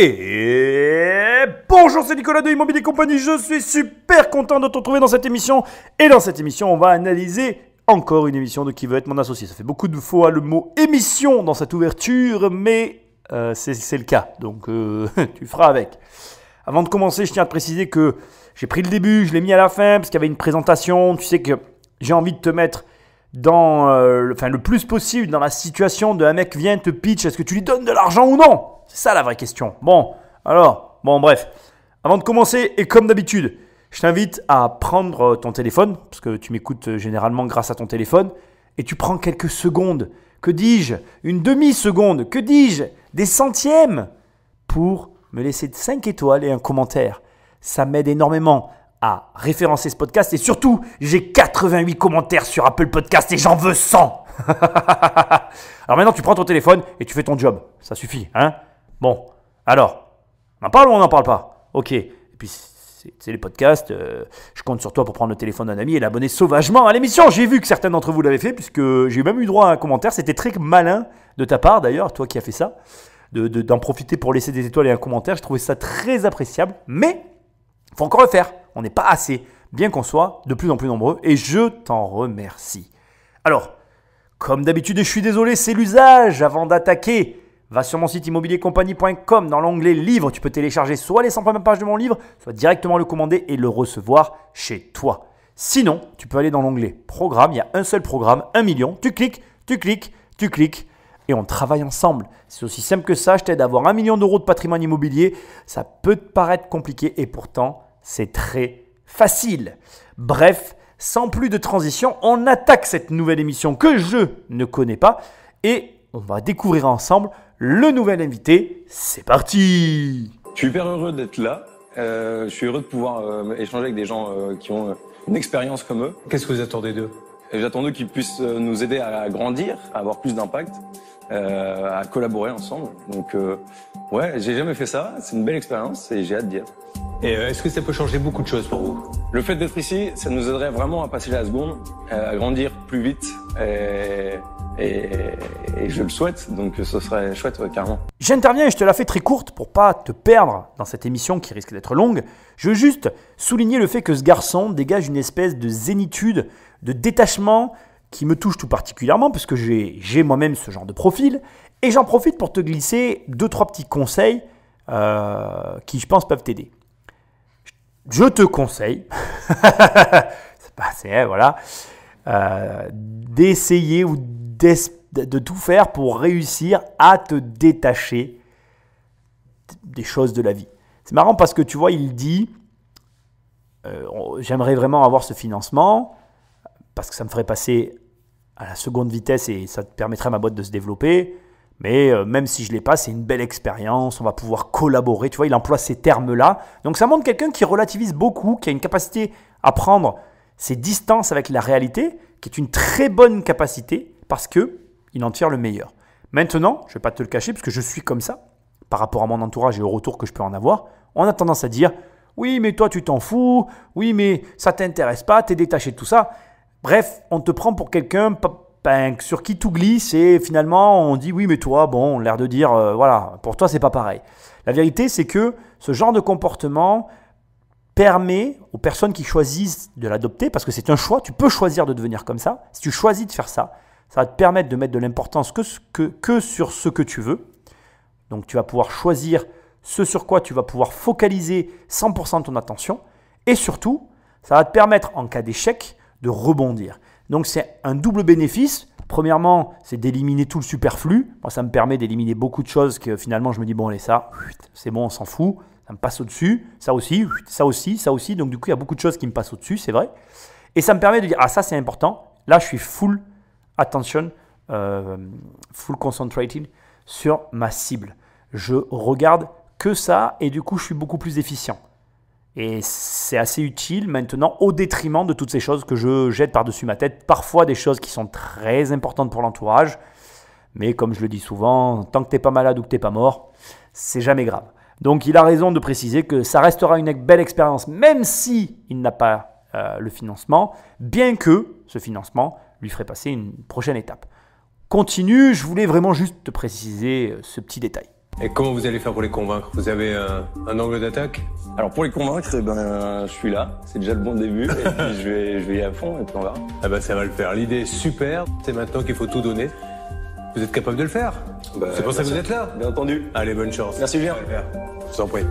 Et bonjour, c'est Nicolas de Immobilier Compagnie, je suis super content de te retrouver dans cette émission. Et dans cette émission, on va analyser encore une émission de Qui veut être mon associé. Ça fait beaucoup de fois le mot émission dans cette ouverture, mais c'est le cas, donc tu feras avec. Avant de commencer, je tiens à te préciser que j'ai pris le début, je l'ai mis à la fin parce qu'il y avait une présentation. Tu sais que j'ai envie de te mettre dans le plus possible dans la situation de un mec vient te pitch, est-ce que tu lui donnes de l'argent ou non? C'est ça la vraie question. Bref. Avant de commencer, et comme d'habitude, je t'invite à prendre ton téléphone, parce que tu m'écoutes généralement grâce à ton téléphone, et tu prends quelques secondes, que dis-je, une demi-seconde, que dis-je, des centièmes, pour me laisser 5 étoiles et un commentaire. Ça m'aide énormément à référencer ce podcast, et surtout, j'ai 88 commentaires sur Apple Podcast et j'en veux 100. Alors maintenant, tu prends ton téléphone et tu fais ton job. Ça suffit, hein? Bon, alors, on en parle ou on n'en parle pas? Ok, et puis c'est les podcasts, je compte sur toi pour prendre le téléphone d'un ami et l'abonner sauvagement à l'émission. J'ai vu que certains d'entre vous l'avaient fait, puisque j'ai même eu droit à un commentaire. C'était très malin de ta part d'ailleurs, toi qui as fait ça, d'en profiter pour laisser des étoiles et un commentaire. J'ai trouvé ça très appréciable, mais il faut encore le faire. On n'est pas assez, bien qu'on soit de plus en plus nombreux, et je t'en remercie. Alors, comme d'habitude, et je suis désolé, c'est l'usage avant d'attaquer. Va sur mon site immobiliercompagnie.com, dans l'onglet livre, tu peux télécharger soit les 100 premières pages de mon livre, soit directement le commander et le recevoir chez toi. Sinon, tu peux aller dans l'onglet programme, il y a un seul programme, 1 million, tu cliques et on travaille ensemble. C'est aussi simple que ça, je t'aide à avoir 1 million d'euros de patrimoine immobilier. Ça peut te paraître compliqué et pourtant, c'est très facile. Bref, sans plus de transition, on attaque cette nouvelle émission que je ne connais pas et on va découvrir ensemble le nouvel invité. C'est parti! Je suis hyper heureux d'être là. Je suis heureux de pouvoir échanger avec des gens qui ont une expérience comme eux. Qu'est-ce que vous attendez d'eux? J'attends d'eux qu'ils puissent nous aider à grandir, à avoir plus d'impact, à collaborer ensemble. Donc j'ai jamais fait ça. C'est une belle expérience et j'ai hâte d'y être. Et est-ce que ça peut changer beaucoup de choses pour vous? Le fait d'être ici, ça nous aiderait vraiment à passer la seconde, à grandir plus vite. Et je le souhaite, donc ce serait chouette, carrément. J'interviens et je te la fais très courte pour pas te perdre dans cette émission qui risque d'être longue. Je veux juste souligner le fait que ce garçon dégage une espèce de zénitude, de détachement qui me touche tout particulièrement parce que j'ai moi-même ce genre de profil. Et j'en profite pour te glisser 2-3 petits conseils qui, je pense, peuvent t'aider. Je te conseille, d'essayer ou de tout faire pour réussir à te détacher des choses de la vie. C'est marrant parce que tu vois, il dit j'aimerais vraiment avoir ce financement parce que ça me ferait passer à la seconde vitesse et ça permettrait à ma boîte de se développer. Mais même si je ne l'ai pas, c'est une belle expérience, on va pouvoir collaborer. Tu vois, il emploie ces termes-là. Donc ça montre quelqu'un qui relativise beaucoup, qui a une capacité à prendre ses distances avec la réalité, qui est une très bonne capacité parce qu'il en tire le meilleur. Maintenant, je ne vais pas te le cacher parce que je suis comme ça, par rapport à mon entourage et au retour que je peux en avoir, on a tendance à dire « Oui, mais toi, tu t'en fous. Oui, mais ça ne t'intéresse pas, tu es détaché de tout ça. » Bref, on te prend pour quelqu'un sur qui tout glisse et finalement on dit oui mais toi on a l'air de dire voilà pour toi c'est pas pareil. La vérité c'est que ce genre de comportement permet aux personnes qui choisissent de l'adopter, parce que c'est un choix, tu peux choisir de devenir comme ça. Si tu choisis de faire ça, ça va te permettre de mettre de l'importance que sur ce que tu veux. Donc tu vas pouvoir choisir ce sur quoi tu vas pouvoir focaliser 100% de ton attention et surtout ça va te permettre en cas d'échec de rebondir. Donc, c'est un double bénéfice. Premièrement, c'est d'éliminer tout le superflu. Moi, ça me permet d'éliminer beaucoup de choses que finalement, je me dis, bon, allez, ça, c'est bon, on s'en fout. Ça me passe au-dessus. Ça aussi, ça aussi, ça aussi. Donc, du coup, il y a beaucoup de choses qui me passent au-dessus, c'est vrai. Et ça me permet de dire, ah, ça, c'est important. Là, je suis full attention, full concentrated sur ma cible. Je regarde que ça et du coup, je suis beaucoup plus efficient. Et c'est assez utile maintenant au détriment de toutes ces choses que je jette par-dessus ma tête. Parfois des choses qui sont très importantes pour l'entourage. Mais comme je le dis souvent, tant que tu n'es pas malade ou que tu n'es pas mort, c'est jamais grave. Donc il a raison de préciser que ça restera une belle expérience, même s'il n'a pas le financement, bien que ce financement lui ferait passer une prochaine étape. Continue, je voulais vraiment juste te préciser ce petit détail. Et comment vous allez faire pour les convaincre? Vous avez un angle d'attaque? Alors pour les convaincre, je suis là. C'est déjà le bon début. Et puis je vais y aller à fond et puis on verra. Ah bah ça va le faire. L'idée est super. C'est maintenant qu'il faut tout donner. Vous êtes capable de le faire? C'est pour ça que vous êtes là? Bien entendu. Allez, bonne chance. Merci Julien. Ça va le faire. Je vous en prie.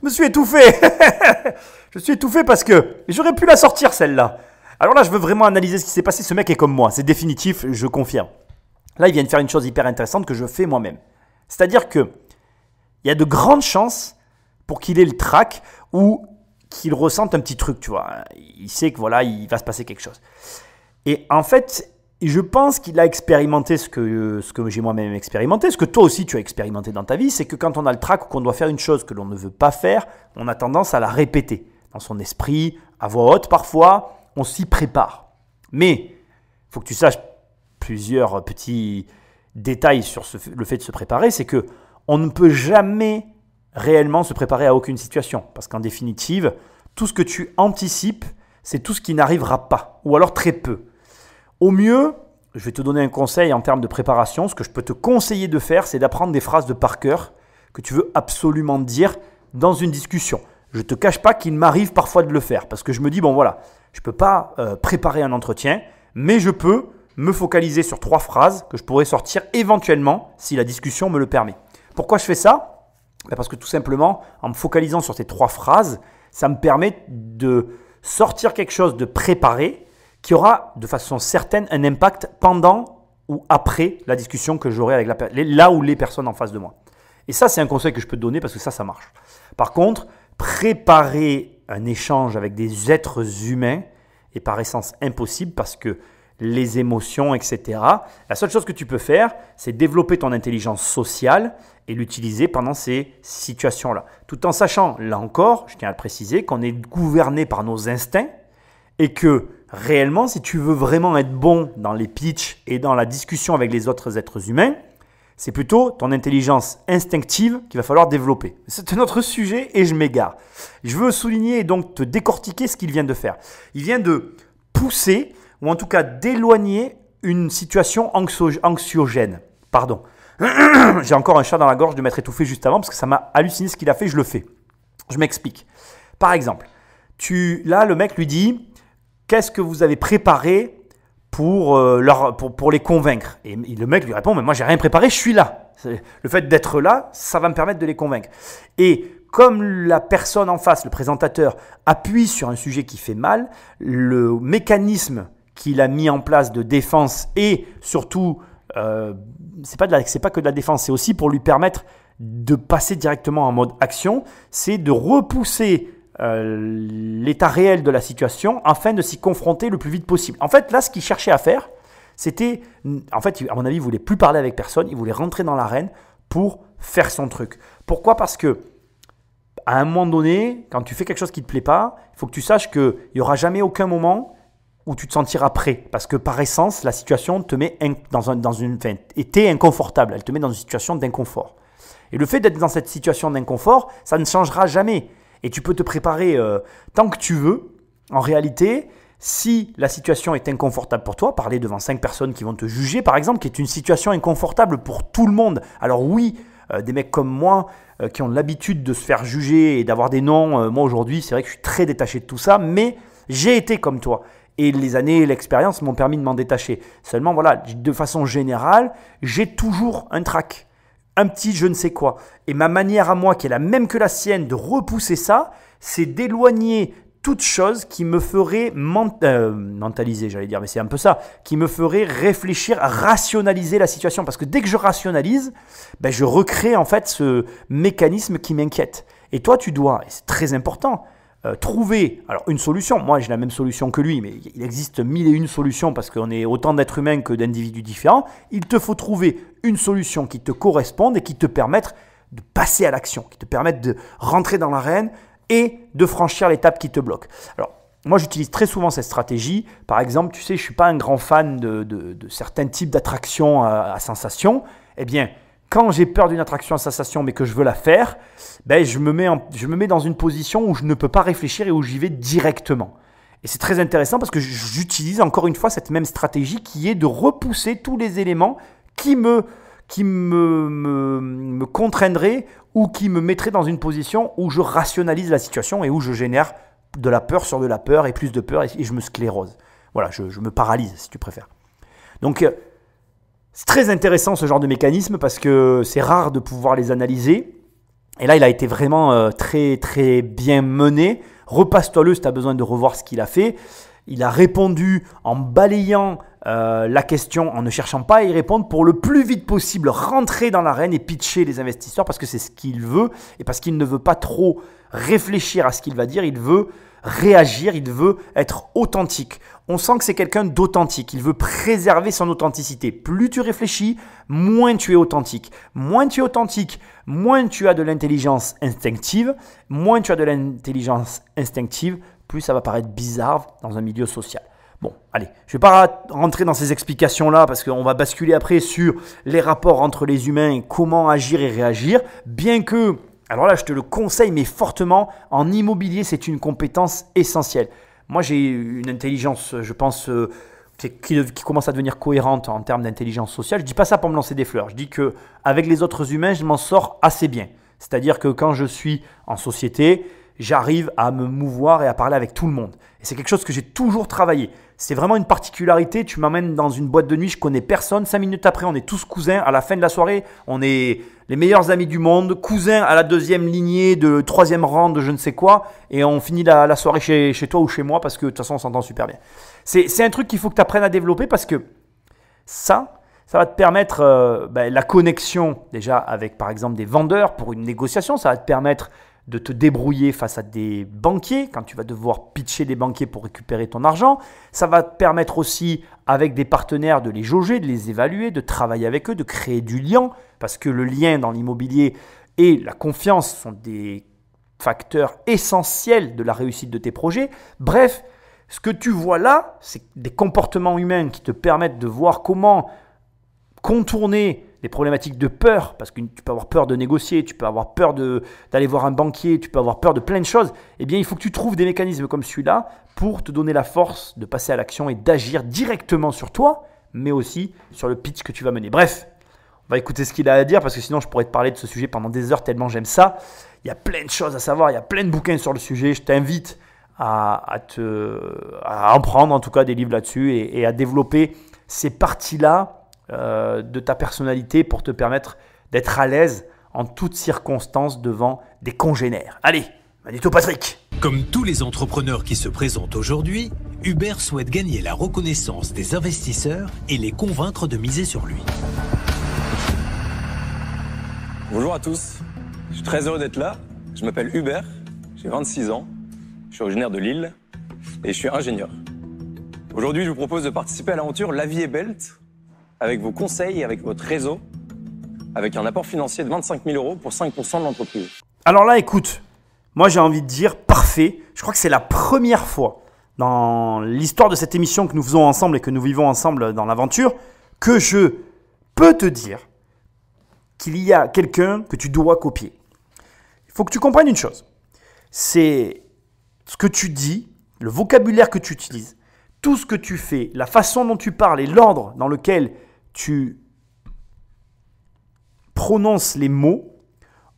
Je me suis étouffé. Je suis étouffé parce que j'aurais pu la sortir celle-là. Alors là, je veux vraiment analyser ce qui s'est passé. Ce mec est comme moi. C'est définitif, je confirme. Là, il vient de faire une chose hyper intéressante que je fais moi-même. C'est-à-dire que il y a de grandes chances pour qu'il ait le trac ou qu'il ressente un petit truc, tu vois. Il sait que voilà, il va se passer quelque chose. Et en fait, je pense qu'il a expérimenté ce que j'ai moi-même expérimenté, ce que toi aussi tu as expérimenté dans ta vie, c'est que quand on a le trac ou qu'on doit faire une chose que l'on ne veut pas faire, on a tendance à la répéter dans son esprit, à voix haute parfois, on s'y prépare. Mais il faut que tu saches plusieurs petits détails sur le fait de se préparer, c'est que on ne peut jamais réellement se préparer à aucune situation. Parce qu'en définitive, tout ce que tu anticipes, c'est tout ce qui n'arrivera pas, ou alors très peu. Au mieux, je vais te donner un conseil en termes de préparation. Ce que je peux te conseiller de faire, c'est d'apprendre des phrases de par cœur que tu veux absolument dire dans une discussion. Je ne te cache pas qu'il m'arrive parfois de le faire parce que je me dis, bon voilà, je ne peux pas préparer un entretien, mais je peux me focaliser sur 3 phrases que je pourrais sortir éventuellement si la discussion me le permet. Pourquoi je fais ça? Parce que tout simplement, en me focalisant sur ces 3 phrases, ça me permet de sortir quelque chose de préparé qui aura de façon certaine un impact pendant ou après la discussion que j'aurai avec là où les personnes en face de moi. Et ça, c'est un conseil que je peux te donner parce que ça marche. Par contre, préparer un échange avec des êtres humains est par essence impossible parce que les émotions, etc. La seule chose que tu peux faire, c'est développer ton intelligence sociale et l'utiliser pendant ces situations-là. Tout en sachant, là encore, je tiens à le préciser, qu'on est gouverné par nos instincts et que réellement, si tu veux vraiment être bon dans les pitchs et dans la discussion avec les autres êtres humains, c'est plutôt ton intelligence instinctive qu'il va falloir développer. C'est un autre sujet et je m'égare. Je veux souligner et donc te décortiquer ce qu'il vient de faire. Il vient de pousser ou en tout cas d'éloigner une situation anxiogène. Pardon. J'ai encore un chat dans la gorge de m'être étouffé juste avant parce que ça m'a halluciné ce qu'il a fait, je le fais. Je m'explique. Par exemple, là le mec lui dit « Qu'est-ce que vous avez préparé pour les convaincre ?» Et le mec lui répond « Mais moi j'ai rien préparé, je suis là. Le fait d'être là, ça va me permettre de les convaincre. » Et comme la personne en face, le présentateur, appuie sur un sujet qui fait mal, le mécanisme qu'il a mis en place de défense et surtout, c'est pas que de la défense, c'est aussi pour lui permettre de passer directement en mode action, c'est de repousser l'état réel de la situation afin de s'y confronter le plus vite possible. En fait, là, ce qu'il cherchait à faire, c'était, en fait, à mon avis, il ne voulait plus parler avec personne, il voulait rentrer dans l'arène pour faire son truc. Pourquoi ? Parce que à un moment donné, quand tu fais quelque chose qui ne te plaît pas, il faut que tu saches qu'il n'y aura jamais aucun moment où tu te sentiras prêt. Parce que par essence, la situation te met t'es inconfortable. Elle te met dans une situation d'inconfort. Et le fait d'être dans cette situation d'inconfort, ça ne changera jamais. Et tu peux te préparer tant que tu veux. En réalité, si la situation est inconfortable pour toi, parler devant 5 personnes qui vont te juger, par exemple, qui est une situation inconfortable pour tout le monde. Alors oui, des mecs comme moi qui ont l'habitude de se faire juger et d'avoir des noms, moi aujourd'hui, c'est vrai que je suis très détaché de tout ça, mais j'ai été comme toi. Et les années et l'expérience m'ont permis de m'en détacher. Seulement, voilà, de façon générale, j'ai toujours un trac, un petit je ne sais quoi. Et ma manière à moi, qui est la même que la sienne, de repousser ça, c'est d'éloigner toute chose qui me ferait mentaliser, j'allais dire, mais c'est un peu ça, qui me ferait réfléchir, rationaliser la situation. Parce que dès que je rationalise, je recrée en fait ce mécanisme qui m'inquiète. Et toi, tu dois, et c'est très important, trouver une solution. Moi, j'ai la même solution que lui, mais il existe 1001 solutions parce qu'on est autant d'êtres humains que d'individus différents. Il te faut trouver une solution qui te corresponde et qui te permette de passer à l'action, qui te permette de rentrer dans l'arène et de franchir l'étape qui te bloque. Alors, moi, j'utilise très souvent cette stratégie. Par exemple, tu sais, je ne suis pas un grand fan de certains types d'attractions à sensations. Eh bien, quand j'ai peur d'une attraction à sensation, mais que je veux la faire, je me mets dans une position où je ne peux pas réfléchir et où j'y vais directement. Et c'est très intéressant parce que j'utilise encore une fois cette même stratégie qui est de repousser tous les éléments qui qui me contraindrait ou qui me mettrait dans une position où je rationalise la situation et où je génère de la peur sur de la peur et plus de peur et je me sclérose. Voilà, je me paralyse si tu préfères. Donc, c'est très intéressant ce genre de mécanisme parce que c'est rare de pouvoir les analyser. Et là, il a été vraiment très, très bien mené. Repasse-toi-le si tu as besoin de revoir ce qu'il a fait. Il a répondu en balayant la question, en ne cherchant pas à y répondre pour le plus vite possible, rentrer dans l'arène et pitcher les investisseurs parce que c'est ce qu'il veut et parce qu'il ne veut pas trop réfléchir à ce qu'il va dire. Il veut réagir, il veut être authentique. On sent que c'est quelqu'un d'authentique. Il veut préserver son authenticité. Plus tu réfléchis, moins tu es authentique. Moins tu es authentique, moins tu as de l'intelligence instinctive. Moins tu as de l'intelligence instinctive, plus ça va paraître bizarre dans un milieu social. Bon, allez, je ne vais pas rentrer dans ces explications-là parce qu'on va basculer après sur les rapports entre les humains et comment agir et réagir. Bien que, alors là, je te le conseille, mais fortement, en immobilier, c'est une compétence essentielle. Moi, j'ai une intelligence, je pense, qui commence à devenir cohérente en termes d'intelligence sociale. Je ne dis pas ça pour me lancer des fleurs. Je dis qu'avec les autres humains, je m'en sors assez bien. C'est-à-dire que quand je suis en société, j'arrive à me mouvoir et à parler avec tout le monde. Et c'est quelque chose que j'ai toujours travaillé. C'est vraiment une particularité. Tu m'amènes dans une boîte de nuit, je ne connais personne. 5 minutes après, on est tous cousins. À la fin de la soirée, on est les meilleurs amis du monde. Cousins à la 2e lignée, de 3e rang, de je ne sais quoi. Et on finit la soirée chez toi ou chez moi parce que de toute façon, on s'entend super bien. C'est un truc qu'il faut que tu apprennes à développer parce que ça va te permettre la connexion déjà avec par exemple des vendeurs pour une négociation. Ça va te permettre de te débrouiller face à des banquiers quand tu vas devoir pitcher des banquiers pour récupérer ton argent. Ça va te permettre aussi avec des partenaires de les jauger, de les évaluer, de travailler avec eux, de créer du lien parce que le lien dans l'immobilier et la confiance sont des facteurs essentiels de la réussite de tes projets. Bref, ce que tu vois là, c'est des comportements humains qui te permettent de voir comment contourner des problématiques de peur, parce que tu peux avoir peur de négocier, tu peux avoir peur d'aller voir un banquier, tu peux avoir peur de plein de choses. Eh bien, il faut que tu trouves des mécanismes comme celui-là pour te donner la force de passer à l'action et d'agir directement sur toi, mais aussi sur le pitch que tu vas mener. Bref, on va écouter ce qu'il a à dire, parce que sinon, je pourrais te parler de ce sujet pendant des heures tellement j'aime ça. Il y a plein de choses à savoir, il y a plein de bouquins sur le sujet. Je t'invite à en prendre, en tout cas, des livres là-dessus et à développer ces parties-là de ta personnalité pour te permettre d'être à l'aise en toutes circonstances devant des congénères. Allez, Magnéto Patrick. Comme tous les entrepreneurs qui se présentent aujourd'hui, Hubert souhaite gagner la reconnaissance des investisseurs et les convaincre de miser sur lui. Bonjour à tous, je suis très heureux d'être là. Je m'appelle Hubert, j'ai 26 ans, je suis originaire de Lille et je suis ingénieur. Aujourd'hui, je vous propose de participer à l'aventure La Vie est belle avec vos conseils et avec votre réseau, avec un apport financier de 25 000 € pour 5% de l'entreprise. Alors là, écoute, moi j'ai envie de dire parfait. Je crois que c'est la première fois dans l'histoire de cette émission que nous faisons ensemble et que nous vivons ensemble dans l'aventure que je peux te dire qu'il y a quelqu'un que tu dois copier. Il faut que tu comprennes une chose. C'est ce que tu dis, le vocabulaire que tu utilises, tout ce que tu fais, la façon dont tu parles et l'ordre dans lequel tu prononces les mots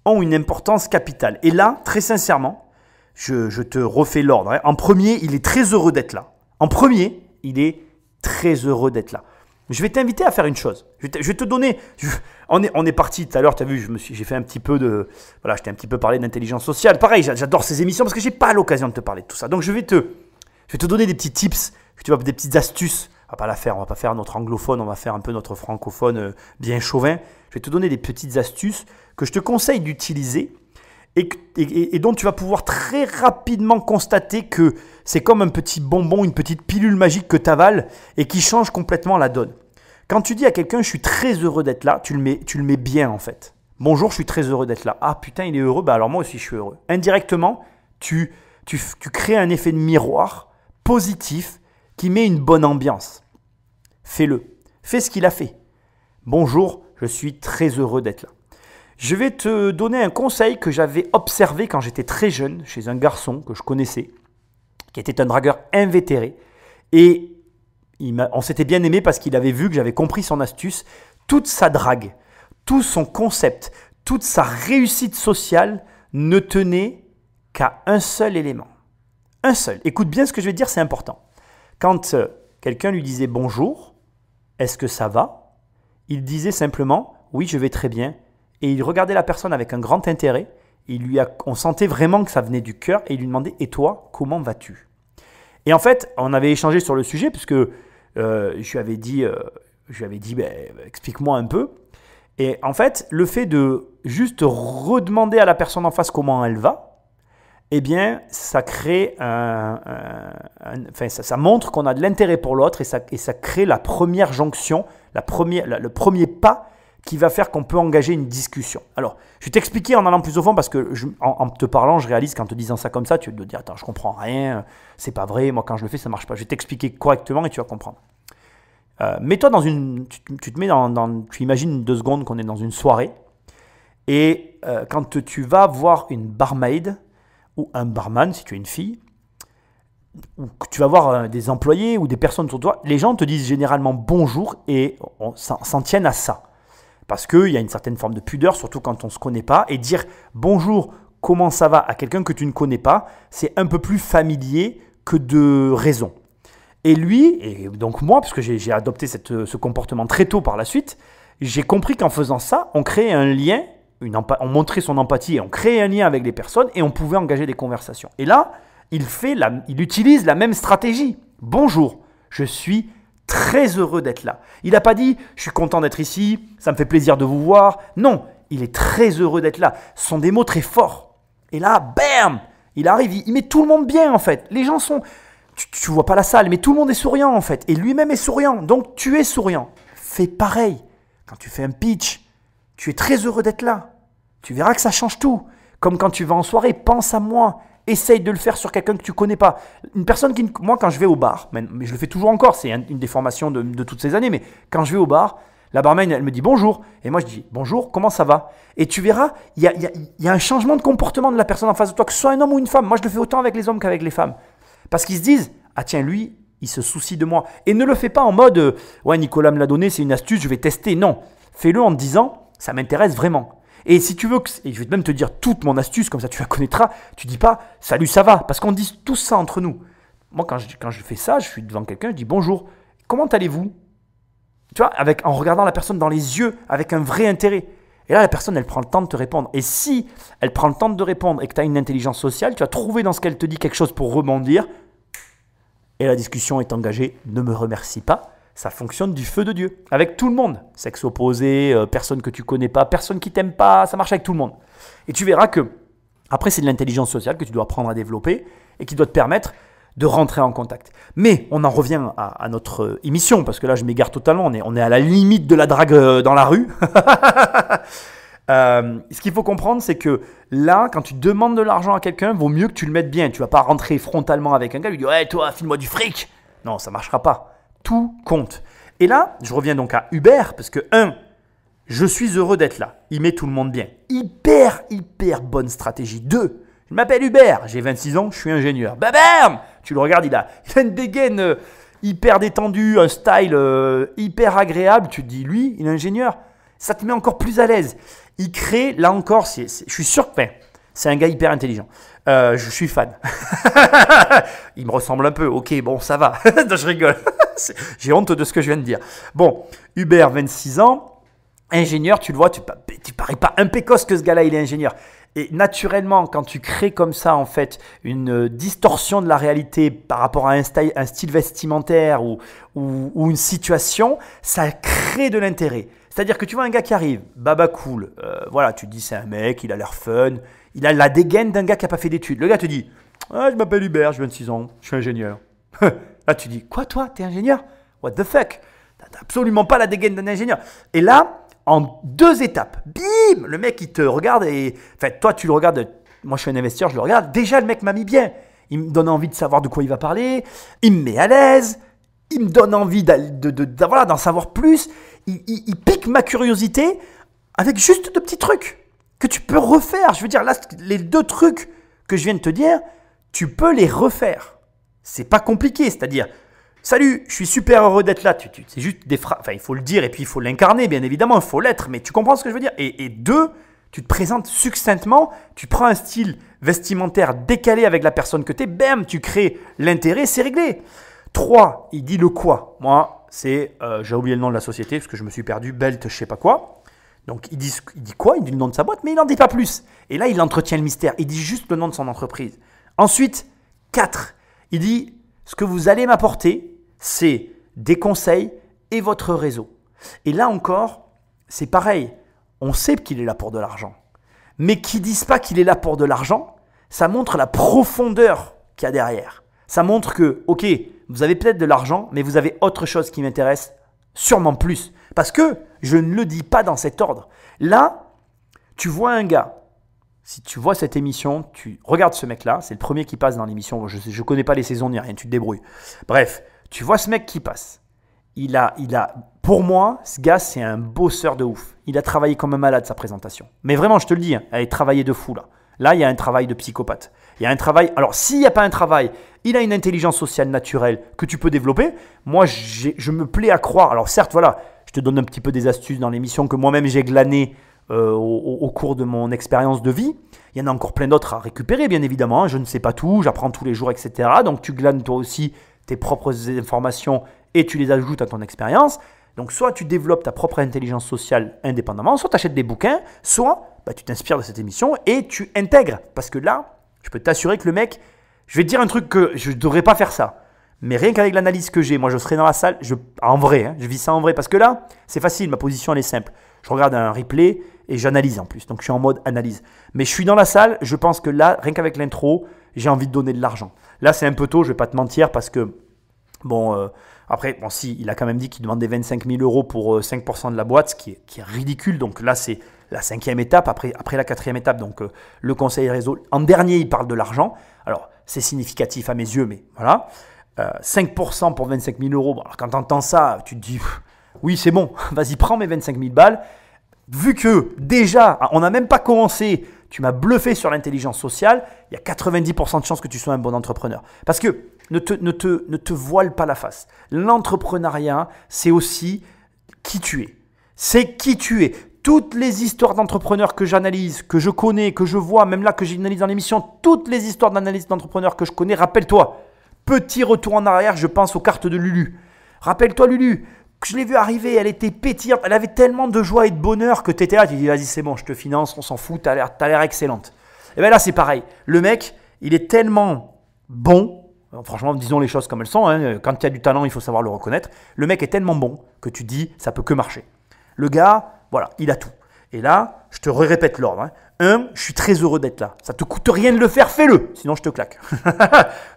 ont une importance capitale. Et là, très sincèrement, je te refais l'ordre. En premier, il est très heureux d'être là. En premier, il est très heureux d'être là. Je vais t'inviter à faire une chose. Je vais te donner… On est parti tout à l'heure, tu as vu, j'ai fait un petit peu de… Voilà, je t'ai un petit peu parlé d'intelligence sociale. Pareil, j'adore ces émissions parce que je n'ai pas l'occasion de te parler de tout ça. Donc, je vais te donner des petits tips, des petites astuces. On va pas faire notre anglophone, on va faire un peu notre francophone bien chauvin. Je vais te donner des petites astuces que je te conseille d'utiliser et dont tu vas pouvoir très rapidement constater que c'est comme un petit bonbon, une petite pilule magique que tu avales et qui change complètement la donne. Quand tu dis à quelqu'un « je suis très heureux d'être là », tu le mets bien en fait. « Bonjour, je suis très heureux d'être là ». « Ah putain, il est heureux, alors moi aussi je suis heureux ». Indirectement, tu crées un effet de miroir positif qui met une bonne ambiance. Fais-le. Fais ce qu'il a fait. Bonjour, je suis très heureux d'être là. Je vais te donner un conseil que j'avais observé quand j'étais très jeune chez un garçon que je connaissais, qui était un dragueur invétéré. Et on s'était bien aimé parce qu'il avait vu que j'avais compris son astuce. Toute sa drague, tout son concept, toute sa réussite sociale ne tenait qu'à un seul élément. Un seul. Écoute bien ce que je vais te dire, c'est important. Quand quelqu'un lui disait bonjour, est-ce que ça va? Il disait simplement oui, je vais très bien. Et il regardait la personne avec un grand intérêt. On sentait vraiment que ça venait du cœur et il lui demandait et toi, comment vas-tu? Et en fait, on avait échangé sur le sujet puisque je lui avais dit explique-moi un peu. Et en fait, le fait de juste redemander à la personne en face comment elle va, eh bien, ça crée ça montre qu'on a de l'intérêt pour l'autre et ça crée la première jonction, le premier pas qui va faire qu'on peut engager une discussion. Alors, je vais t'expliquer en allant plus au fond parce que en te parlant, je réalise qu'en te disant ça comme ça, tu vas te dire attends, je comprends rien, c'est pas vrai, moi quand je le fais, ça marche pas. Je vais t'expliquer correctement et tu vas comprendre. Mets-toi tu imagines 2 secondes qu'on est dans une soirée et quand tu vas voir une barmaid ou un barman si tu es une fille, ou que tu vas voir des employés ou des personnes autour de toi, les gens te disent généralement bonjour et s'en tiennent à ça. Parce qu'il y a une certaine forme de pudeur, surtout quand on ne se connaît pas. Et dire bonjour, comment ça va à quelqu'un que tu ne connais pas, c'est un peu plus familier que de raison. Et lui, et donc moi, parce que j'ai adopté ce comportement très tôt par la suite, j'ai compris qu'en faisant ça, on créait un lien, on montrait son empathie et on créait un lien avec les personnes et on pouvait engager des conversations. Et là, il utilise la même stratégie. Bonjour, je suis très heureux d'être là. Il n'a pas dit « je suis content d'être ici, ça me fait plaisir de vous voir ». Non, il est très heureux d'être là. Ce sont des mots très forts. Et là, bam, il arrive, il met tout le monde bien en fait. Les gens sont… Tu ne vois pas la salle, mais tout le monde est souriant en fait. Et lui-même est souriant, donc tu es souriant. Fais pareil. Quand tu fais un pitch, tu es très heureux d'être là. Tu verras que ça change tout. Comme quand tu vas en soirée, pense à moi. Essaye de le faire sur quelqu'un que tu ne connais pas. Une personne moi, quand je vais au bar, mais je le fais toujours encore, c'est une des formations de toutes ces années, mais quand je vais au bar, la barmaid, elle me dit bonjour. Et moi, je dis bonjour, comment ça va? Et tu verras, il y a un changement de comportement de la personne en face de toi, que ce soit un homme ou une femme. Moi, je le fais autant avec les hommes qu'avec les femmes. Parce qu'ils se disent, ah tiens, lui, il se soucie de moi. Et ne le fais pas en mode, ouais, Nicolas me l'a donné, c'est une astuce, je vais tester. Non, fais-le en te disant, ça m'intéresse vraiment. Et si tu veux, et je vais même te dire toute mon astuce, comme ça tu la connaîtras, tu dis pas « salut, ça va ?» parce qu'on dit tout ça entre nous. Moi, quand je fais ça, je suis devant quelqu'un, je dis « bonjour, comment allez-vous » Tu vois, en regardant la personne dans les yeux, avec un vrai intérêt. Et là, la personne, elle prend le temps de te répondre. Et si elle prend le temps de te répondre et que tu as une intelligence sociale, tu vas trouver dans ce qu'elle te dit quelque chose pour rebondir. Et la discussion est engagée. Ne me remercie pas. Ça fonctionne du feu de Dieu, avec tout le monde. Sexe opposé, personne que tu connais pas, personne qui t'aime pas, ça marche avec tout le monde. Et tu verras que, après, c'est de l'intelligence sociale que tu dois apprendre à développer et qui doit te permettre de rentrer en contact. Mais on en revient à notre émission, parce que là, je m'égare totalement. On est à la limite de la drague dans la rue. Ce qu'il faut comprendre, c'est que là, quand tu demandes de l'argent à quelqu'un, vaut mieux que tu le mettes bien. Tu ne vas pas rentrer frontalement avec un gars et lui dire « ouais, toi, file-moi du fric !» Non, ça ne marchera pas. Tout compte. Et là, je reviens donc à Hubert, parce que je suis heureux d'être là. Il met tout le monde bien. Hyper bonne stratégie. 2, je m'appelle Hubert, j'ai 26 ans, je suis ingénieur. Bam! Tu le regardes, il a une dégaine hyper détendue, un style hyper agréable. Tu te dis, lui, il est ingénieur. Ça te met encore plus à l'aise. Il crée, là encore, je suis sûr que c'est un gars hyper intelligent. Je suis fan. Il me ressemble un peu. Ok, bon, ça va. Je rigole. J'ai honte de ce que je viens de dire. Bon, Hubert, 26 ans, ingénieur, tu le vois, tu parais pas impécoce que ce gars-là, il est ingénieur. Et naturellement, quand tu crées comme ça, en fait, une distorsion de la réalité par rapport à un style vestimentaire ou une situation, ça crée de l'intérêt. C'est-à-dire que tu vois un gars qui arrive, baba cool, voilà, tu te dis c'est un mec, il a l'air fun, il a la dégaine d'un gars qui n'a pas fait d'études. Le gars te dit, ah, je m'appelle Hubert, j'ai 26 ans, je suis ingénieur. Là, tu dis, quoi toi, t'es ingénieur? What the fuck? T'as absolument pas la dégaine d'un ingénieur. Et là, en 2 étapes, bim, le mec, il te regarde et… Enfin, toi, tu le regardes, moi, je suis un investisseur, je le regarde. Déjà, le mec m'a mis bien. Il me donne envie de savoir de quoi il va parler. Il me met à l'aise. Il me donne envie voilà, d'en savoir plus. Il pique ma curiosité avec juste de petits trucs que tu peux refaire. Je veux dire, là, les 2 trucs que je viens de te dire, tu peux les refaire. C'est pas compliqué, c'est-à-dire, Salut, je suis super heureux d'être là. C'est juste des phrases. Enfin, il faut le dire et puis il faut l'incarner, bien évidemment, il faut l'être. Mais tu comprends ce que je veux dire? Et deux, tu te présentes succinctement, tu prends un style vestimentaire décalé avec la personne que tu es, bam, tu crées l'intérêt, c'est réglé. 3, il dit le quoi. Moi, c'est, j'ai oublié le nom de la société parce que je me suis perdu, Belt, je sais pas quoi. Donc, il dit quoi? Il dit le nom de sa boîte, mais il n'en dit pas plus. Et là, il entretient le mystère. Il dit juste le nom de son entreprise. Ensuite, 4, il dit ce que vous allez m'apporter, c'est des conseils et votre réseau. Et là encore, c'est pareil. On sait qu'il est là pour de l'argent. Mais qui ne disent pas qu'il est là pour de l'argent, ça montre la profondeur qu'il y a derrière. Ça montre que, ok, vous avez peut-être de l'argent, mais vous avez autre chose qui m'intéresse, sûrement plus. Parce que je ne le dis pas dans cet ordre. Là, tu vois un gars, si tu vois cette émission, tu regardes ce mec-là, c'est le premier qui passe dans l'émission, je ne connais pas les saisons ni rien, tu te débrouilles. Bref, tu vois ce mec qui passe. Pour moi, ce gars, c'est un bosseur de ouf. Il a travaillé comme un malade sa présentation. Mais vraiment, je te le dis, hein, elle est travaillée de fou là. Là, il y a un travail de psychopathe. Il y a un travail. Alors, s'il n'y a pas un travail, il a une intelligence sociale naturelle que tu peux développer. Moi, je me plais à croire. Alors, certes, voilà, je te donne un petit peu des astuces dans l'émission que moi-même j'ai glanées au cours de mon expérience de vie. Il y en a encore plein d'autres à récupérer, bien évidemment. Je ne sais pas tout, j'apprends tous les jours, etc. Donc, tu glanes toi aussi tes propres informations et tu les ajoutes à ton expérience. Donc, soit tu développes ta propre intelligence sociale indépendamment, soit tu achètes des bouquins, soit tu t'inspires de cette émission et tu intègres. Parce que là, je peux t'assurer que le mec, je vais te dire un truc que je ne devrais pas faire ça. Mais rien qu'avec l'analyse que j'ai, moi je serai dans la salle, en vrai, hein, je vis ça en vrai. Parce que là, c'est facile, ma position elle est simple. Je regarde un replay et j'analyse en plus. Donc je suis en mode analyse. Mais je suis dans la salle, je pense que là, rien qu'avec l'intro, j'ai envie de donner de l'argent. Là, c'est un peu tôt, je ne vais pas te mentir parce que, après, si, il a quand même dit qu'il demandait 25 000 € pour 5% de la boîte, ce qui est ridicule. Donc là, c'est la 5e étape, après la 4e étape, donc le conseil réseau. En dernier, il parle de l'argent. Alors, c'est significatif à mes yeux, mais voilà. 5% pour 25 000 €. Bon, alors quand tu entends ça, tu te dis, oui, c'est bon, vas-y, prends mes 25 000 balles. Vu que déjà, on n'a même pas commencé, tu m'as bluffé sur l'intelligence sociale, il y a 90% de chances que tu sois un bon entrepreneur. Parce que ne te voile pas la face. L'entrepreneuriat, c'est aussi qui tu es. C'est qui tu es. Toutes les histoires d'entrepreneurs que j'analyse, que je connais, que je vois, même là que j'analyse dans l'émission, toutes les histoires d'analyse d'entrepreneurs que je connais, rappelle-toi, petit retour en arrière, je pense aux cartes de Lulu. Rappelle-toi Lulu, que je l'ai vue arriver, elle était pétillante, elle avait tellement de joie et de bonheur que tu étais là, tu dis vas-y c'est bon, je te finance, on s'en fout, t'as l'air excellente. Et bien là c'est pareil, le mec, il est tellement bon, franchement disons les choses comme elles sont, hein, quand il y a du talent il faut savoir le reconnaître, le mec est tellement bon que tu dis ça peut que marcher. Le gars, voilà, il a tout. Et là, je te répète l'ordre. 1, je suis très heureux d'être là. Ça ne te coûte rien de le faire, fais-le, sinon je te claque.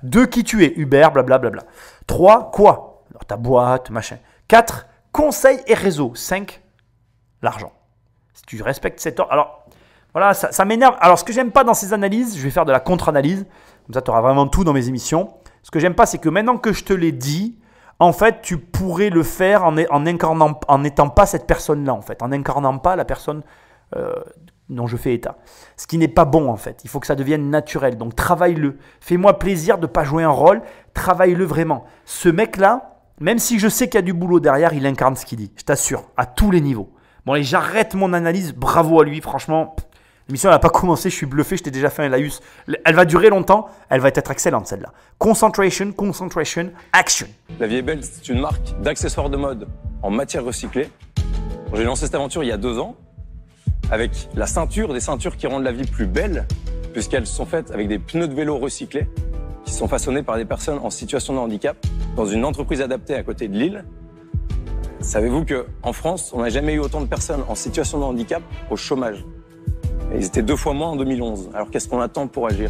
2, qui tu es, Uber, blablabla. 3, quoi? Alors, ta boîte, machin. 4, conseils et réseau. 5, l'argent. Si tu respectes cet ordre. Alors, voilà, ça m'énerve. Alors, ce que j'aime pas dans ces analyses, je vais faire de la contre-analyse. Comme ça, tu auras vraiment tout dans mes émissions. Ce que j'aime pas, c'est que maintenant que je te l'ai dit, en fait, tu pourrais le faire en n'étant pas cette personne-là, en fait, en n'incarnant pas la personne dont je fais état. Ce qui n'est pas bon, en fait. Il faut que ça devienne naturel. Donc, travaille-le. Fais-moi plaisir de ne pas jouer un rôle. Travaille-le vraiment. Ce mec-là, même si je sais qu'il y a du boulot derrière, il incarne ce qu'il dit. Je t'assure, à tous les niveaux. Bon, allez, j'arrête mon analyse. Bravo à lui, franchement. L'émission n'a pas commencé, je suis bluffé, je t'ai déjà fait un laïus. Elle va durer longtemps, elle va être excellente celle-là. Concentration, action. La Vie est belle, c'est une marque d'accessoires de mode en matière recyclée. J'ai lancé cette aventure il y a 2 ans avec la ceinture, des ceintures qui rendent la vie plus belle puisqu'elles sont faites avec des pneus de vélo recyclés qui sont façonnés par des personnes en situation de handicap dans une entreprise adaptée à côté de Lille. Savez-vous qu'en France, on n'a jamais eu autant de personnes en situation de handicap au chômage? Ils étaient 2 fois moins en 2011. Alors qu'est-ce qu'on attend pour agir?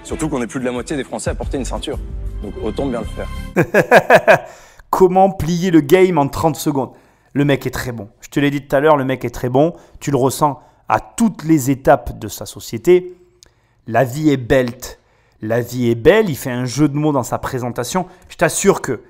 Surtout qu'on est plus de la moitié des Français à porter une ceinture. Donc autant bien le faire. Comment plier le game en 30 secondes? Le mec est très bon. Je te l'ai dit tout à l'heure, le mec est très bon. Tu le ressens à toutes les étapes de sa société. La vie est belle. La vie est belle. Il fait un jeu de mots dans sa présentation. Je t'assure que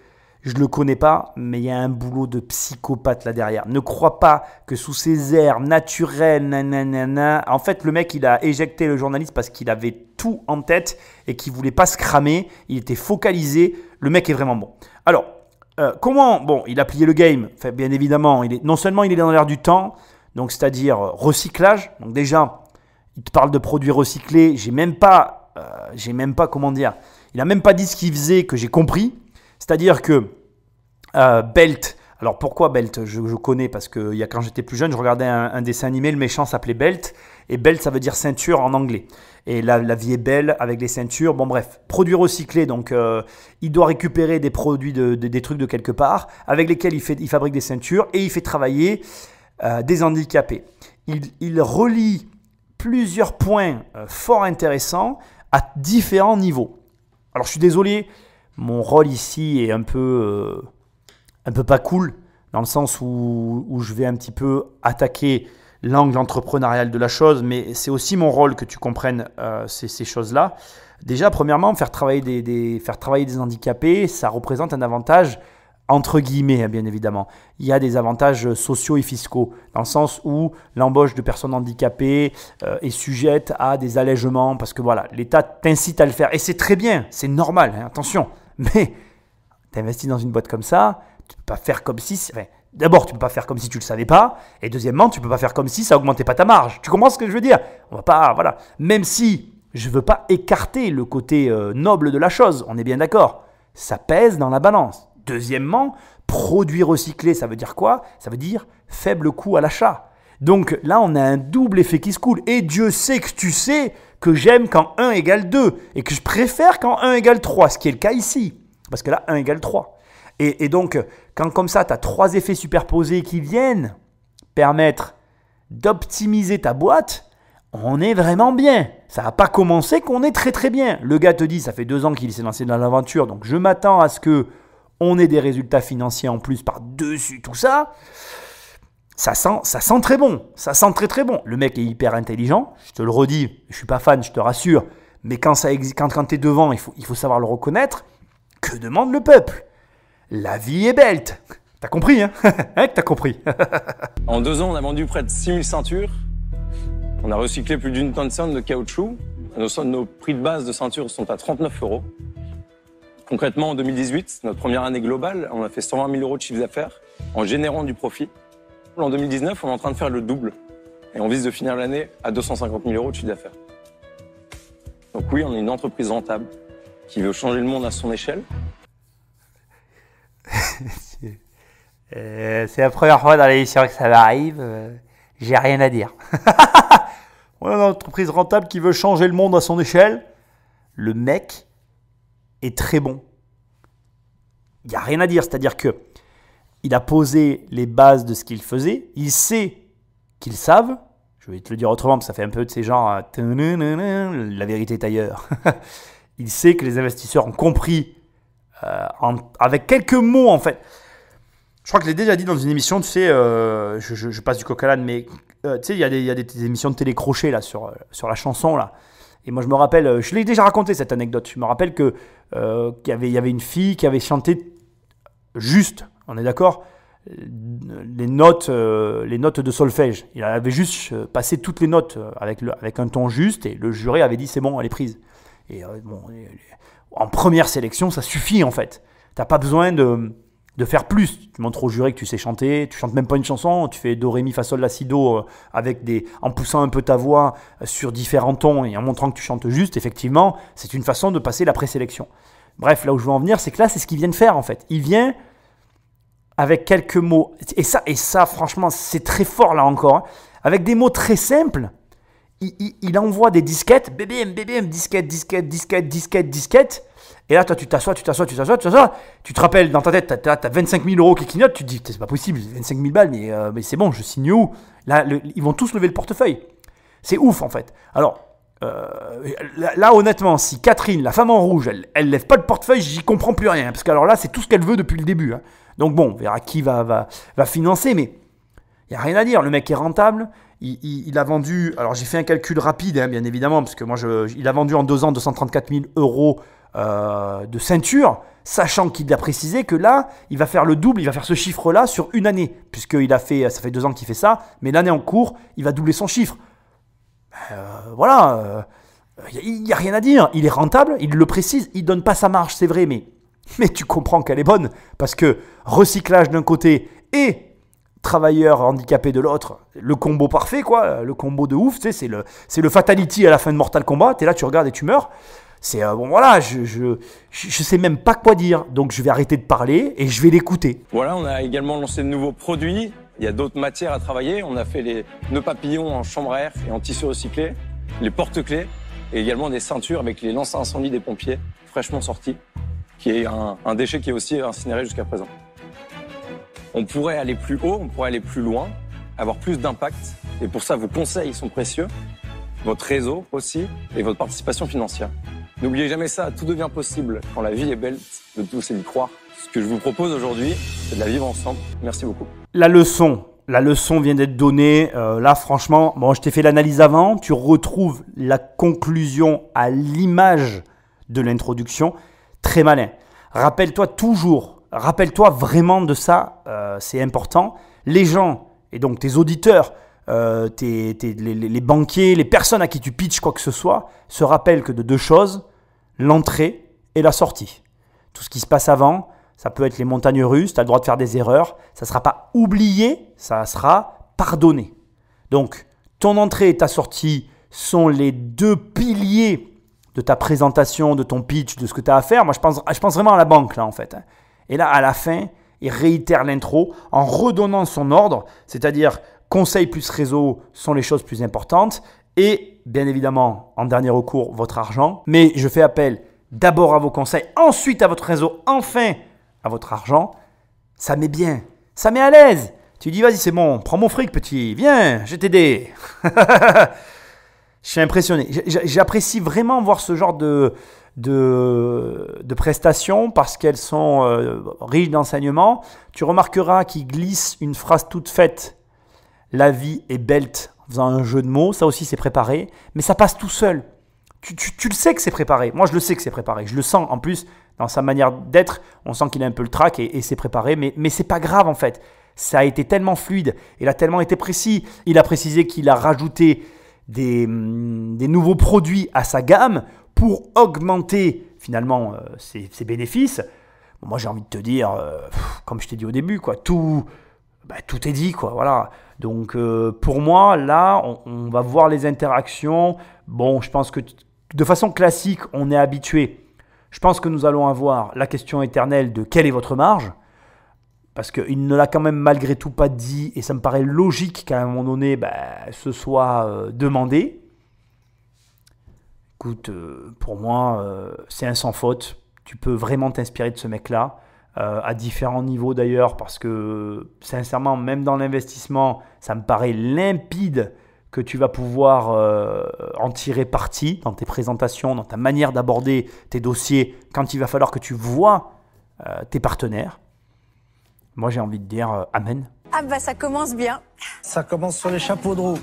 Je ne le connais pas, mais il y a un boulot de psychopathe là derrière. Ne crois pas que sous ses airs naturels, nanana, en fait, le mec, il a éjecté le journaliste parce qu'il avait tout en tête et qu'il ne voulait pas se cramer. Il était focalisé. Le mec est vraiment bon. Alors, comment? Bon, il a plié le game. Enfin, bien évidemment, non seulement il est dans l'air du temps, donc c'est-à-dire recyclage. Donc déjà, il te parle de produits recyclés. J'ai même pas, comment dire, il n'a même pas dit ce qu'il faisait que j'ai compris. C'est-à-dire que Belt, alors pourquoi Belt? Je connais parce que quand j'étais plus jeune, je regardais un dessin animé, le méchant s'appelait Belt, et Belt ça veut dire ceinture en anglais. Et la vie est belle avec les ceintures, bon bref, produits recyclés, donc il doit récupérer des produits, des trucs de quelque part, avec lesquels il fabrique des ceintures et il fait travailler des handicapés. Il relie plusieurs points fort intéressants à différents niveaux. Alors je suis désolé, mon rôle ici est un peu pas cool, dans le sens où je vais un petit peu attaquer l'angle entrepreneurial de la chose, mais c'est aussi mon rôle que tu comprennes ces choses-là. Déjà, premièrement, faire travailler des handicapés, ça représente un avantage entre guillemets, bien évidemment. Il y a des avantages sociaux et fiscaux, dans le sens où l'embauche de personnes handicapées est sujette à des allègements, parce que voilà, l'État t'incite à le faire. Et c'est très bien, c'est normal, hein, attention. Mais tu investis dans une boîte comme ça, tu ne peux pas faire comme si... Enfin, d'abord, tu ne peux pas faire comme si tu ne le savais pas. Et deuxièmement, tu ne peux pas faire comme si ça n'augmentait pas ta marge. Tu comprends ce que je veux dire? On va pas, voilà. Même si je ne veux pas écarter le côté noble de la chose, on est bien d'accord. Ça pèse dans la balance. Deuxièmement, produits recyclés, ça veut dire quoi? Ça veut dire faible coût à l'achat. Donc là, on a un double effet qui se coule. Et Dieu sait que tu sais que j'aime quand 1 égale 2 et que je préfère quand 1 égale 3, ce qui est le cas ici. Parce que là, 1 égale 3. Et donc, quand comme ça, tu as 3 effets superposés qui viennent permettre d'optimiser ta boîte, on est vraiment bien. Ça n'a pas commencé qu'on est très très bien. Le gars te dit, ça fait 2 ans qu'il s'est lancé dans l'aventure, donc je m'attends à ce qu'on ait des résultats financiers en plus par-dessus tout ça. Ça sent très bon. Ça sent très très bon. Le mec est hyper intelligent. Je te le redis, je ne suis pas fan, je te rassure. Mais quand tu es devant, il faut savoir le reconnaître. Que demande le peuple? La vie est belle. T'as compris, hein? T'as compris. En 2 ans, on a vendu près de 6000 ceintures. On a recyclé plus d'1 tonne de caoutchouc. Nos prix de base de ceintures sont à 39 €. Concrètement, en 2018, notre première année globale, on a fait 120 000 € de chiffre d'affaires en générant du profit. En 2019, on est en train de faire le double. Et on vise de finir l'année à 250 000 € de chiffre d'affaires. Donc oui, on est une entreprise rentable qui veut changer le monde à son échelle. C'est la première fois dans l'émission que ça m'arrive. J'ai rien à dire. On est une entreprise rentable qui veut changer le monde à son échelle. Le mec est très bon. Il n'y a rien à dire. C'est-à-dire que il a posé les bases de ce qu'il faisait. Il sait qu'ils savent. Je vais te le dire autrement parce que ça fait un peu de ces genres. La vérité est ailleurs. Il sait que les investisseurs ont compris avec quelques mots en fait. Je crois que je l'ai déjà dit dans une émission, tu sais, je passe du coq à l'âne, mais tu sais, il y a des émissions de télécrochet là, sur la chanson là. Et moi je me rappelle, je l'ai déjà raconté cette anecdote, je me rappelle qu'il y avait une fille qui avait chanté juste, on est d'accord, les notes de solfège. Il avait juste passé toutes les notes avec un ton juste et le jury avait dit c'est bon, elle est prise. Et en première sélection, ça suffit en fait. Tu n'as pas besoin de faire plus. Tu montres au jury que tu sais chanter, tu chantes même pas une chanson, tu fais do, ré, mi, fa, sol, la, si, do en poussant un peu ta voix sur différents tons et en montrant que tu chantes juste, effectivement, c'est une façon de passer la présélection. Bref, là où je veux en venir, c'est que là, c'est ce qu'il vient de faire en fait. Il vient avec quelques mots, et ça franchement, c'est très fort là encore, hein. Avec des mots très simples, il envoie des disquettes, BBM, disquette. Et là, toi, tu t'assois, tu te rappelles, dans ta tête, tu as 25 000 € qui clignotent, tu te dis, c'est pas possible, 25 000 balles, mais c'est bon, je signe où? Là, ils vont tous lever le portefeuille. C'est ouf, en fait. Alors, là, honnêtement, si Catherine, la femme en rouge, elle lève pas le portefeuille, j'y comprends plus rien. Parce que alors là, c'est tout ce qu'elle veut depuis le début. Hein. Donc bon, on verra qui va financer, mais il n'y a rien à dire. Le mec est rentable. Il a vendu, alors j'ai fait un calcul rapide, hein, bien évidemment, parce que moi, il a vendu en 2 ans 234 000 € de ceinture. sachant qu'il a précisé que là, il va faire le double, il va faire ce chiffre-là sur une année, puisqu'il a fait, ça fait 2 ans qu'il fait ça, mais l'année en cours, il va doubler son chiffre. Voilà, il n'y a rien à dire, il est rentable, il le précise, il ne donne pas sa marge, c'est vrai, mais tu comprends qu'elle est bonne, parce que recyclage d'un côté et travailleur handicapé de l'autre, le combo parfait, quoi, le combo de ouf, tu sais, c'est le fatality à la fin de Mortal Kombat, t'es là, tu regardes et tu meurs. C'est bon, voilà, je sais même pas quoi dire, donc je vais arrêter de parler et je vais l'écouter. Voilà, on a également lancé de nouveaux produits. Il y a d'autres matières à travailler. On a fait les nœuds papillons en chambre à air et en tissu recyclé, les porte-clés et également des ceintures avec les lances à incendie des pompiers fraîchement sortis, qui est un déchet qui est aussi incinéré jusqu'à présent. On pourrait aller plus haut, on pourrait aller plus loin, avoir plus d'impact. Et pour ça, vos conseils sont précieux, votre réseau aussi et votre participation financière. N'oubliez jamais ça, tout devient possible quand la vie est belle, de tous et d'y croire. Ce que je vous propose aujourd'hui, c'est de la vivre ensemble. Merci beaucoup. La leçon vient d'être donnée. Là, franchement, bon, je t'ai fait l'analyse avant. Tu retrouves la conclusion à l'image de l'introduction. Très malin. Rappelle-toi vraiment de ça, c'est important. Les gens, et donc tes auditeurs, les banquiers, les personnes à qui tu pitches quoi que ce soit, se rappellent que de 2 choses, l'entrée et la sortie. Tout ce qui se passe avant, ça peut être les montagnes russes, tu as le droit de faire des erreurs, ça ne sera pas oublié, ça sera pardonné. Donc, ton entrée et ta sortie sont les 2 piliers de ta présentation, de ton pitch, de ce que tu as à faire. Moi, je pense vraiment à la banque, là, en fait. Et là, à la fin, il réitère l'intro en redonnant son ordre, c'est-à-dire conseil plus réseau sont les choses plus importantes et, bien évidemment, en dernier recours, votre argent. Mais je fais appel d'abord à vos conseils, ensuite à votre réseau, enfin à votre argent. Ça met bien, ça met à l'aise. Tu dis, vas-y, c'est bon, prends mon fric, petit, viens, je vais t'aider. Je suis impressionné. J'apprécie vraiment voir ce genre de prestations parce qu'elles sont riches d'enseignements. Tu remarqueras qu'il glisse une phrase toute faite. La vie est belle en faisant un jeu de mots. Ça aussi, c'est préparé. Mais ça passe tout seul. Tu le sais que c'est préparé. Moi, je le sais que c'est préparé. Je le sens en plus dans sa manière d'être. On sent qu'il a un peu le trac et c'est préparé. Mais c'est pas grave en fait. Ça a été tellement fluide. Il a tellement été précis. Il a précisé qu'il a rajouté des nouveaux produits à sa gamme pour augmenter finalement ses bénéfices. Bon, moi, j'ai envie de te dire, comme je t'ai dit au début, quoi, tout est dit, quoi, voilà. Donc, pour moi, là, on va voir les interactions. Bon, je pense que de façon classique, on est habitué. Je pense que nous allons avoir la question éternelle de quelle est votre marge ? Parce qu'il ne l'a quand même malgré tout pas dit, et ça me paraît logique qu'à un moment donné, ce soit demandé. Écoute, pour moi, c'est un sans faute. Tu peux vraiment t'inspirer de ce mec-là, à différents niveaux d'ailleurs, parce que sincèrement, même dans l'investissement, ça me paraît limpide que tu vas pouvoir en tirer parti dans tes présentations, dans ta manière d'aborder tes dossiers, quand il va falloir que tu vois tes partenaires. Moi, j'ai envie de dire Amen. Ah ça commence bien. Ça commence sur les chapeaux de roue.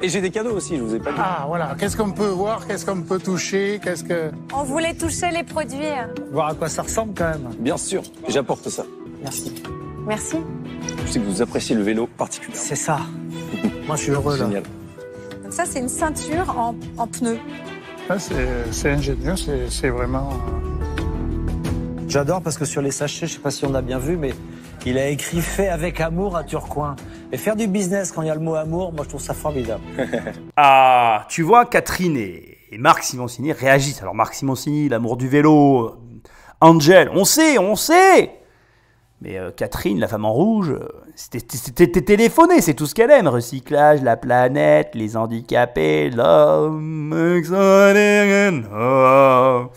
Et j'ai des cadeaux aussi, je vous ai pas dit. Ah voilà, qu'est-ce qu'on peut voir, qu'est-ce qu'on peut toucher, qu'est-ce que... On voulait toucher les produits. Voir à quoi ça ressemble quand même. Bien sûr, j'apporte ça. Merci. Merci. Je sais que vous appréciez le vélo particulièrement. C'est ça. Moi, je suis heureux là. Génial. Donc ça, c'est une ceinture en pneus. Ah, c'est ingénieux, c'est vraiment... J'adore parce que sur les sachets, je sais pas si on a bien vu, mais il a écrit « Fait avec amour à Tourcoing ». Et faire du business quand il y a le mot amour, moi je trouve ça formidable. Ah, tu vois, Catherine et Marc Simoncini réagissent. Alors Marc Simoncini, l'amour du vélo, Angel, on sait. Mais Catherine, la femme en rouge, c'était téléphoné, c'est tout ce qu'elle aime. Recyclage, la planète, les handicapés, l'homme extraordinaire. Oh.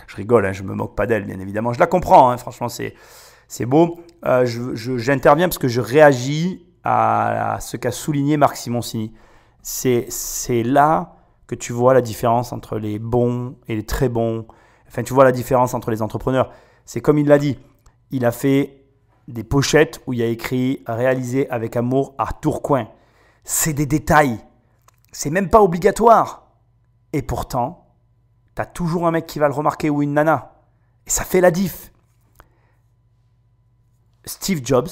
Je rigole, hein, je me moque pas d'elle, bien évidemment. Je la comprends, hein, franchement, c'est beau. J'interviens parce que je réagis à ce qu'a souligné Marc Simoncini. C'est là que tu vois la différence entre les bons et les très bons. Enfin, tu vois la différence entre les entrepreneurs. C'est comme il l'a dit. Il a fait des pochettes où il y a écrit « Réalisé avec amour à Tourcoing ». C'est des détails. C'est même pas obligatoire. Et pourtant, tu as toujours un mec qui va le remarquer ou une nana. ça fait la diff. Steve Jobs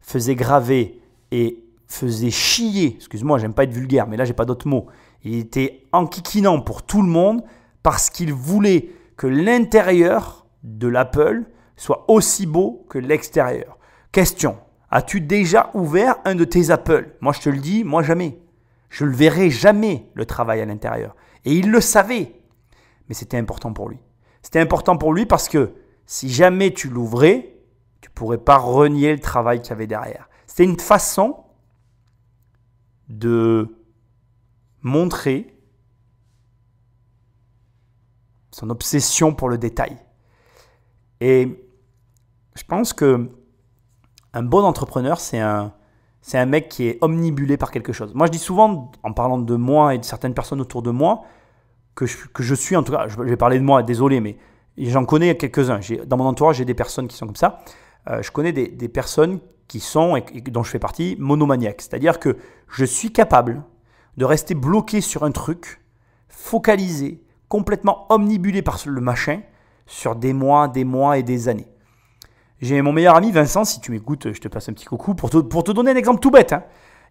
faisait graver et faisait chier, excuse-moi, j'aime pas être vulgaire, mais là j'ai pas d'autres mots. Il était enquiquinant pour tout le monde parce qu'il voulait que l'intérieur de l'Apple soit aussi beau que l'extérieur. Question, as-tu déjà ouvert un de tes Apple? Moi je te le dis, moi jamais. Je ne le verrai jamais le travail à l'intérieur. Et il le savait, mais c'était important pour lui. C'était important pour lui parce que si jamais tu l'ouvrais, tu ne pourrais pas renier le travail qu'il y avait derrière. C'était une façon de montrer son obsession pour le détail. Et je pense qu'un bon entrepreneur, c'est un mec qui est omnibulé par quelque chose. Moi, je dis souvent, en parlant de moi et de certaines personnes autour de moi, que je suis, en tout cas, je vais parler de moi, désolé, mais j'en connais quelques-uns. Dans mon entourage, j'ai des personnes qui sont comme ça. Je connais des personnes qui sont, et dont je fais partie, monomaniaques. C'est-à-dire que je suis capable de rester bloqué sur un truc, focalisé, complètement omnibulé par le machin, sur des mois et des années. J'ai mon meilleur ami Vincent, si tu m'écoutes, je te passe un petit coucou, pour te donner un exemple tout bête. Hein.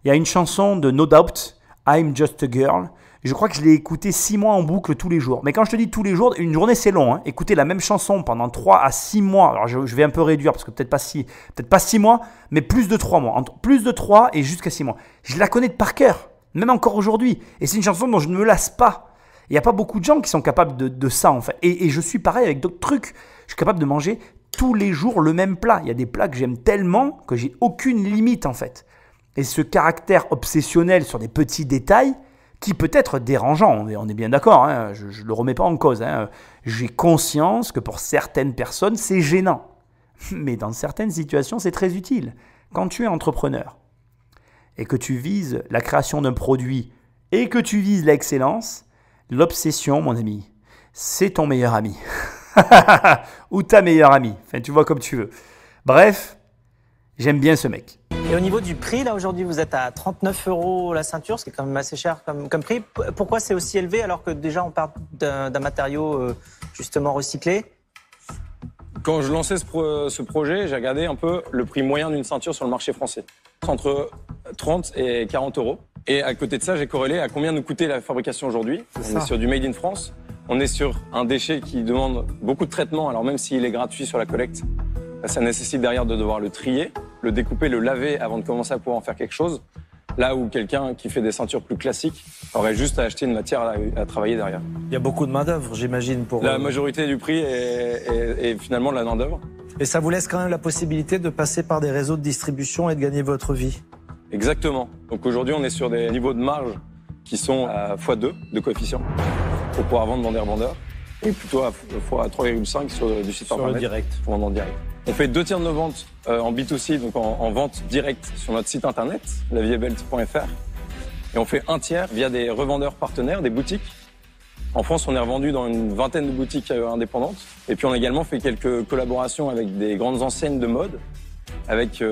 Il y a une chanson de No Doubt, I'm Just a Girl. Je crois que je l'ai écoutée 6 mois en boucle tous les jours. Mais quand je te dis tous les jours, une journée c'est long. Hein. Écouter la même chanson pendant 3 à 6 mois, alors je vais un peu réduire parce que peut-être pas 6 mois, mais plus de 3 mois. Entre plus de 3 et jusqu'à 6 mois. Je la connais de par cœur, même encore aujourd'hui. Et c'est une chanson dont je ne me lasse pas. Il n'y a pas beaucoup de gens qui sont capables de ça en fait. Et je suis pareil avec d'autres trucs. Je suis capable de manger tous les jours le même plat. Il y a des plats que j'aime tellement que j'ai aucune limite en fait. Et ce caractère obsessionnel sur des petits détails qui peut être dérangeant, on est bien d'accord, hein, je ne le remets pas en cause. Hein. J'ai conscience que pour certaines personnes, c'est gênant. Mais dans certaines situations, c'est très utile. Quand tu es entrepreneur et que tu vises la création d'un produit et que tu vises l'excellence, l'obsession, mon ami, c'est ton meilleur ami. Ou ta meilleure amie. Enfin, tu vois comme tu veux. Bref, j'aime bien ce mec. Et au niveau du prix, là aujourd'hui, vous êtes à 39 € la ceinture, ce qui est quand même assez cher comme prix. Pourquoi c'est aussi élevé alors que déjà on parle d'un matériau justement recyclé? Quand je lançais ce projet, j'ai regardé un peu le prix moyen d'une ceinture sur le marché français. Entre 30 et 40 €. Et à côté de ça, j'ai corrélé à combien nous coûtait la fabrication aujourd'hui. On est sur du Made in France. On est sur un déchet qui demande beaucoup de traitement. Alors même s'il est gratuit sur la collecte, ça nécessite derrière de devoir le trier, le découper, le laver avant de commencer à pouvoir en faire quelque chose. Là où quelqu'un qui fait des ceintures plus classiques aurait juste à acheter une matière à travailler derrière. Il y a beaucoup de main-d'œuvre, j'imagine, pour... La majorité du prix est finalement de la main-d'œuvre. Et ça vous laisse quand même la possibilité de passer par des réseaux de distribution et de gagner votre vie. Exactement. Donc aujourd'hui, on est sur des niveaux de marge qui sont à x2 de coefficient pour pouvoir vendre dans des revendeurs et plutôt à x3,5 sur du site internet. Direct. Pour vendre en direct. On fait 2 tiers de nos ventes en B2C, donc en vente directe sur notre site internet, laviebelle.fr. Et on fait 1 tiers via des revendeurs partenaires, des boutiques. En France, on est revendu dans une vingtaine de boutiques indépendantes. Et puis on a également fait quelques collaborations avec des grandes enseignes de mode, avec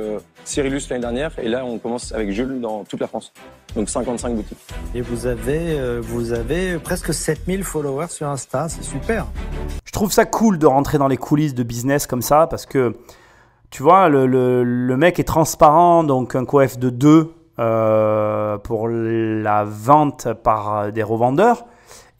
Cyrillus l'année dernière. Et là, on commence avec Jules dans toute la France. Donc 55 boutiques. Et vous avez presque 7000 followers sur Insta, c'est super. Je trouve ça cool de rentrer dans les coulisses de business comme ça parce que, tu vois, le mec est transparent, donc un coef de 2 pour la vente par des revendeurs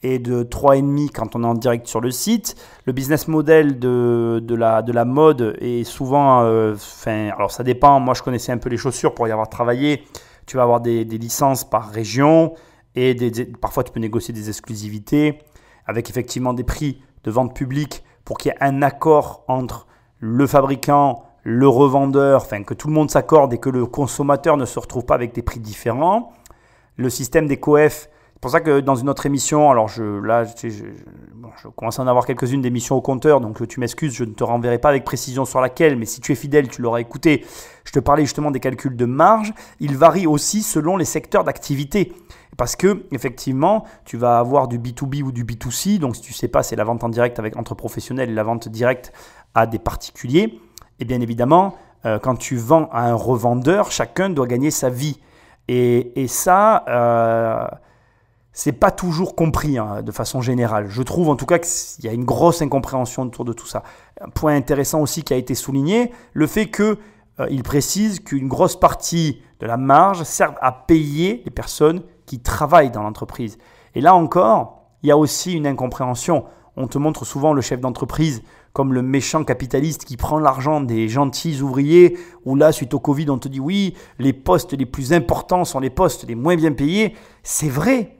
et de 3,5 quand on est en direct sur le site. Le business model de la mode est souvent... alors ça dépend, moi je connaissais un peu les chaussures pour y avoir travaillé. Tu vas avoir des licences par région et parfois tu peux négocier des exclusivités avec effectivement des prix de vente publique pour qu'il y ait un accord entre le fabricant, le revendeur, enfin que tout le monde s'accorde et que le consommateur ne se retrouve pas avec des prix différents. Le système des coefs, c'est pour ça que dans une autre émission, alors je commence à en avoir quelques-unes d'émissions au compteur, donc tu m'excuses, je ne te renverrai pas avec précision sur laquelle, mais si tu es fidèle, tu l'auras écouté. Je te parlais justement des calculs de marge. Ils varient aussi selon les secteurs d'activité. Parce que effectivement, tu vas avoir du B2B ou du B2C. Donc, si tu ne sais pas, c'est la vente en direct entre professionnels et la vente directe à des particuliers. Et bien évidemment, quand tu vends à un revendeur, chacun doit gagner sa vie. Et ça, c'est pas toujours compris de façon générale. Je trouve en tout cas qu'il y a une grosse incompréhension autour de tout ça. Un point intéressant aussi qui a été souligné, le fait qu'il précise qu'une grosse partie de la marge sert à payer les personnes qui travaillent dans l'entreprise. Et là encore, il y a aussi une incompréhension. On te montre souvent le chef d'entreprise comme le méchant capitaliste qui prend l'argent des gentils ouvriers, ou là, suite au Covid, on te dit oui, les postes les plus importants sont les postes les moins bien payés. C'est vrai.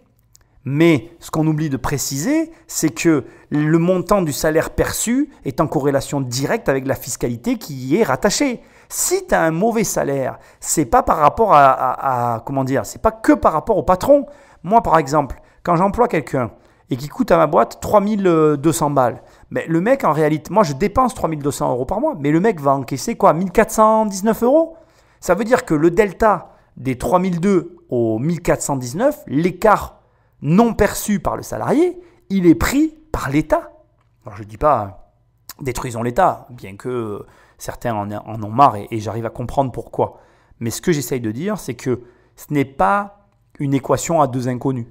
Mais ce qu'on oublie de préciser, c'est que le montant du salaire perçu est en corrélation directe avec la fiscalité qui y est rattachée. Si tu as un mauvais salaire, c'est pas par rapport c'est pas que par rapport au patron. Moi, par exemple, quand j'emploie quelqu'un et qui coûte à ma boîte 3200 balles, mais le mec, en réalité, moi, je dépense 3200 euros par mois, mais le mec va encaisser quoi, 1419 euros. Ça veut dire que le delta des 3002 aux 1419, l'écart non perçu par le salarié, il est pris par l'État. Alors, je ne dis pas détruisons l'État, bien que certains en ont marre et j'arrive à comprendre pourquoi. Mais ce que j'essaye de dire, c'est que ce n'est pas une équation à deux inconnus.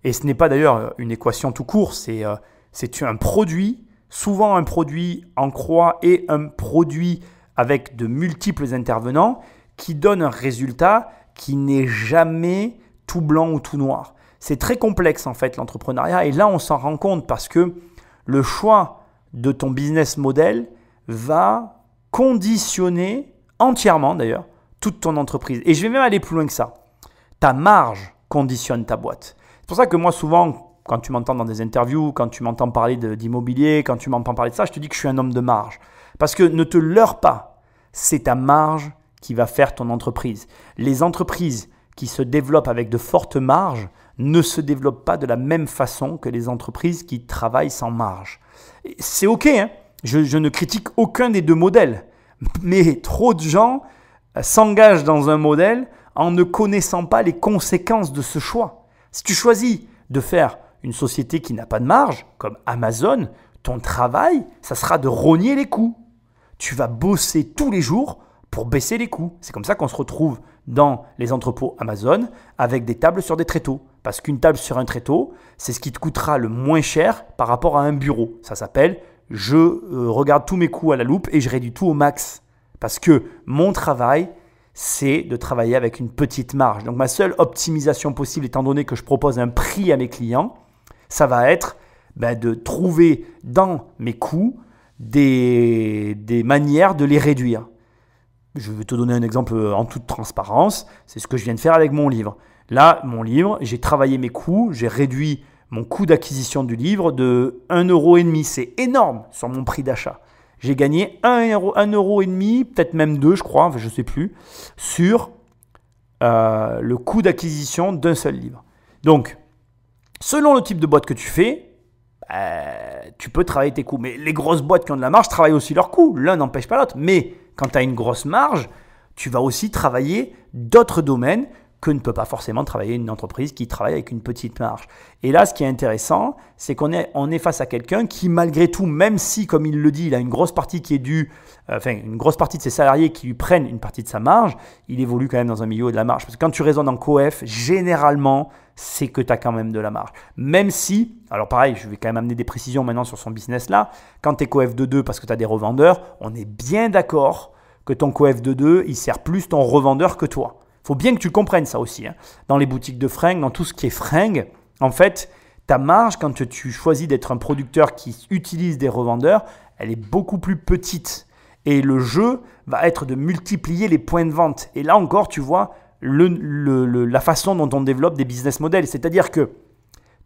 Et ce n'est pas d'ailleurs une équation tout court, c'est un produit, souvent un produit en croix et un produit avec de multiples intervenants qui donne un résultat qui n'est jamais tout blanc ou tout noir. C'est très complexe en fait l'entrepreneuriat et là on s'en rend compte parce que le choix de ton business model va conditionner entièrement d'ailleurs toute ton entreprise. Et je vais même aller plus loin que ça. Ta marge conditionne ta boîte. C'est pour ça que moi souvent, quand tu m'entends dans des interviews, quand tu m'entends parler d'immobilier, quand tu m'entends parler de ça, je te dis que je suis un homme de marge. Parce que ne te leurre pas, c'est ta marge qui va faire ton entreprise. Les entreprises qui se développent avec de fortes marges ne se développent pas de la même façon que les entreprises qui travaillent sans marge. C'est OK, hein, je ne critique aucun des deux modèles, mais trop de gens s'engagent dans un modèle en ne connaissant pas les conséquences de ce choix. Si tu choisis de faire une société qui n'a pas de marge, comme Amazon, ton travail, ça sera de rogner les coûts. Tu vas bosser tous les jours pour baisser les coûts. C'est comme ça qu'on se retrouve dans les entrepôts Amazon avec des tables sur des tréteaux. Parce qu'une table sur un tréteau, c'est ce qui te coûtera le moins cher par rapport à un bureau. Ça s'appelle « je regarde tous mes coûts à la loupe et je réduis tout au max ». Parce que mon travail, c'est de travailler avec une petite marge. Donc ma seule optimisation possible, étant donné que je propose un prix à mes clients, ça va être de trouver dans mes coûts des manières de les réduire. Je vais te donner un exemple en toute transparence, c'est ce que je viens de faire avec mon livre. Là, mon livre, j'ai travaillé mes coûts, j'ai réduit mon coût d'acquisition du livre de 1,5 €. C'est énorme sur mon prix d'achat. J'ai gagné 1,5 €, peut-être même 2, je crois, je ne sais plus, sur le coût d'acquisition d'un seul livre. Donc, selon le type de boîte que tu fais, tu peux travailler tes coûts. Mais les grosses boîtes qui ont de la marge travaillent aussi leurs coûts. L'un n'empêche pas l'autre. Mais quand tu as une grosse marge, tu vas aussi travailler d'autres domaines que ne peut pas forcément travailler une entreprise qui travaille avec une petite marge. Et là, ce qui est intéressant, c'est qu'on est face à quelqu'un qui, malgré tout, même si, comme il le dit, il a une grosse partie qui est due, une grosse partie de ses salariés qui lui prennent une partie de sa marge, il évolue quand même dans un milieu de la marge. Parce que quand tu raisonnes en coef, généralement, c'est que tu as quand même de la marge. Même si, alors pareil, je vais quand même amener des précisions maintenant sur son business là, quand tu es coef de 2 parce que tu as des revendeurs, on est bien d'accord que ton coef de 2, il sert plus ton revendeur que toi. Il faut bien que tu comprennes ça aussi. Hein. Dans les boutiques de fringues, dans tout ce qui est fringues, en fait, ta marge, quand tu choisis d'être un producteur qui utilise des revendeurs, elle est beaucoup plus petite. Et le jeu va être de multiplier les points de vente. Et là encore, tu vois la façon dont on développe des business models. C'est-à-dire que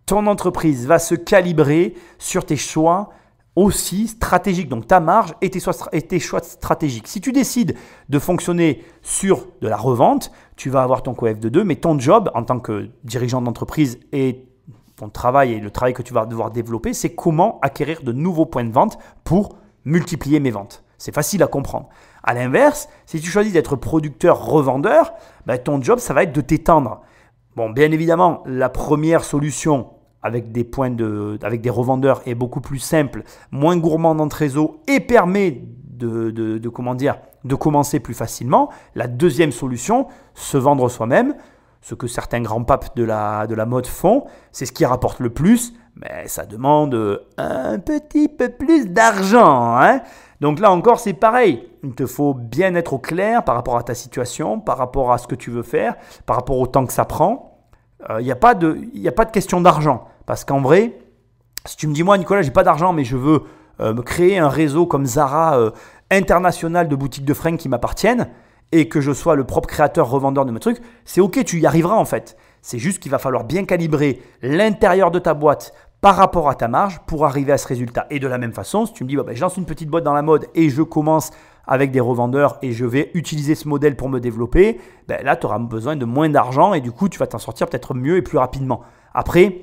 ton entreprise va se calibrer sur tes choix aussi stratégique, donc ta marge et tes choix stratégiques. Si tu décides de fonctionner sur de la revente, tu vas avoir ton coef de 2, mais ton job en tant que dirigeant d'entreprise et ton travail et le travail que tu vas devoir développer, c'est comment acquérir de nouveaux points de vente pour multiplier mes ventes. C'est facile à comprendre. À l'inverse, si tu choisis d'être producteur-revendeur, ton job, ça va être de t'étendre. Bon, bien évidemment, la première solution avec des avec des revendeurs est beaucoup plus simple, moins gourmand en trésor et permet de commencer plus facilement. La deuxième solution, se vendre soi-même, ce que certains grands papes de la mode font, c'est ce qui rapporte le plus, mais ça demande un petit peu plus d'argent, hein. Donc là encore, c'est pareil. Il te faut bien être au clair par rapport à ta situation, par rapport à ce que tu veux faire, par rapport au temps que ça prend. Il n'y a pas de question d'argent. Parce qu'en vrai, si tu me dis, moi, Nicolas, j'ai pas d'argent, mais je veux me créer un réseau comme Zara international de boutiques de fringues qui m'appartiennent et que je sois le propre créateur, revendeur de mes trucs, c'est ok, tu y arriveras en fait. C'est juste qu'il va falloir bien calibrer l'intérieur de ta boîte par rapport à ta marge pour arriver à ce résultat. Et de la même façon, si tu me dis, je lance une petite boîte dans la mode et je commence avec des revendeurs et je vais utiliser ce modèle pour me développer, là, tu auras besoin de moins d'argent et du coup, tu vas t'en sortir peut-être mieux et plus rapidement. Après,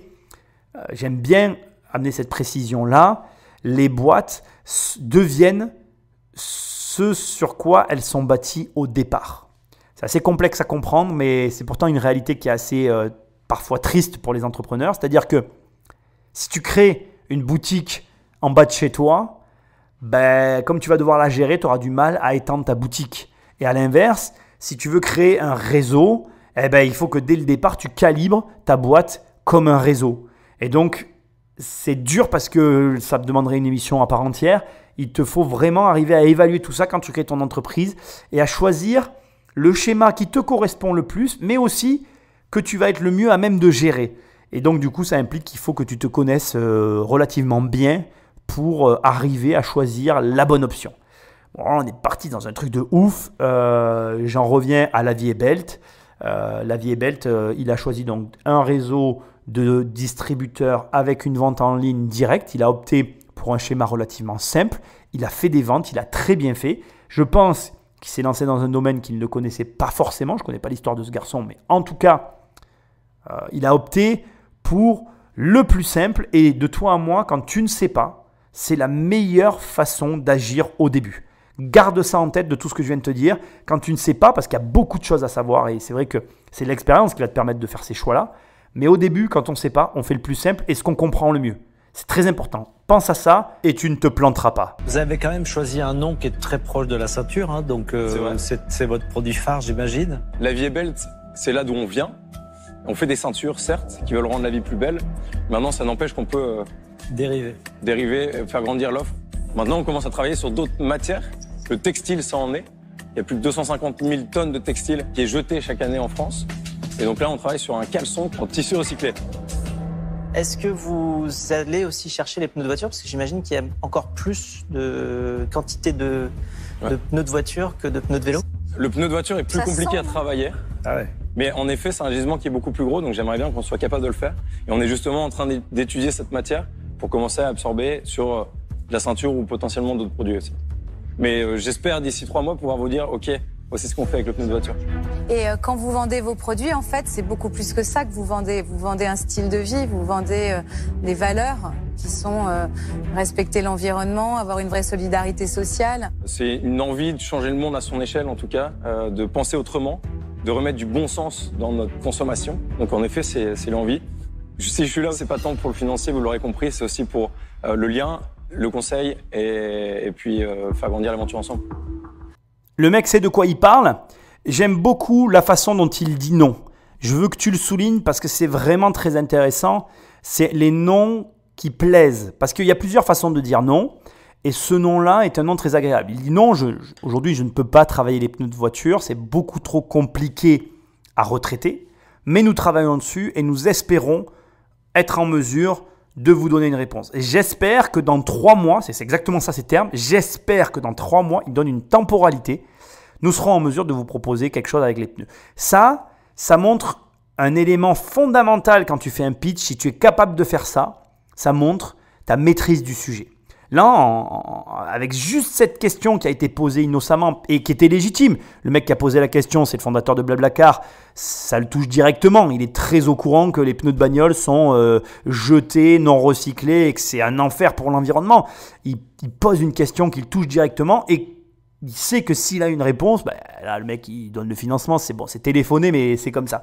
j'aime bien amener cette précision-là. Les boîtes deviennent ce sur quoi elles sont bâties au départ. C'est assez complexe à comprendre, mais c'est pourtant une réalité qui est assez parfois triste pour les entrepreneurs. C'est-à-dire que si tu crées une boutique en bas de chez toi, comme tu vas devoir la gérer, tu auras du mal à étendre ta boutique. Et à l'inverse, si tu veux créer un réseau, il faut que dès le départ, tu calibres ta boîte comme un réseau. Et donc, c'est dur parce que ça te demanderait une émission à part entière. Il te faut vraiment arriver à évaluer tout ça quand tu crées ton entreprise et à choisir le schéma qui te correspond le plus, mais aussi que tu vas être le mieux à même de gérer. Et donc, du coup, ça implique qu'il faut que tu te connaisses relativement bien pour arriver à choisir la bonne option. Bon, on est parti dans un truc de ouf. J'en reviens à La Vie est Belt. La Vie est Belt, il a choisi donc un réseau de distributeurs avec une vente en ligne directe. Il a opté pour un schéma relativement simple. Il a fait des ventes, il a très bien fait. Je pense qu'il s'est lancé dans un domaine qu'il ne connaissait pas forcément. Je ne connais pas l'histoire de ce garçon, mais en tout cas, il a opté pour le plus simple. Et de toi à moi, quand tu ne sais pas, c'est la meilleure façon d'agir au début. Garde ça en tête de tout ce que je viens de te dire. Quand tu ne sais pas, parce qu'il y a beaucoup de choses à savoir et c'est vrai que c'est l'expérience qui va te permettre de faire ces choix-là. Mais au début, quand on ne sait pas, on fait le plus simple et ce qu'on comprend le mieux. C'est très important. Pense à ça et tu ne te planteras pas. Vous avez quand même choisi un nom qui est très proche de la ceinture, hein, donc c'est votre produit phare, j'imagine. La Vie est Belt, c'est là d'où on vient. On fait des ceintures, certes, qui veulent rendre la vie plus belle. Maintenant, ça n'empêche qu'on peut dériver, faire grandir l'offre. Maintenant, on commence à travailler sur d'autres matières. Le textile, ça en est. Il y a plus de 250 000 tonnes de textile qui est jeté chaque année en France. Et donc là, on travaille sur un caleçon en tissu recyclé. Est-ce que vous allez aussi chercher les pneus de voiture? Parce que j'imagine qu'il y a encore plus de quantité de pneus de voiture que de pneus de vélo. Le pneu de voiture est plus compliqué à travailler. Ah ouais. Mais en effet, c'est un gisement qui est beaucoup plus gros, donc j'aimerais bien qu'on soit capable de le faire. Et on est justement en train d'étudier cette matière pour commencer à absorber sur la ceinture ou potentiellement d'autres produits aussi. Mais j'espère d'ici 3 mois pouvoir vous dire, ok, voici ce qu'on fait avec le pneu de voiture. Et quand vous vendez vos produits, en fait, c'est beaucoup plus que ça que vous vendez. Vous vendez un style de vie, vous vendez des valeurs qui sont respecter l'environnement, avoir une vraie solidarité sociale. C'est une envie de changer le monde à son échelle, en tout cas, de penser autrement, de remettre du bon sens dans notre consommation. Donc en effet, c'est l'envie. Si je suis là, c'est pas tant pour le financier, vous l'aurez compris, c'est aussi pour le lien, le conseil et puis faire grandir l'aventure ensemble. Le mec sait de quoi il parle. J'aime beaucoup la façon dont il dit non. Je veux que tu le soulignes parce que c'est vraiment très intéressant. C'est les noms qui plaisent. Parce qu'il y a plusieurs façons de dire non. Et ce nom-là est un nom très agréable. Il dit non, aujourd'hui je ne peux pas travailler les pneus de voiture. C'est beaucoup trop compliqué à retraiter. Mais nous travaillons dessus et nous espérons être en mesure de vous donner une réponse. Et j'espère que dans 3 mois, c'est exactement ça ces termes, j'espère que dans 3 mois, il donne une temporalité, nous serons en mesure de vous proposer quelque chose avec les pneus. Ça montre un élément fondamental quand tu fais un pitch. Si tu es capable de faire ça, ça montre ta maîtrise du sujet. Là, avec juste cette question qui a été posée innocemment et qui était légitime, le mec qui a posé la question, c'est le fondateur de Blablacar, ça le touche directement. Il est très au courant que les pneus de bagnole sont jetés, non recyclés et que c'est un enfer pour l'environnement. Il pose une question qui le touche directement et il sait que s'il a une réponse, là, le mec, il donne le financement. C'est bon, c'est téléphoné, mais c'est comme ça.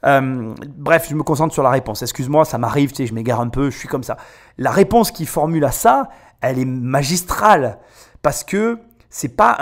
Bref, je me concentre sur la réponse. Excuse-moi, ça m'arrive, je m'égare un peu, je suis comme ça. La réponse qu'il formule à ça, elle est magistrale parce que c'est pas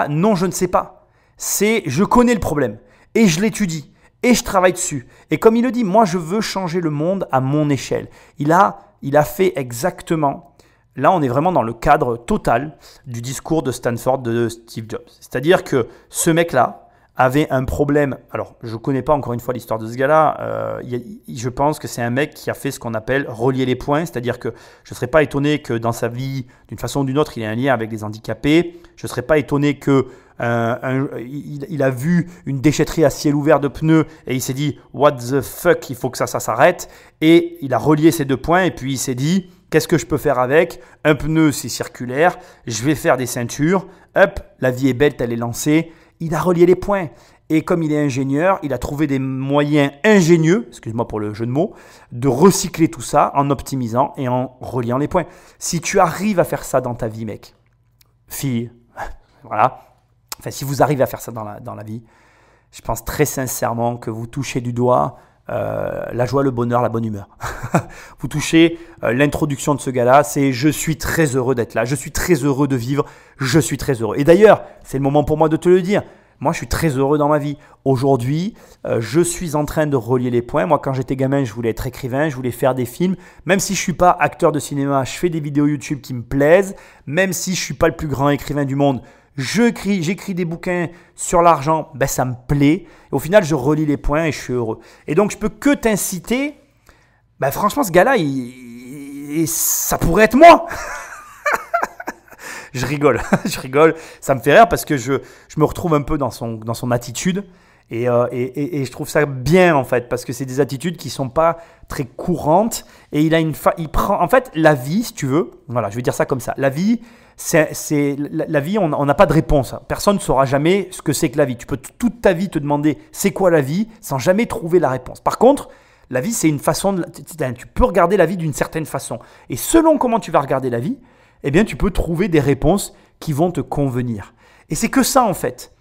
non, je ne sais pas. C'est je connais le problème et je l'étudie et je travaille dessus. Et comme il le dit, moi je veux changer le monde à mon échelle. Il a fait exactement, là on est vraiment dans le cadre total du discours de Stanford de Steve Jobs. C'est-à-dire que ce mec-là avait un problème. Alors je ne connais pas encore une fois l'histoire de ce gars-là. Je pense que c'est un mec qui a fait ce qu'on appelle relier les points. C'est-à-dire que je ne serais pas étonné que dans sa vie, d'une façon ou d'une autre, il ait un lien avec des handicapés. Je ne serais pas étonné que il a vu une déchetterie à ciel ouvert de pneus et il s'est dit « What the fuck, il faut que ça s'arrête ». Et il a relié ces 2 points et puis il s'est dit « Qu'est-ce que je peux faire avec ? Un pneu, c'est circulaire. Je vais faire des ceintures. Hop, la vie est belle, elle est lancée. » Il a relié les points. Et comme il est ingénieur, il a trouvé des moyens ingénieux, excuse-moi pour le jeu de mots, de recycler tout ça en optimisant et en reliant les points. Si tu arrives à faire ça dans ta vie, mec, fille, voilà. Enfin, si vous arrivez à faire ça dans la vie, je pense très sincèrement que vous touchez du doigt la joie, le bonheur, la bonne humeur. Vous touchez l'introduction de ce gars-là, c'est « je suis très heureux d'être là, je suis très heureux de vivre, je suis très heureux ». Et d'ailleurs, c'est le moment pour moi de te le dire, moi je suis très heureux dans ma vie. Aujourd'hui, je suis en train de relier les points. Moi quand j'étais gamin, je voulais être écrivain, je voulais faire des films. Même si je ne suis pas acteur de cinéma, je fais des vidéos YouTube qui me plaisent. Même si je ne suis pas le plus grand écrivain du monde, j'écris des bouquins sur l'argent, ben ça me plaît. Et au final, je relie les points et je suis heureux. Et donc, je peux que t'inciter. Ben franchement, ce gars-là, ça pourrait être moi. Je rigole, Ça me fait rire parce que je me retrouve un peu dans son attitude. Et je trouve ça bien en fait, parce que c'est des attitudes qui ne sont pas très courantes. Et il prend, en fait, la vie, si tu veux, voilà, je vais dire ça comme ça. La vie, la vie, on n'a pas de réponse. Personne ne saura jamais ce que c'est que la vie. Tu peux toute ta vie te demander c'est quoi la vie sans jamais trouver la réponse. Par contre, la vie, c'est une façon, tu peux regarder la vie d'une certaine façon. Et selon comment tu vas regarder la vie, eh bien, tu peux trouver des réponses qui vont te convenir. Et c'est que ça en fait.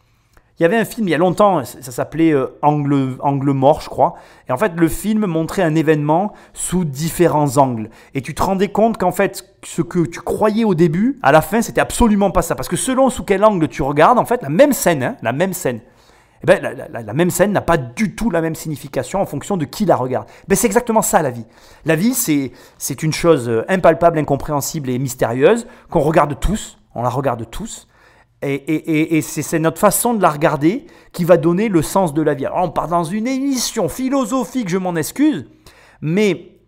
Il y avait un film il y a longtemps, ça s'appelait Angle mort, je crois. Et en fait, le film montrait un événement sous différents angles. Et tu te rendais compte qu'en fait, ce que tu croyais au début, à la fin, c'était absolument pas ça. Parce que selon sous quel angle tu regardes, en fait, la même scène, eh ben, la même scène n'a pas du tout la même signification en fonction de qui la regarde. Ben, c'est exactement ça la vie. La vie, c'est une chose impalpable, incompréhensible et mystérieuse qu'on regarde tous, on la regarde tous. Et c'est notre façon de la regarder qui va donner le sens de la vie. Alors, on part dans une émission philosophique, je m'en excuse, mais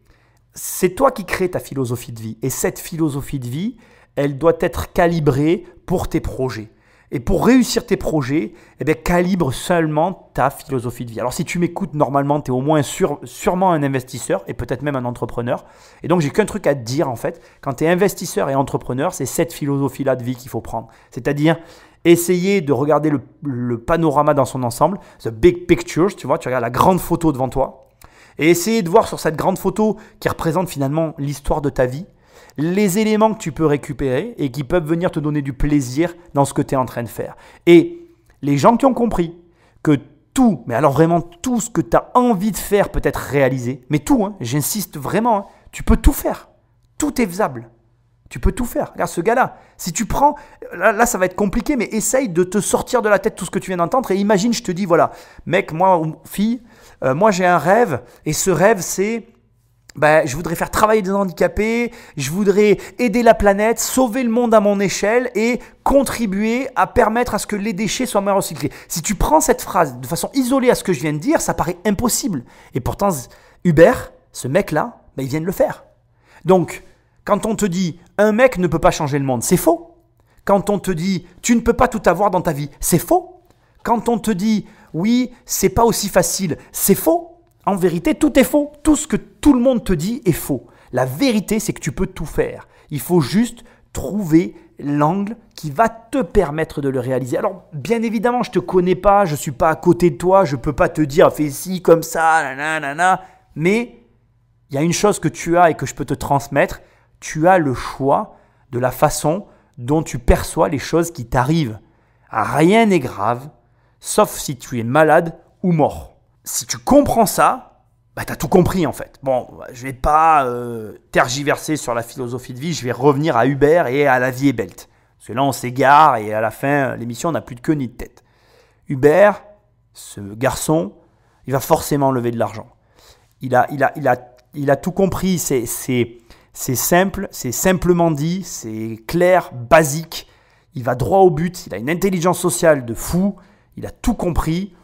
c'est toi qui crées ta philosophie de vie. Et cette philosophie de vie, elle doit être calibrée pour tes projets. Et pour réussir tes projets, eh bien, calibre seulement ta philosophie de vie. Alors, si tu m'écoutes, normalement, tu es au moins sûrement un investisseur et peut-être même un entrepreneur. Et donc, j'ai qu'un truc à te dire, en fait. Quand tu es investisseur et entrepreneur, c'est cette philosophie-là de vie qu'il faut prendre. C'est-à-dire, essayer de regarder le panorama dans son ensemble, the big picture, tu vois, tu regardes la grande photo devant toi, et essayer de voir sur cette grande photo qui représente finalement l'histoire de ta vie, les éléments que tu peux récupérer et qui peuvent venir te donner du plaisir dans ce que tu es en train de faire. Et les gens qui ont compris que tout, mais alors vraiment tout ce que tu as envie de faire peut être réalisé, mais tout, hein, j'insiste vraiment, hein, tu peux tout faire. Tout est faisable. Tu peux tout faire. Regarde ce gars-là. Si tu prends, là ça va être compliqué, mais essaye de te sortir de la tête tout ce que tu viens d'entendre et imagine, je te dis, voilà, mec, moi, fille, moi j'ai un rêve et ce rêve c'est... je voudrais faire travailler des handicapés, je voudrais aider la planète, sauver le monde à mon échelle et contribuer à permettre à ce que les déchets soient moins recyclés. Si tu prends cette phrase de façon isolée à ce que je viens de dire, ça paraît impossible. Et pourtant, Hubert, ce mec-là, il vient de le faire. Donc, quand on te dit « un mec ne peut pas changer le monde », c'est faux. Quand on te dit « tu ne peux pas tout avoir dans ta vie », c'est faux. Quand on te dit « oui, c'est pas aussi facile », c'est faux. En vérité, tout est faux. Tout ce que tout le monde te dit est faux. La vérité, c'est que tu peux tout faire. Il faut juste trouver l'angle qui va te permettre de le réaliser. Alors, bien évidemment, je ne te connais pas, je ne suis pas à côté de toi, je ne peux pas te dire « fais ci, comme ça, nanana », mais il y a une chose que tu as et que je peux te transmettre, tu as le choix de la façon dont tu perçois les choses qui t'arrivent. Rien n'est grave, sauf si tu es malade ou mort. Si tu comprends ça, tu as tout compris en fait. Bon, je ne vais pas tergiverser sur la philosophie de vie, je vais revenir à Hubert et à la vie est belle. Parce que là, on s'égare et à la fin, l'émission n'a plus de queue ni de tête. Hubert, ce garçon, il va forcément lever de l'argent. Il a tout compris, c'est simple, c'est simplement dit, c'est clair, basique. Il va droit au but, il a une intelligence sociale de fou, il a tout compris.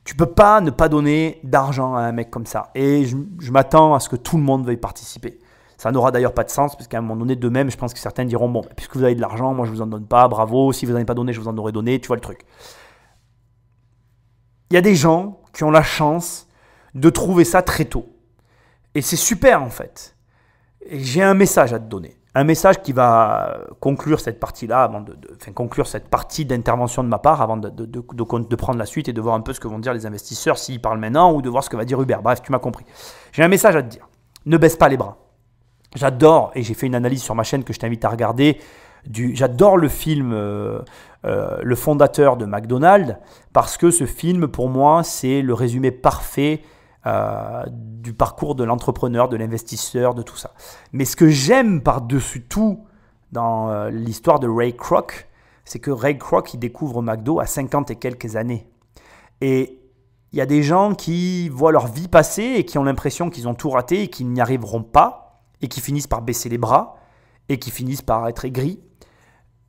Tu peux pas ne pas donner d'argent à un mec comme ça. Et je m'attends à ce que tout le monde veuille participer. Ça n'aura d'ailleurs pas de sens, parce qu'à un moment donné, de même, je pense que certains diront, bon, puisque vous avez de l'argent, moi je vous en donne pas, bravo, si vous n'en avez pas donné, je vous en aurais donné, tu vois le truc. Il y a des gens qui ont la chance de trouver ça très tôt. Et c'est super en fait. Et j'ai un message à te donner. Un message qui va conclure cette partie-là, conclure cette partie d'intervention de ma part, avant de prendre la suite et de voir un peu ce que vont dire les investisseurs, s'ils parlent maintenant, ou de voir ce que va dire Hubert. Bref, tu m'as compris. J'ai un message à te dire. Ne baisse pas les bras. J'adore, et j'ai fait une analyse sur ma chaîne que je t'invite à regarder, j'adore le film Le Fondateur de McDonald's, parce que ce film, pour moi, c'est le résumé parfait du parcours de l'entrepreneur, de l'investisseur, de tout ça. Mais ce que j'aime par-dessus tout dans l'histoire de Ray Kroc, c'est que Ray Kroc, il découvre McDo à 50 et quelques années. Et il y a des gens qui voient leur vie passer et qui ont l'impression qu'ils ont tout raté et qu'ils n'y arriveront pas, et qui finissent par baisser les bras, et qui finissent par être aigris.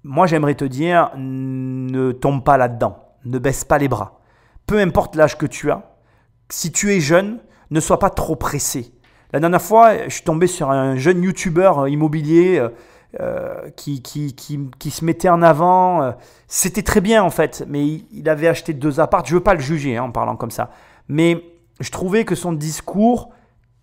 Moi, j'aimerais te dire, ne tombe pas là-dedans, ne baisse pas les bras. Peu importe l'âge que tu as, si tu es jeune, ne sois pas trop pressé. La dernière fois, je suis tombé sur un jeune youtubeur immobilier qui se mettait en avant. C'était très bien en fait, mais il avait acheté 2 apparts. Je ne veux pas le juger en parlant comme ça. Mais je trouvais que son discours,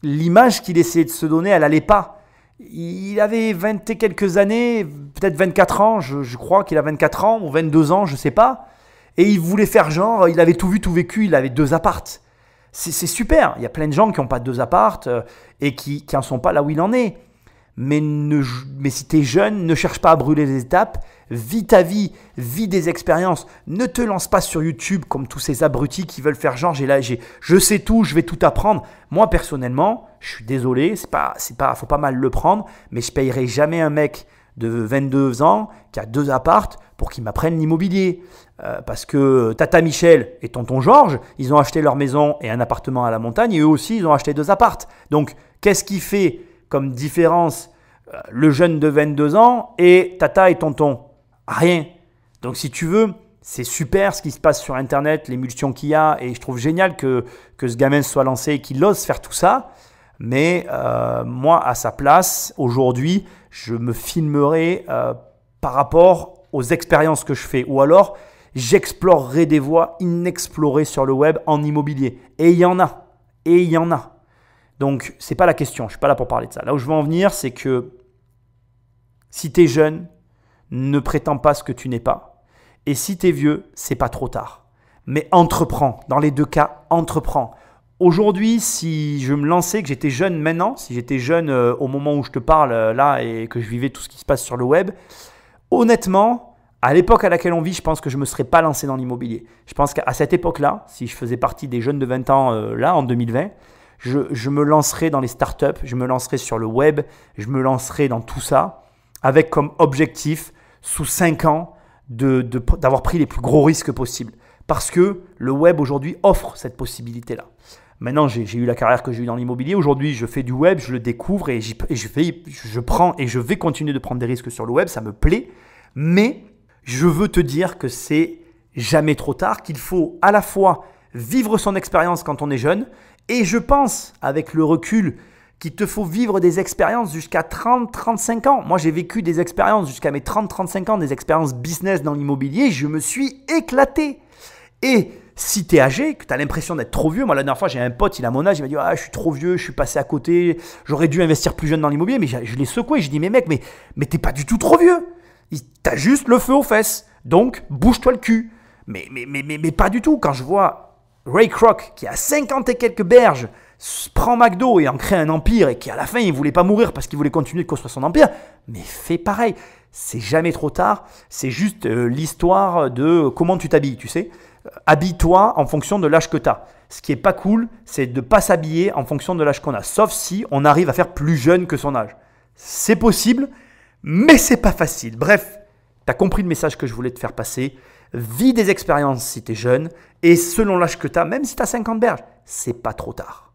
l'image qu'il essayait de se donner, elle n'allait pas. Il avait 20 et quelques années, peut-être 24 ans, je crois qu'il a 24 ans ou 22 ans, je ne sais pas. Et il voulait faire genre, il avait tout vu, tout vécu, il avait 2 apparts. C'est super, il y a plein de gens qui n'ont pas 2 apparts et qui n'en sont pas là où il en est. Mais si tu es jeune, ne cherche pas à brûler les étapes, vis ta vie, vis des expériences. Ne te lance pas sur YouTube comme tous ces abrutis qui veulent faire genre, je sais tout, je vais tout apprendre. Moi personnellement, je suis désolé, faut pas mal le prendre, mais je payerai jamais un mec de 22 ans qui a 2 apparts pour qu'il m'apprenne l'immobilier. Parce que Tata Michel et Tonton Georges, ils ont acheté leur maison et un appartement à la montagne et eux aussi, ils ont acheté 2 apparts. Donc, qu'est-ce qui fait comme différence le jeune de 22 ans et Tata et Tonton? Rien. Donc, si tu veux, c'est super ce qui se passe sur Internet, l'émulsion qu'il y a et je trouve génial que ce gamin se soit lancé et qu'il ose faire tout ça. Mais moi, à sa place, aujourd'hui, je me filmerai par rapport aux expériences que je fais ou alors j'explorerai des voies inexplorées sur le web en immobilier. Et il y en a. Et il y en a. Donc, ce n'est pas la question. Je ne suis pas là pour parler de ça. Là où je veux en venir, c'est que si tu es jeune, ne prétends pas ce que tu n'es pas. Et si tu es vieux, ce n'est pas trop tard. Mais entreprends. Dans les 2 cas, entreprends. Aujourd'hui, si je me lançais, que j'étais jeune maintenant, si j'étais jeune au moment où je te parle là et que je vivais tout ce qui se passe sur le web, honnêtement, à l'époque à laquelle on vit, je pense que je ne me serais pas lancé dans l'immobilier. Je pense qu'à cette époque-là, si je faisais partie des jeunes de 20 ans là, en 2020, je me lancerais dans les startups, je me lancerais sur le web, je me lancerais dans tout ça, avec comme objectif, sous 5 ans, d'avoir pris les plus gros risques possibles. Parce que le web aujourd'hui offre cette possibilité-là. Maintenant, j'ai eu la carrière que j'ai eue dans l'immobilier. Aujourd'hui, je fais du web, je le découvre et je prends et je vais continuer de prendre des risques sur le web. Ça me plaît. Mais je veux te dire que c'est jamais trop tard, qu'il faut à la fois vivre son expérience quand on est jeune et je pense, avec le recul, qu'il te faut vivre des expériences jusqu'à 30-35 ans. Moi, j'ai vécu des expériences jusqu'à mes 30-35 ans, des expériences business dans l'immobilier. Je me suis éclaté. Et si tu es âgé, que tu as l'impression d'être trop vieux, moi la dernière fois j'ai un pote, il a mon âge, il m'a dit « Ah, je suis trop vieux, je suis passé à côté, j'aurais dû investir plus jeune dans l'immobilier. » Mais je l'ai secoué, je dis « Mais mec, mais t'es pas du tout trop vieux. T'as juste le feu aux fesses. Donc, bouge-toi le cul. » Mais pas du tout. Quand je vois Ray Kroc, qui a 50 et quelques berges, prend McDo et en crée un empire et qui à la fin, il ne voulait pas mourir parce qu'il voulait continuer de construire son empire, mais fais pareil. C'est jamais trop tard. C'est juste l'histoire de comment tu t'habilles, tu sais. Habille-toi en fonction de l'âge que tu as. Ce qui n'est pas cool, c'est de ne pas s'habiller en fonction de l'âge qu'on a. Sauf si on arrive à faire plus jeune que son âge. C'est possible, mais c'est pas facile. Bref, tu as compris le message que je voulais te faire passer. Vis des expériences si tu es jeune et selon l'âge que tu as, même si tu as 50 berges, c'est pas trop tard.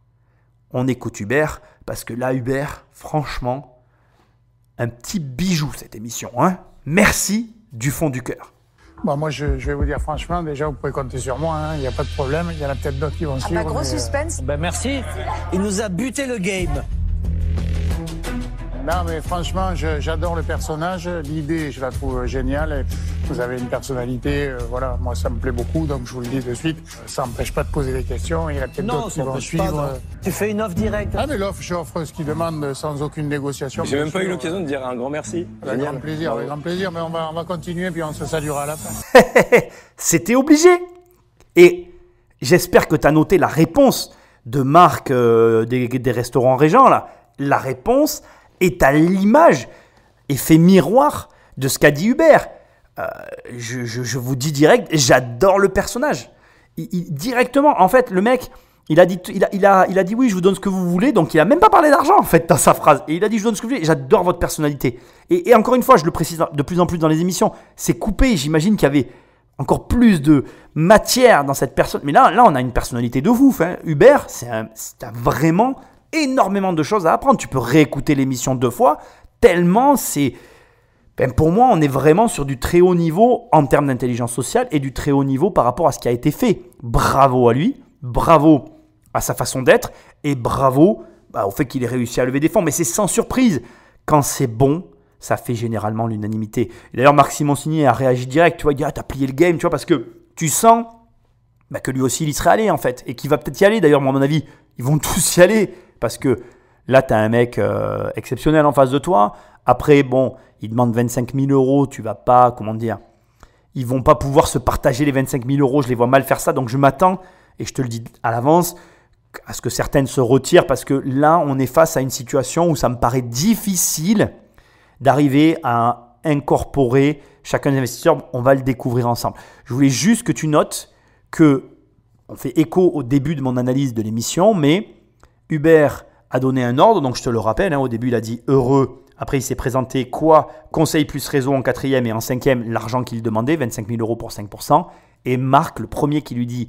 On écoute Hubert, parce que là, Hubert, franchement, un petit bijou cette émission. Hein. Merci du fond du cœur. Bon, moi, je vais vous dire franchement, déjà, vous pouvez compter sur moi, il n'y a pas de problème. Il y en a peut-être d'autres qui vont suivre. Gros suspense. Ben merci. Il nous a buté le game. Non, mais franchement, j'adore le personnage. L'idée, je la trouve géniale. Vous avez une personnalité, voilà, moi, ça me plaît beaucoup. Donc, je vous le dis de suite, ça n'empêche pas de poser des questions. Il y a peut-être d'autres qui vont suivre. Tu fais une offre directe. Ah, mais l'offre, j'offre ce qu'il demande sans aucune négociation. J'ai même pas eu l'occasion de dire un grand merci. Avec grand plaisir. Mais on va continuer, puis on se saluera à la fin. C'était obligé. Et j'espère que tu as noté la réponse de Marc des restaurants Régent, là. La réponse est à l'image, effet miroir de ce qu'a dit Hubert. Je vous dis direct, j'adore le personnage. Directement, en fait, le mec, il a dit oui, je vous donne ce que vous voulez. Donc, il n'a même pas parlé d'argent, en fait, dans sa phrase. Et il a dit, je vous donne ce que vous voulez. J'adore votre personnalité. Et encore une fois, je le précise de plus en plus dans les émissions, c'est coupé. J'imagine qu'il y avait encore plus de matière dans cette personne. Mais là, on a une personnalité de ouf. Hein. Hubert, t'as vraiment énormément de choses à apprendre. Tu peux réécouter l'émission 2 fois, tellement c'est... Ben pour moi, on est vraiment sur du très haut niveau en termes d'intelligence sociale et du très haut niveau par rapport à ce qui a été fait. Bravo à lui, bravo à sa façon d'être et bravo au fait qu'il ait réussi à lever des fonds. Mais c'est sans surprise. Quand c'est bon, ça fait généralement l'unanimité. Et d'ailleurs, Marc Simoncini a réagi direct. Tu vois, il dit, t'as plié le game, tu vois, parce que tu sens que lui aussi, il y serait allé en fait. Et qu'il va peut-être y aller. D'ailleurs, moi, à mon avis, ils vont tous y aller. Parce que là, tu as un mec exceptionnel en face de toi. Après, bon, il demande 25 000 €. Tu vas pas, comment dire, ils vont pas pouvoir se partager les 25 000 €. Je les vois mal faire ça. Donc, je m'attends, et je te le dis à l'avance, à ce que certaines se retirent. Parce que là, on est face à une situation où ça me paraît difficile d'arriver à incorporer chacun des investisseurs. On va le découvrir ensemble. Je voulais juste que tu notes que on fait écho au début de mon analyse de l'émission, mais Hubert a donné un ordre, donc je te le rappelle, au début il a dit heureux, après il s'est présenté quoi, conseil plus réseau en 4e et en 5e, l'argent qu'il demandait, 25 000 € pour 5%, et Marc, le premier qui lui dit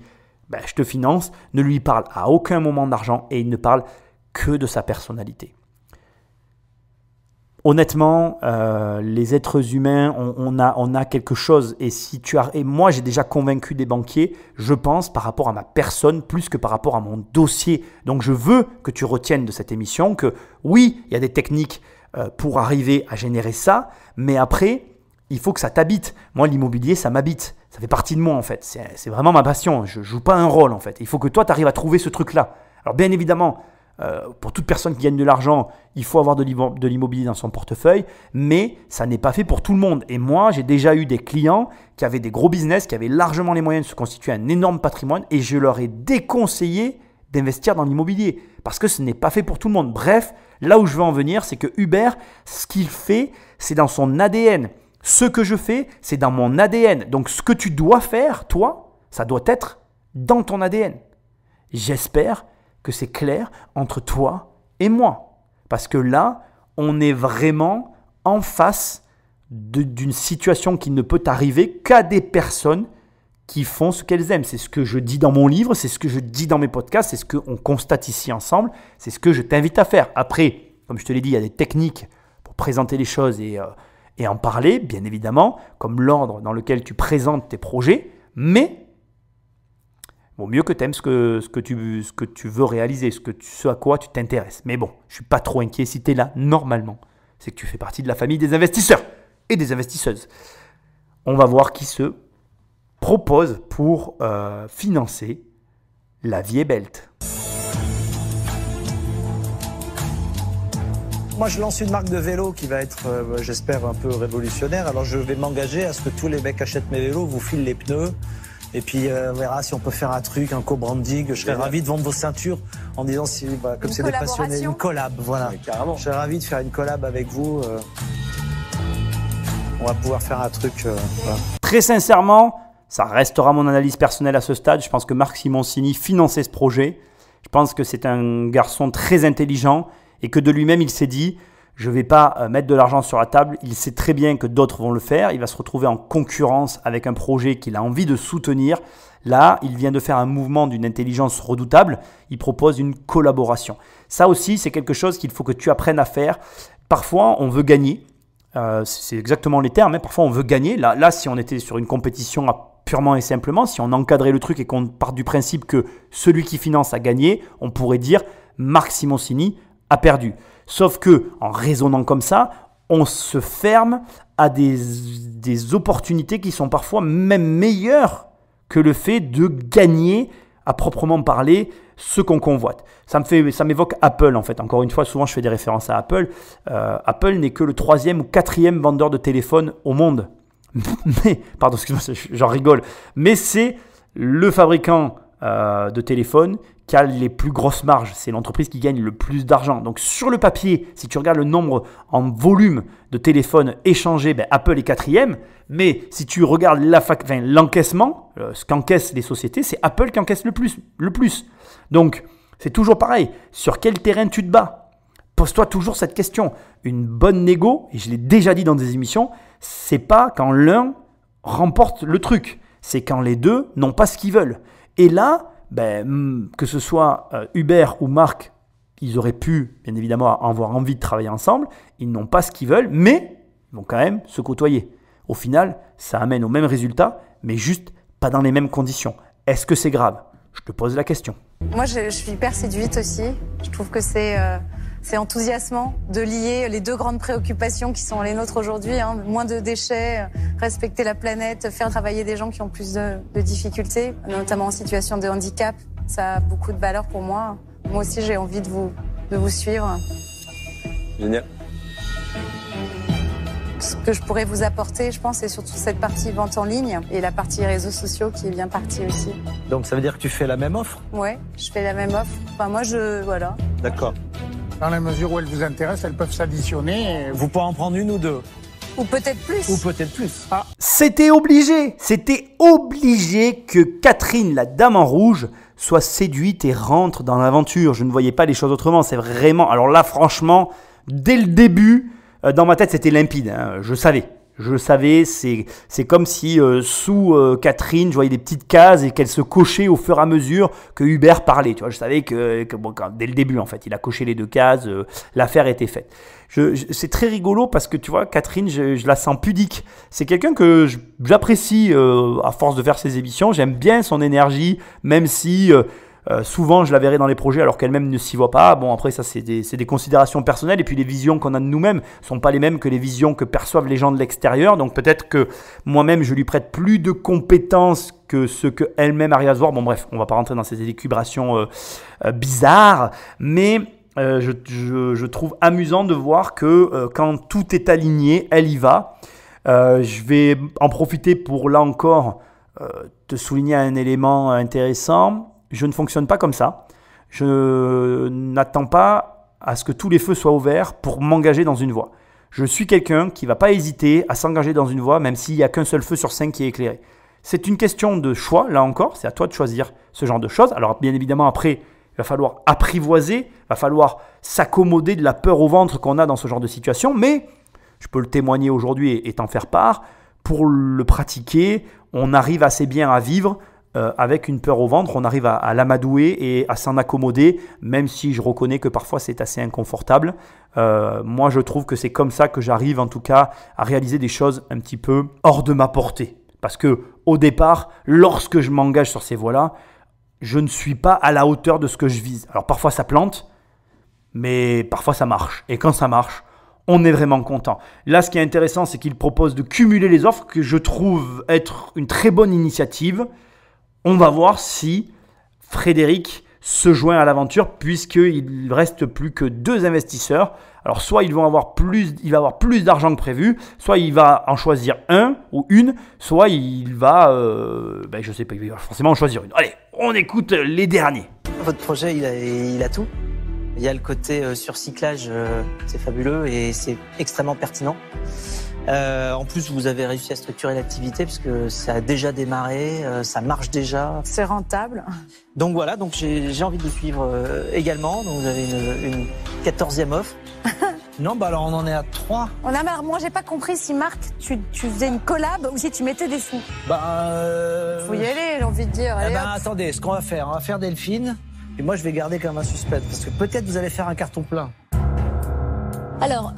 je te finance, ne lui parle à aucun moment d'argent et il ne parle que de sa personnalité. Honnêtement, les êtres humains, on a quelque chose. Et moi, j'ai déjà convaincu des banquiers, je pense, par rapport à ma personne, plus que par rapport à mon dossier. Donc, je veux que tu retiennes de cette émission que oui, il y a des techniques pour arriver à générer ça, mais après, il faut que ça t'habite. Moi, l'immobilier, ça m'habite. Ça fait partie de moi, en fait. C'est vraiment ma passion. Je ne joue pas un rôle, en fait. Il faut que toi, tu arrives à trouver ce truc-là. Alors, bien évidemment, pour toute personne qui gagne de l'argent, il faut avoir de l'immobilier dans son portefeuille, mais ça n'est pas fait pour tout le monde. Et moi, j'ai déjà eu des clients qui avaient des gros business, qui avaient largement les moyens de se constituer un énorme patrimoine et je leur ai déconseillé d'investir dans l'immobilier parce que ce n'est pas fait pour tout le monde. Bref, là où je veux en venir, c'est que Hubert, ce qu'il fait, c'est dans son ADN. Ce que je fais, c'est dans mon ADN. Donc, ce que tu dois faire, toi, ça doit être dans ton ADN. J'espère que c'est clair entre toi et moi. Parce que là, on est vraiment en face d'une situation qui ne peut arriver qu'à des personnes qui font ce qu'elles aiment. C'est ce que je dis dans mon livre, c'est ce que je dis dans mes podcasts, c'est ce qu'on constate ici ensemble, c'est ce que je t'invite à faire. Après, comme je te l'ai dit, il y a des techniques pour présenter les choses et en parler, bien évidemment, comme l'ordre dans lequel tu présentes tes projets, mais vaut mieux que tu aimes ce que tu veux réaliser, ce à quoi tu t'intéresses. Mais bon, je ne suis pas trop inquiet si tu es là, normalement. C'est que tu fais partie de la famille des investisseurs et des investisseuses. On va voir qui se propose pour financer la vie est belle. Moi, je lance une marque de vélo qui va être, j'espère, un peu révolutionnaire. Alors, je vais m'engager à ce que tous les mecs achètent mes vélos, vous filent les pneus. Et puis, on verra si on peut faire un truc, un co-branding. Je serais ravi de vendre vos ceintures en disant, comme c'est des passionnés, une collab. Voilà. Ouais, carrément. Je serais ravi de faire une collab avec vous. On va pouvoir faire un truc. Voilà. Très sincèrement, ça restera mon analyse personnelle à ce stade. Je pense que Marc Simoncini finançait ce projet. Je pense que c'est un garçon très intelligent et que de lui-même, il s'est dit, je ne vais pas mettre de l'argent sur la table. Il sait très bien que d'autres vont le faire. Il va se retrouver en concurrence avec un projet qu'il a envie de soutenir. Là, il vient de faire un mouvement d'une intelligence redoutable. Il propose une collaboration. Ça aussi, c'est quelque chose qu'il faut que tu apprennes à faire. Parfois, on veut gagner. C'est exactement les termes. Parfois, on veut gagner. Là, si on était sur une compétition purement et simplement, si on encadrait le truc et qu'on part du principe que celui qui finance a gagné, on pourrait dire Marc Simoncini a perdu. Sauf que, en raisonnant comme ça, on se ferme à des opportunités qui sont parfois même meilleures que le fait de gagner à proprement parler ce qu'on convoite. Ça m'évoque Apple en fait. Encore une fois, souvent je fais des références à Apple. Apple n'est que le 3e ou 4e vendeur de téléphones au monde. Mais, pardon, excuse-moi, j'en rigole. Mais c'est le fabricant de téléphones qui a les plus grosses marges. C'est l'entreprise qui gagne le plus d'argent. Donc sur le papier, si tu regardes le nombre en volume de téléphones échangés, Apple est 4e. Mais si tu regardes l'encaissement, ce qu'encaissent les sociétés, c'est Apple qui encaisse le plus. Donc c'est toujours pareil. Sur quel terrain tu te bats ? Pose-toi toujours cette question. Une bonne négo, et je l'ai déjà dit dans des émissions, c'est pas quand l'un remporte le truc. C'est quand les deux n'ont pas ce qu'ils veulent. Et là, que ce soit Hubert ou Marc, ils auraient pu, bien évidemment, avoir envie de travailler ensemble. Ils n'ont pas ce qu'ils veulent, mais ils vont quand même se côtoyer. Au final, ça amène au même résultat, mais juste pas dans les mêmes conditions. Est-ce que c'est grave ? Je te pose la question. Moi, je suis hyper séduite aussi. Je trouve que c'est enthousiasmant de lier les deux grandes préoccupations qui sont les nôtres aujourd'hui. Moins de déchets, respecter la planète, faire travailler des gens qui ont plus de difficultés, notamment en situation de handicap. Ça a beaucoup de valeur pour moi. Moi aussi, j'ai envie de vous suivre. Génial. Ce que je pourrais vous apporter, je pense, c'est surtout cette partie vente en ligne et la partie réseaux sociaux qui est bien partie aussi. Donc ça veut dire que tu fais la même offre ? Ouais, je fais la même offre. Enfin, moi, voilà. D'accord. Dans la mesure où elles vous intéressent, elles peuvent s'additionner. Vous pouvez en prendre une ou deux ? Ou peut-être plus. Ou peut-être plus. Ah. C'était obligé que Catherine, la dame en rouge, soit séduite et rentre dans l'aventure. Je ne voyais pas les choses autrement. C'est vraiment... Alors là, franchement, dès le début... Dans ma tête, c'était limpide. Je savais, c'est comme si sous Catherine, je voyais des petites cases et qu'elle se cochait au fur et à mesure que Hubert parlait. Tu vois, je savais que dès le début, en fait, il a coché les 2 cases, l'affaire était faite. C'est très rigolo parce que tu vois, Catherine, je la sens pudique. C'est quelqu'un que j'apprécie à force de faire ses émissions. J'aime bien son énergie, même si... souvent, je la verrai dans les projets alors qu'elle-même ne s'y voit pas. Bon, après, ça, c'est des considérations personnelles. Et puis, les visions qu'on a de nous-mêmes ne sont pas les mêmes que les visions que perçoivent les gens de l'extérieur. Donc, peut-être que moi-même, je lui prête plus de compétences que ce qu'elle-même arrive à se voir. Bon, bref, on ne va pas rentrer dans ces élucubrations bizarres. Mais je trouve amusant de voir que quand tout est aligné, elle y va. Je vais en profiter pour, là encore, te souligner un élément intéressant. Je ne fonctionne pas comme ça. Je n'attends pas à ce que tous les feux soient ouverts pour m'engager dans une voie. Je suis quelqu'un qui ne va pas hésiter à s'engager dans une voie, même s'il n'y a qu'un seul feu sur 5 qui est éclairé. C'est une question de choix, là encore. C'est à toi de choisir ce genre de choses. Alors, bien évidemment, après, il va falloir apprivoiser, il va falloir s'accommoder de la peur au ventre qu'on a dans ce genre de situation. Mais je peux le témoigner aujourd'hui et t'en faire part. Pour le pratiquer, on arrive assez bien à vivre avec une peur au ventre, on arrive à l'amadouer et à s'en accommoder, même si je reconnais que parfois c'est assez inconfortable. Moi, je trouve que c'est comme ça que j'arrive en tout cas à réaliser des choses un petit peu hors de ma portée. Parce que au départ, lorsque je m'engage sur ces voies-là, je ne suis pas à la hauteur de ce que je vise. Alors parfois ça plante, mais parfois ça marche. Et quand ça marche, on est vraiment content. Là, ce qui est intéressant, c'est qu'il propose de cumuler les offres, que je trouve être une très bonne initiative. On va voir si Frédéric se joint à l'aventure puisqu'il ne reste plus que 2 investisseurs. Alors soit il va avoir plus d'argent que prévu, soit il va en choisir un ou une, soit il va, je sais pas, il va forcément en choisir une. Allez, on écoute les derniers. Votre projet, il a tout. Il y a le côté surcyclage, c'est fabuleux et c'est extrêmement pertinent. En plus, vous avez réussi à structurer l'activité puisque ça a déjà démarré, ça marche déjà. C'est rentable. Donc voilà, donc j'ai envie de vous suivre également. Donc vous avez une 14e offre. Non, bah alors on en est à 3. Moi, j'ai pas compris si Marc, tu faisais une collab ou si tu mettais des sous. Faut y aller, j'ai envie de dire. Allez, Attendez, ce qu'on va faire Delphine, et moi je vais garder comme un suspense, parce que peut-être vous allez faire un carton plein. Alors,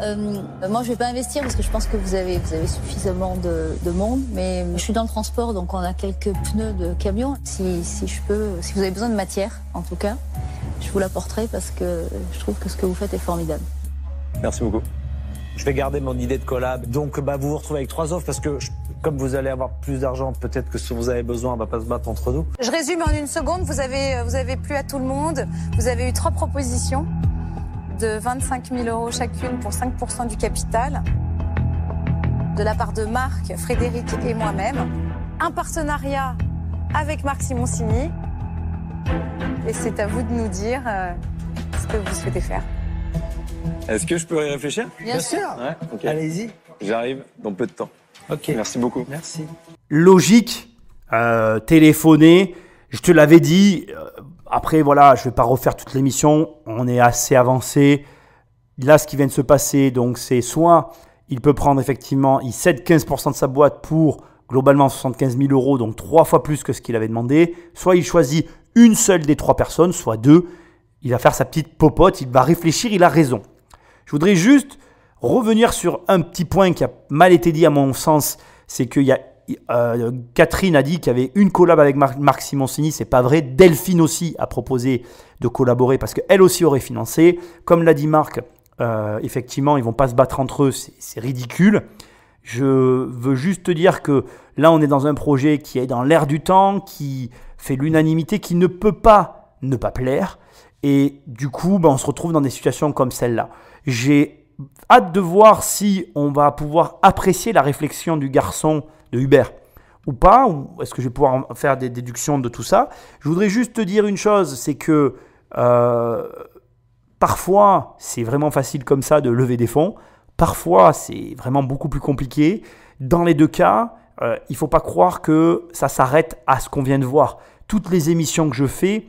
moi je vais pas investir parce que je pense que vous avez suffisamment de monde, mais je suis dans le transport, donc on a quelques pneus de camion. Si vous avez besoin de matière, en tout cas, je vous l'apporterai parce que je trouve que ce que vous faites est formidable. Merci beaucoup. Je vais garder mon idée de collab. Donc vous vous retrouvez avec 3 offres parce que comme vous allez avoir plus d'argent, peut-être que si vous avez besoin, on va pas se battre entre nous. Je résume en une seconde. Vous avez plu à tout le monde. Vous avez eu 3 propositions de 25 000 € chacune pour 5% du capital de la part de Marc, Frédéric et moi-même. Un partenariat avec Marc Simoncini. Et c'est à vous de nous dire ce que vous souhaitez faire. Est-ce que je peux y réfléchir? Bien sûr. Ouais, ok. Allez-y. J'arrive dans peu de temps. Ok. Merci beaucoup. Merci. Logique, téléphoner, je te l'avais dit. Après, voilà, je ne vais pas refaire toute l'émission. On est assez avancé. Là, ce qui vient de se passer, donc, c'est soit il peut prendre effectivement, il cède 15% de sa boîte pour globalement 75 000 €, donc 3 fois plus que ce qu'il avait demandé. Soit il choisit une seule des 3 personnes, soit 2. Il va faire sa petite popote, il va réfléchir, il a raison. Je voudrais juste revenir sur un petit point qui a mal été dit à mon sens. C'est qu'il y a Catherine a dit qu'il y avait une collab avec Marc Simoncini, c'est pas vrai. Delphine aussi a proposé de collaborer parce qu'elle aussi aurait financé. Comme l'a dit Marc, effectivement, ils vont pas se battre entre eux, c'est ridicule. Je veux juste te dire que là, on est dans un projet qui est dans l'air du temps, qui fait l'unanimité, qui ne peut pas ne pas plaire. Et du coup, on se retrouve dans des situations comme celle-là. J'ai hâte de voir si on va pouvoir apprécier la réflexion du garçon de Hubert ou pas, ou est-ce que je vais pouvoir faire des déductions de tout ça. Je voudrais juste te dire une chose, c'est que parfois, c'est vraiment facile comme ça de lever des fonds. Parfois, c'est vraiment beaucoup plus compliqué. Dans les 2 cas, il ne faut pas croire que ça s'arrête à ce qu'on vient de voir. Toutes les émissions que je fais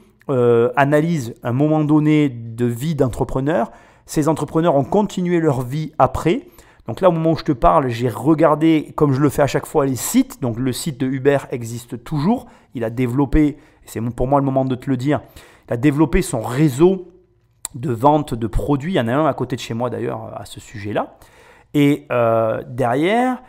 analysent un moment donné de vie d'entrepreneur. Ces entrepreneurs ont continué leur vie après. Donc là, au moment où je te parle, j'ai regardé, comme je le fais à chaque fois, les sites. Donc le site de Hubert existe toujours. Il a développé, c'est pour moi le moment de te le dire, il a développé son réseau de vente de produits. Il y en a un à côté de chez moi d'ailleurs à ce sujet-là. Et derrière,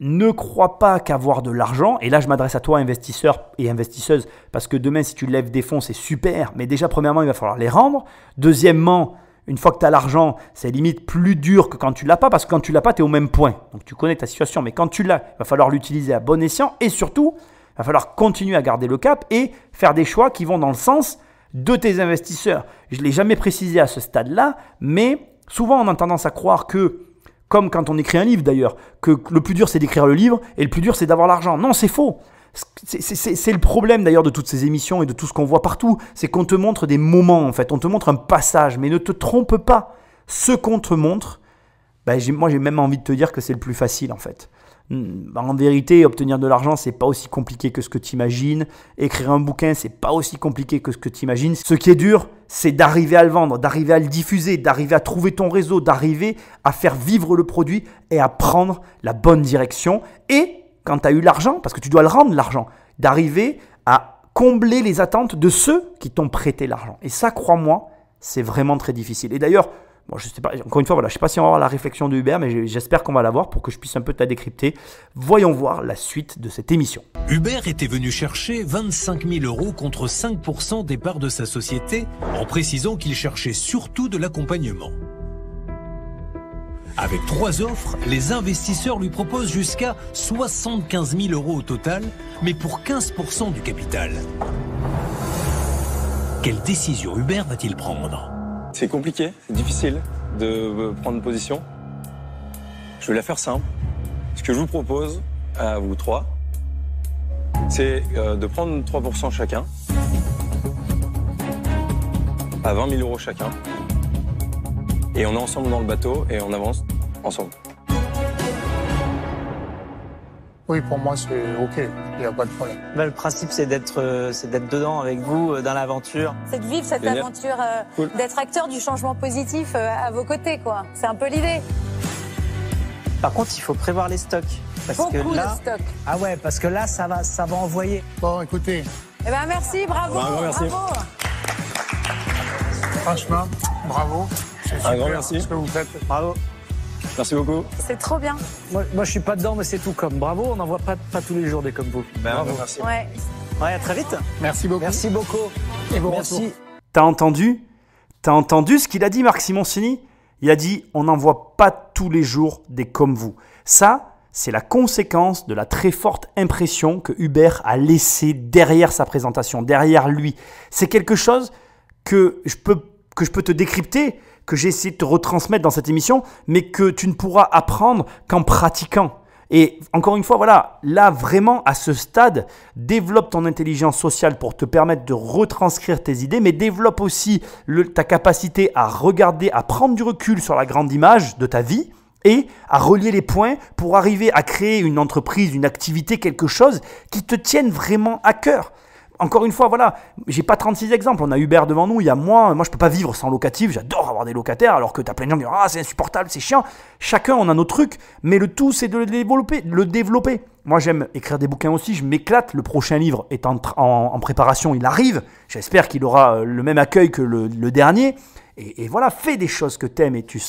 ne crois pas qu'avoir de l'argent, et là je m'adresse à toi investisseurs et investisseuses, parce que demain si tu lèves des fonds c'est super, mais déjà premièrement il va falloir les rendre. Deuxièmement, une fois que tu as l'argent, c'est limite plus dur que quand tu ne l'as pas, parce que quand tu ne l'as pas, tu es au même point. Donc tu connais ta situation, mais quand tu l'as, il va falloir l'utiliser à bon escient, et surtout, il va falloir continuer à garder le cap et faire des choix qui vont dans le sens de tes investisseurs. Je ne l'ai jamais précisé à ce stade-là, mais souvent on a tendance à croire que, comme quand on écrit un livre d'ailleurs, que le plus dur c'est d'écrire le livre et le plus dur c'est d'avoir l'argent. Non, c'est faux. C'est le problème d'ailleurs de toutes ces émissions et de tout ce qu'on voit partout. C'est qu'on te montre des moments en fait, on te montre un passage, mais ne te trompe pas. Ce qu'on te montre, moi j'ai même envie de te dire que c'est le plus facile en fait. En vérité, obtenir de l'argent, c'est pas aussi compliqué que ce que tu imagines. Écrire un bouquin, c'est pas aussi compliqué que ce que tu imagines. Ce qui est dur, c'est d'arriver à le vendre, d'arriver à le diffuser, d'arriver à trouver ton réseau, d'arriver à faire vivre le produit et à prendre la bonne direction. Et quand tu as eu l'argent, parce que tu dois le rendre l'argent, d'arriver à combler les attentes de ceux qui t'ont prêté l'argent. Et ça, crois-moi, c'est vraiment très difficile. Et d'ailleurs, je sais pas, encore une fois, je ne sais pas si on va avoir la réflexion de Hubert, mais j'espère qu'on va l'avoir pour que je puisse un peu te la décrypter. Voyons voir la suite de cette émission. Hubert était venu chercher 25 000 € contre 5% des parts de sa société, en précisant qu'il cherchait surtout de l'accompagnement. Avec 3 offres, les investisseurs lui proposent jusqu'à 75 000 € au total, mais pour 15% du capital. Quelle décision Hubert va-t-il prendre ? C'est compliqué, c'est difficile de prendre position. Je vais la faire simple. Ce que je vous propose à vous 3, c'est de prendre 3% chacun, à 20 000 € chacun. Et on est ensemble dans le bateau et on avance ensemble. Oui, pour moi, c'est OK. Il n'y a pas de problème. Bah, le principe, c'est d'être dedans avec vous, dans l'aventure. C'est de vivre cette Génial. aventure, Cool. d'être acteur du changement positif à vos côtés, quoi. C'est un peu l'idée. Par contre, il faut prévoir les stocks. Parce Beaucoup que là, de stock. Ah ouais, parce que là, ça va envoyer. Bon, écoutez, Eh ben merci, bravo, Un grand merci. bravo. franchement, bravo. C'est Un grand super merci. ce que vous faites. Bravo. Merci beaucoup. C'est trop bien. Moi, je suis pas dedans, mais c'est tout comme. Bravo, on n'en voit pas tous les jours des comme vous. Bravo. Merci. Ouais. ouais, à très vite. Merci beaucoup. Merci beaucoup. Et bon Merci. retour. T'as entendu ce qu'il a dit, Marc Simoncini? Il a dit « On n'en voit pas tous les jours des comme vous ». Ça, c'est la conséquence de la très forte impression que Hubert a laissée derrière sa présentation, derrière lui. C'est quelque chose que je peux te décrypter, que j'ai essayé de te retransmettre dans cette émission, mais que tu ne pourras apprendre qu'en pratiquant. Et encore une fois, voilà, là vraiment à ce stade, développe ton intelligence sociale pour te permettre de retranscrire tes idées, mais développe aussi ta capacité à regarder, à prendre du recul sur la grande image de ta vie et à relier les points pour arriver à créer une entreprise, une activité, quelque chose qui te tienne vraiment à cœur. Encore une fois, voilà, j'ai pas 36 exemples. On a Hubert devant nous, il y a moi je peux pas vivre sans locatif, j'adore avoir des locataires, alors que tu as plein de gens qui disent « Ah, c'est insupportable, c'est chiant ». Chacun, on a nos trucs, mais le tout, c'est de le développer. Moi, j'aime écrire des bouquins aussi, je m'éclate. Le prochain livre est en préparation, il arrive. J'espère qu'il aura le même accueil que le dernier. Et voilà, fais des choses que tu aimes et tu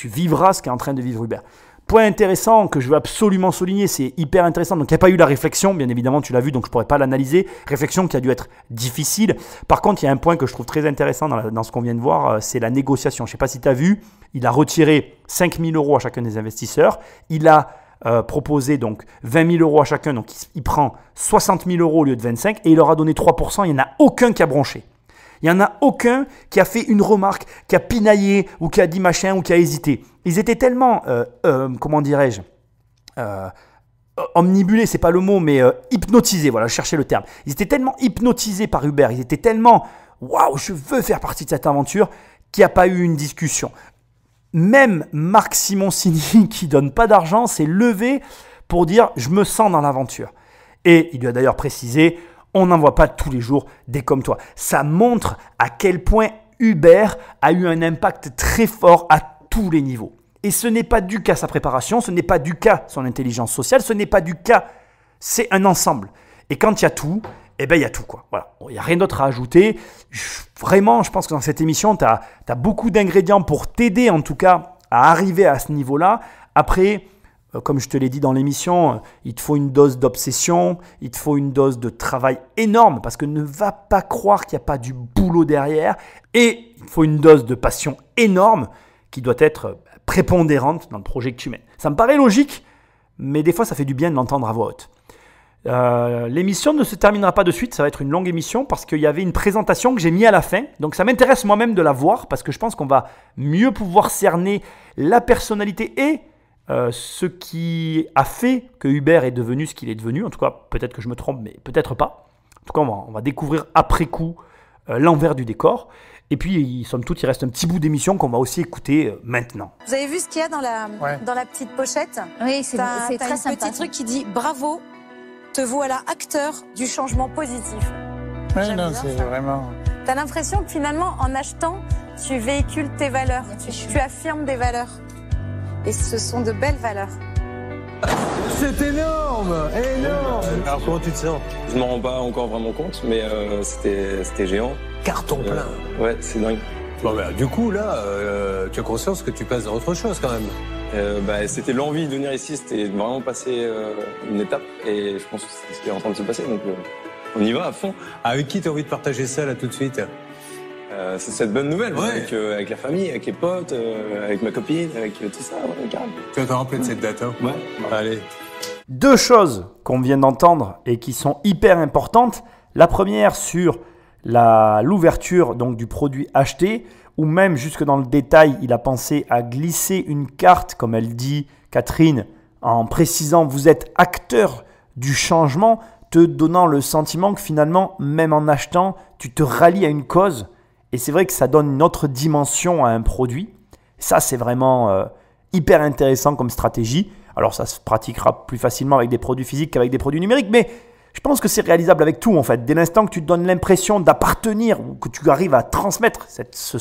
vivras ce qu'est en train de vivre Hubert. Point intéressant que je veux absolument souligner, c'est hyper intéressant. Donc, il n'y a pas eu la réflexion, bien évidemment, tu l'as vu, donc je ne pourrais pas l'analyser. Réflexion qui a dû être difficile. Par contre, il y a un point que je trouve très intéressant dans ce qu'on vient de voir, c'est la négociation. Je ne sais pas si tu as vu, il a retiré 5 000 € à chacun des investisseurs. Il a proposé donc 20 000 € à chacun, donc il prend 60 000 € au lieu de 25 et il leur a donné 3%. Il n'y en a aucun qui a bronché. Il n'y en a aucun qui a fait une remarque, qui a pinaillé ou qui a dit machin ou qui a hésité. Ils étaient tellement, comment dirais-je, omnibulés, c'est pas le mot, mais hypnotisés, voilà, je cherchais le terme. Ils étaient tellement hypnotisés par Hubert, ils étaient tellement, waouh, je veux faire partie de cette aventure, qu'il n'y a pas eu une discussion. Même Marc Simoncini, qui donne pas d'argent, s'est levé pour dire « je me sens dans l'aventure ». Et il lui a d'ailleurs précisé « on n'en voit pas tous les jours des comme toi ». Ça montre à quel point Hubert a eu un impact très fort à tous les niveaux. Et ce n'est pas dû qu'à sa préparation, ce n'est pas dû qu'à son intelligence sociale, ce n'est pas dû qu'à... C'est un ensemble. Et quand il y a tout, eh ben il y a tout, quoi. Voilà. Il n'y a rien d'autre à ajouter. Vraiment, je pense que dans cette émission, tu as beaucoup d'ingrédients pour t'aider, en tout cas, à arriver à ce niveau-là. Après... Comme je te l'ai dit dans l'émission, il te faut une dose d'obsession, il te faut une dose de travail énorme parce que ne va pas croire qu'il n'y a pas du boulot derrière et il faut une dose de passion énorme qui doit être prépondérante dans le projet que tu mènes. Ça me paraît logique, mais des fois ça fait du bien de l'entendre à voix haute. L'émission ne se terminera pas de suite, ça va être une longue émission parce qu'il y avait une présentation que j'ai mis à la fin. Donc ça m'intéresse moi-même de la voir parce que je pense qu'on va mieux pouvoir cerner la personnalité et ce qui a fait que Hubert est devenu ce qu'il est devenu. En tout cas, peut-être que je me trompe, mais peut-être pas. En tout cas, on va découvrir après coup l'envers du décor. Et puis, somme toute, il reste un petit bout d'émission qu'on va aussi écouter maintenant. Vous avez vu ce qu'il y a dans la petite pochette? Oui, c'est très un sympa. petit truc qui dit « Bravo, te voilà acteur du changement positif ». Ouais, J'aime non, bien c'est ça. vraiment... T'as l'impression que finalement, en achetant, tu véhicules tes valeurs, tu affirmes des valeurs. Et ce sont de belles valeurs. C'est énorme, énorme. Alors comment tu te sens? Je m'en rends pas encore vraiment compte, mais c'était géant. Carton plein. Ouais, c'est dingue. Bon, bah, du coup, là, tu as conscience que tu passes dans autre chose quand même. C'était l'envie de venir ici, c'était vraiment passer une étape. Et je pense que c'est ce qui est en train de se passer, donc on y va à fond. Avec qui tu as envie de partager ça là tout de suite? C'est cette bonne nouvelle, Ouais. avec la famille, avec les potes, avec ma copine, avec tout ça, ouais, carrément. Tu vas te rappeler de cette date, hein? Ouais. Allez. Deux choses qu'on vient d'entendre et qui sont hyper importantes. La première sur l'ouverture donc du produit acheté, ou même jusque dans le détail, il a pensé à glisser une carte, comme elle dit Catherine, en précisant vous êtes acteur du changement, te donnant le sentiment que finalement, même en achetant, tu te rallies à une cause. Et c'est vrai que ça donne une autre dimension à un produit. Ça, c'est vraiment hyper intéressant comme stratégie. Alors ça se pratiquera plus facilement avec des produits physiques qu'avec des produits numériques, mais je pense que c'est réalisable avec tout en fait. Dès l'instant que tu te donnes l'impression d'appartenir ou que tu arrives à transmettre ce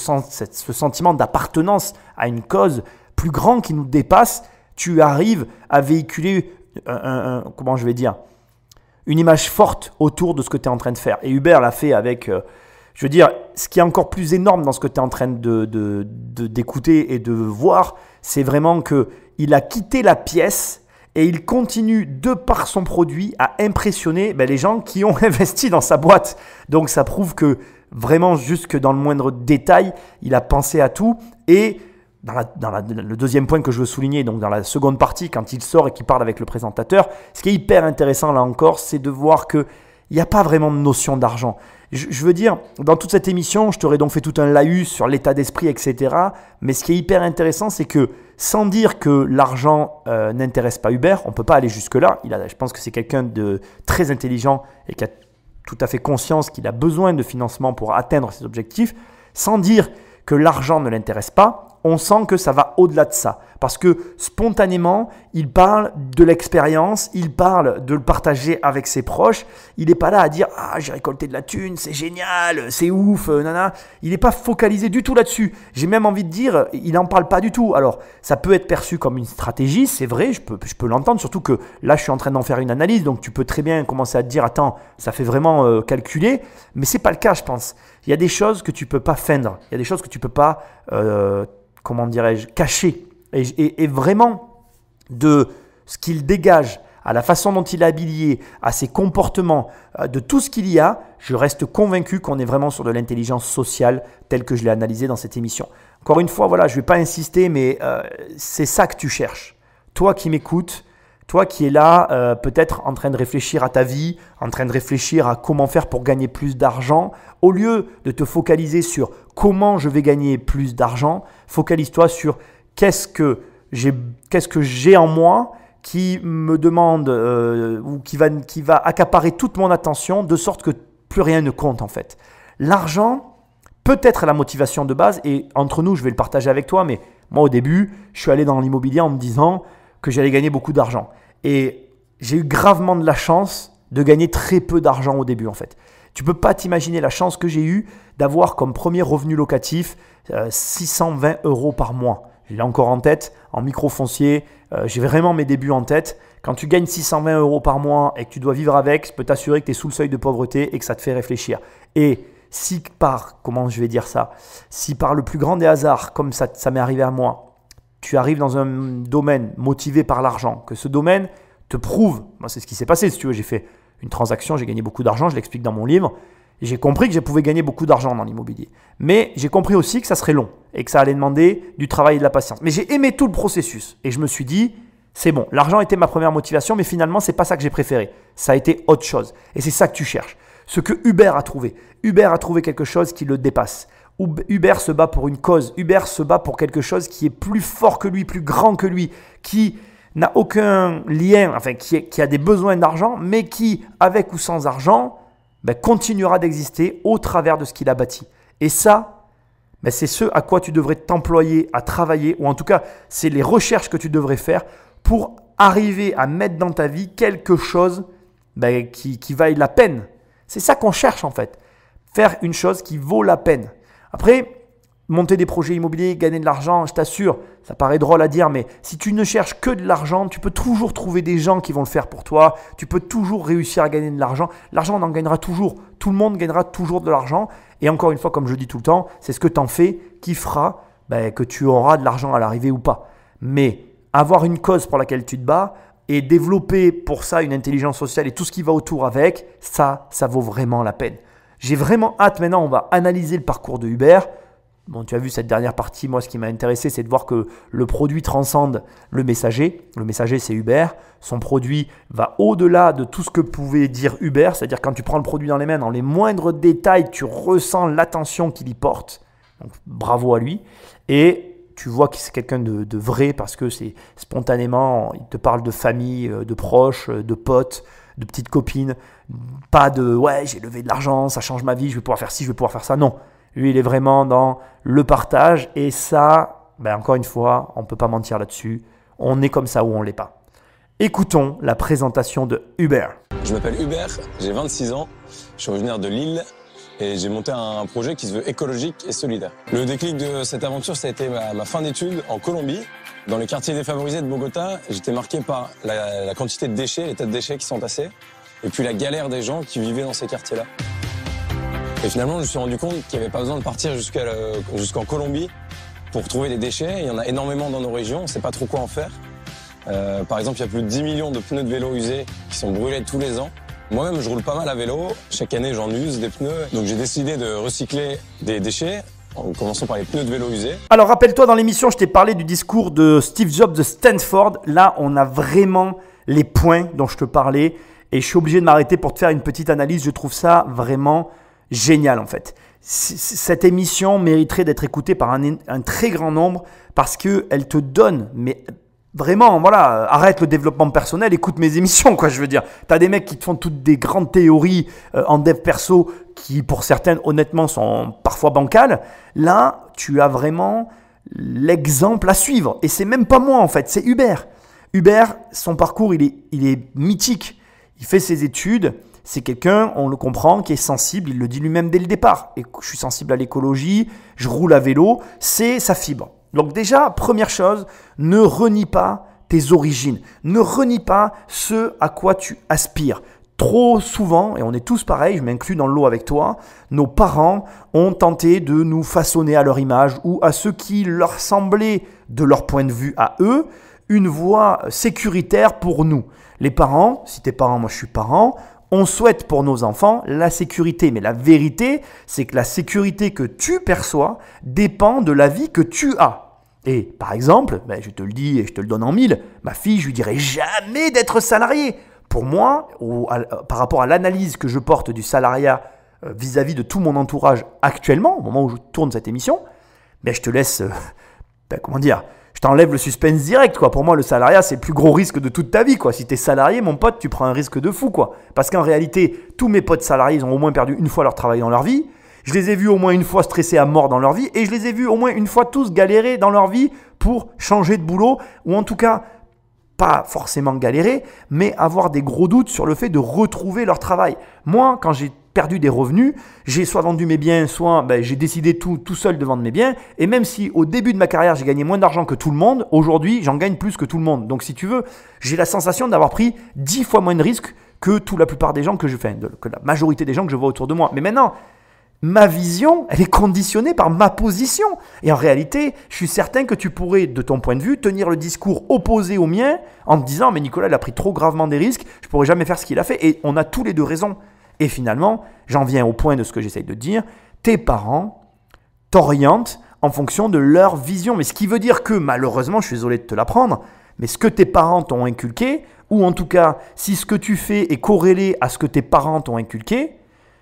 sentiment d'appartenance à une cause plus grande qui nous dépasse, tu arrives à véhiculer comment je vais dire, une image forte autour de ce que tu es en train de faire. Et Hubert l'a fait avec, je veux dire, ce qui est encore plus énorme dans ce que tu es en train d'écouter et de voir, c'est vraiment qu'il a quitté la pièce et il continue, de par son produit, à impressionner les gens qui ont investi dans sa boîte. Donc ça prouve que vraiment, jusque dans le moindre détail, il a pensé à tout. Et le deuxième point que je veux souligner, donc dans la seconde partie, quand il sort et qu'il parle avec le présentateur, ce qui est hyper intéressant là encore, c'est de voir qu'il n'y a pas vraiment de notion d'argent. Je veux dire, dans toute cette émission, je t'aurais donc fait tout un laïus sur l'état d'esprit, etc. Mais ce qui est hyper intéressant, c'est que sans dire que l'argent n'intéresse pas Hubert, on ne peut pas aller jusque-là. Je pense que c'est quelqu'un de très intelligent et qui a tout à fait conscience qu'il a besoin de financement pour atteindre ses objectifs. Sans dire que l'argent ne l'intéresse pas, on sent que ça va au-delà de ça. Parce que spontanément, il parle de l'expérience, il parle de le partager avec ses proches. Il n'est pas là à dire « Ah, j'ai récolté de la thune, c'est génial, c'est ouf, nana ». Il n'est pas focalisé du tout là-dessus. J'ai même envie de dire, il n'en parle pas du tout. Alors, ça peut être perçu comme une stratégie, c'est vrai, je peux l'entendre. Surtout que là, je suis en train d'en faire une analyse. Donc, tu peux très bien commencer à te dire « Attends, ça fait vraiment calculer ». Mais ce n'est pas le cas, je pense. Il y a des choses que tu ne peux pas feindre. Il y a des choses que tu ne peux pas... comment dirais-je, caché. Et vraiment, de ce qu'il dégage, à la façon dont il est habillé, à ses comportements, de tout ce qu'il y a, je reste convaincu qu'on est vraiment sur de l'intelligence sociale telle que je l'ai analysée dans cette émission. Encore une fois, voilà, je ne vais pas insister, mais c'est ça que tu cherches. Toi qui m'écoutes, toi qui es là, peut-être en train de réfléchir à ta vie, en train de réfléchir à comment faire pour gagner plus d'argent, au lieu de te focaliser sur comment je vais gagner plus d'argent, focalise-toi sur qu'est-ce que j'ai en moi qui me demande ou qui va accaparer toute mon attention de sorte que plus rien ne compte en fait. L'argent peut être la motivation de base et entre nous, je vais le partager avec toi, mais moi au début, je suis allé dans l'immobilier en me disant que j'allais gagner beaucoup d'argent. Et j'ai eu gravement de la chance de gagner très peu d'argent au début en fait. Tu ne peux pas t'imaginer la chance que j'ai eue d'avoir comme premier revenu locatif 620 € par mois. Je l'ai encore en tête, en microfoncier, j'ai vraiment mes débuts en tête. Quand tu gagnes 620 € par mois et que tu dois vivre avec, je peux t'assurer que tu es sous le seuil de pauvreté et que ça te fait réfléchir. Et si comment je vais dire ça, si par le plus grand des hasards, comme ça m'est arrivé à moi, tu arrives dans un domaine motivé par l'argent, que ce domaine te prouve, moi c'est ce qui s'est passé si tu veux, j'ai fait une transaction, j'ai gagné beaucoup d'argent, je l'explique dans mon livre, et j'ai compris que je pouvais gagner beaucoup d'argent dans l'immobilier. Mais j'ai compris aussi que ça serait long et que ça allait demander du travail et de la patience. Mais j'ai aimé tout le processus et je me suis dit, c'est bon, l'argent était ma première motivation, mais finalement, ce n'est pas ça que j'ai préféré. Ça a été autre chose. Et c'est ça que tu cherches. Ce que Hubert a trouvé. Hubert a trouvé quelque chose qui le dépasse. Hubert se bat pour une cause. Hubert se bat pour quelque chose qui est plus fort que lui, plus grand que lui, qui n'a aucun lien, enfin qui a des besoins d'argent, mais qui, avec ou sans argent, continuera d'exister au travers de ce qu'il a bâti. Et ça, c'est ce à quoi tu devrais t'employer à travailler, ou en tout cas, c'est les recherches que tu devrais faire pour arriver à mettre dans ta vie quelque chose qui vaille la peine. C'est ça qu'on cherche en fait. Faire une chose qui vaut la peine. Après, monter des projets immobiliers, gagner de l'argent, je t'assure, ça paraît drôle à dire, mais si tu ne cherches que de l'argent, tu peux toujours trouver des gens qui vont le faire pour toi. Tu peux toujours réussir à gagner de l'argent. L'argent, on en gagnera toujours. Tout le monde gagnera toujours de l'argent. Et encore une fois, comme je dis tout le temps, c'est ce que tu en fais qui fera que tu auras de l'argent à l'arrivée ou pas. Mais avoir une cause pour laquelle tu te bats et développer pour ça une intelligence sociale et tout ce qui va autour avec, ça vaut vraiment la peine. J'ai vraiment hâte, maintenant on va analyser le parcours de Hubert. Bon, tu as vu cette dernière partie, moi ce qui m'a intéressé, c'est de voir que le produit transcende le messager. Le messager, c'est Hubert. Son produit va au-delà de tout ce que pouvait dire Hubert. C'est-à-dire quand tu prends le produit dans les mains, dans les moindres détails, tu ressens l'attention qu'il y porte. Donc bravo à lui. Et tu vois que c'est quelqu'un de vrai parce que c'est spontanément, il te parle de famille, de proches, de potes, de petites copines. Pas de « ouais, j'ai levé de l'argent, ça change ma vie, je vais pouvoir faire ci, je vais pouvoir faire ça ». Non. Lui, il est vraiment dans le partage et ça, encore une fois, on ne peut pas mentir là-dessus. On est comme ça ou on ne l'est pas. Écoutons la présentation de Hubert. Je m'appelle Hubert, j'ai 26 ans, je suis originaire de Lille et j'ai monté un projet qui se veut écologique et solidaire. Le déclic de cette aventure, ça a été ma fin d'études en Colombie. Dans les quartiers défavorisés de Bogota, j'étais marqué par la quantité de déchets, les tas de déchets qui sont tassés, et puis la galère des gens qui vivaient dans ces quartiers-là. Et finalement, je me suis rendu compte qu'il n'y avait pas besoin de partir jusqu'en Colombie pour trouver des déchets. Il y en a énormément dans nos régions, on ne sait pas trop quoi en faire. Par exemple, il y a plus de 10 millions de pneus de vélo usés qui sont brûlés tous les ans. Moi-même, je roule pas mal à vélo. Chaque année, j'en use des pneus. Donc j'ai décidé de recycler des déchets, en commençant par les pneus de vélo usés. Alors rappelle-toi, dans l'émission, je t'ai parlé du discours de Steve Jobs de Stanford. Là, on a vraiment les points dont je te parlais. Et je suis obligé de m'arrêter pour te faire une petite analyse. Je trouve ça vraiment génial en fait. Cette émission mériterait d'être écoutée par un très grand nombre parce qu'elle te donne, mais vraiment, voilà, arrête le développement personnel, écoute mes émissions, quoi, je veux dire. Tu as des mecs qui te font toutes des grandes théories en dev perso qui, pour certaines, honnêtement, sont parfois bancales. Là, tu as vraiment l'exemple à suivre. Et c'est même pas moi en fait, c'est Hubert. Hubert, son parcours, il est mythique. Il fait ses études. C'est quelqu'un, on le comprend, qui est sensible, il le dit lui-même dès le départ. Et je suis sensible à l'écologie, je roule à vélo, c'est sa fibre. Donc déjà, première chose, ne renie pas tes origines. Ne renie pas ce à quoi tu aspires. Trop souvent, et on est tous pareils, je m'inclus dans le lot avec toi, nos parents ont tenté de nous façonner à leur image ou à ce qui leur semblait, de leur point de vue à eux, une voie sécuritaire pour nous. Les parents, si t'es parent, moi je suis parent, on souhaite pour nos enfants la sécurité, mais la vérité, c'est que la sécurité que tu perçois dépend de la vie que tu as. Et par exemple, je te le dis et je te le donne en mille, ma fille, je lui dirai jamais d'être salariée. Pour moi, par rapport à l'analyse que je porte du salariat vis-à-vis de tout mon entourage actuellement, au moment où je tourne cette émission, je te laisse, je t'enlève le suspense direct, quoi. Pour moi, le salariat, c'est le plus gros risque de toute ta vie, quoi. Si tu es salarié, mon pote, tu prends un risque de fou, quoi. Parce qu'en réalité, tous mes potes salariés, ils ont au moins perdu une fois leur travail dans leur vie. Je les ai vus au moins une fois stressés à mort dans leur vie. Et je les ai vus au moins une fois tous galérer dans leur vie pour changer de boulot. Ou en tout cas, pas forcément galérer, mais avoir des gros doutes sur le fait de retrouver leur travail. Moi, quand j'ai perdu des revenus, j'ai soit vendu mes biens, soit j'ai décidé tout seul de vendre mes biens. Et même si au début de ma carrière, j'ai gagné moins d'argent que tout le monde, aujourd'hui, j'en gagne plus que tout le monde. Donc si tu veux, j'ai la sensation d'avoir pris 10 fois moins de risques que la plupart des gens que la majorité des gens que je vois autour de moi. Mais maintenant, ma vision, elle est conditionnée par ma position. Et en réalité, je suis certain que tu pourrais, de ton point de vue, tenir le discours opposé au mien en te disant « mais Nicolas, il a pris trop gravement des risques, je ne pourrais jamais faire ce qu'il a fait ». Et on a tous les deux raison. Et finalement, j'en viens au point de ce que j'essaye de dire, tes parents t'orientent en fonction de leur vision. Mais ce qui veut dire que, malheureusement, je suis désolé de te l'apprendre, mais ce que tes parents t'ont inculqué, ou en tout cas, si ce que tu fais est corrélé à ce que tes parents t'ont inculqué,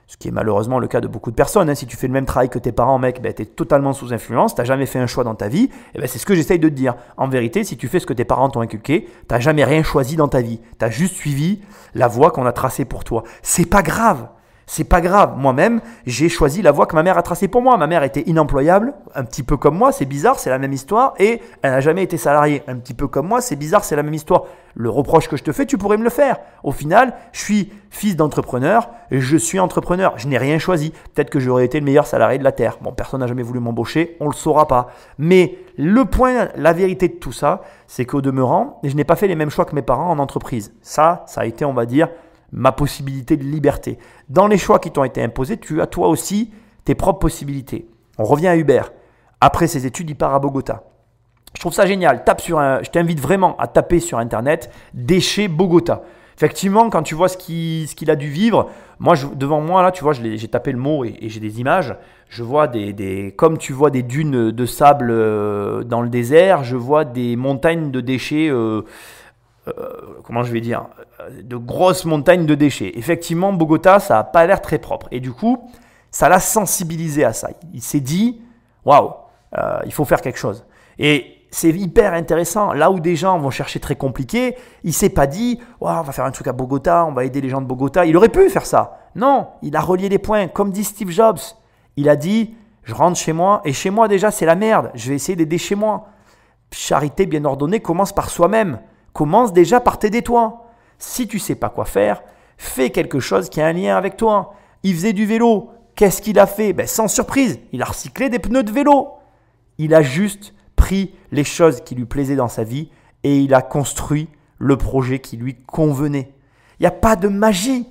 ce qui est malheureusement le cas de beaucoup de personnes, si tu fais le même travail que tes parents, mec, tu es totalement sous influence, tu n'as jamais fait un choix dans ta vie, c'est ce que j'essaye de te dire. En vérité, si tu fais ce que tes parents t'ont inculqué, tu n'as jamais rien choisi dans ta vie. Tu as juste suivi la voie qu'on a tracée pour toi. C'est pas grave. C'est pas grave. Moi-même, j'ai choisi la voie que ma mère a tracée pour moi. Ma mère était inemployable, un petit peu comme moi, c'est bizarre, c'est la même histoire. Et elle n'a jamais été salariée, un petit peu comme moi, c'est bizarre, c'est la même histoire. Le reproche que je te fais, tu pourrais me le faire. Au final, je suis fils d'entrepreneur, je suis entrepreneur. Je n'ai rien choisi. Peut-être que j'aurais été le meilleur salarié de la Terre. Bon, personne n'a jamais voulu m'embaucher, on ne le saura pas. Mais le point, la vérité de tout ça, c'est qu'au demeurant, je n'ai pas fait les mêmes choix que mes parents en entreprise. Ça a été, on va dire, ma possibilité de liberté. Dans les choix qui t'ont été imposés, tu as toi aussi tes propres possibilités. On revient à Hubert. Après ses études, il part à Bogota. Je trouve ça génial. Je t'invite vraiment à taper sur Internet « Déchets Bogota ». Effectivement, quand tu vois ce qu'il a dû vivre, devant moi, là, tu vois, j'ai tapé le mot et j'ai des images. Je vois comme tu vois des dunes de sable dans le désert, je vois des montagnes de déchets de grosses montagnes de déchets. Effectivement, Bogota, ça n'a pas l'air très propre. Et du coup, ça l'a sensibilisé à ça. Il s'est dit, waouh, il faut faire quelque chose. Et c'est hyper intéressant. Là où des gens vont chercher très compliqué, il ne s'est pas dit, waouh, on va faire un truc à Bogota, on va aider les gens de Bogota. Il aurait pu faire ça. Non, il a relié les points. Comme dit Steve Jobs, il a dit, je rentre chez moi. Et chez moi, déjà, c'est la merde. Je vais essayer d'aider chez moi. Charité bien ordonnée commence par soi-même. commence déjà par t'aider toi. Si tu ne sais pas quoi faire, fais quelque chose qui a un lien avec toi. Il faisait du vélo. Qu'est-ce qu'il a fait? Sans surprise, il a recyclé des pneus de vélo. Il a juste pris les choses qui lui plaisaient dans sa vie et il a construit le projet qui lui convenait. Il n'y a pas de magie.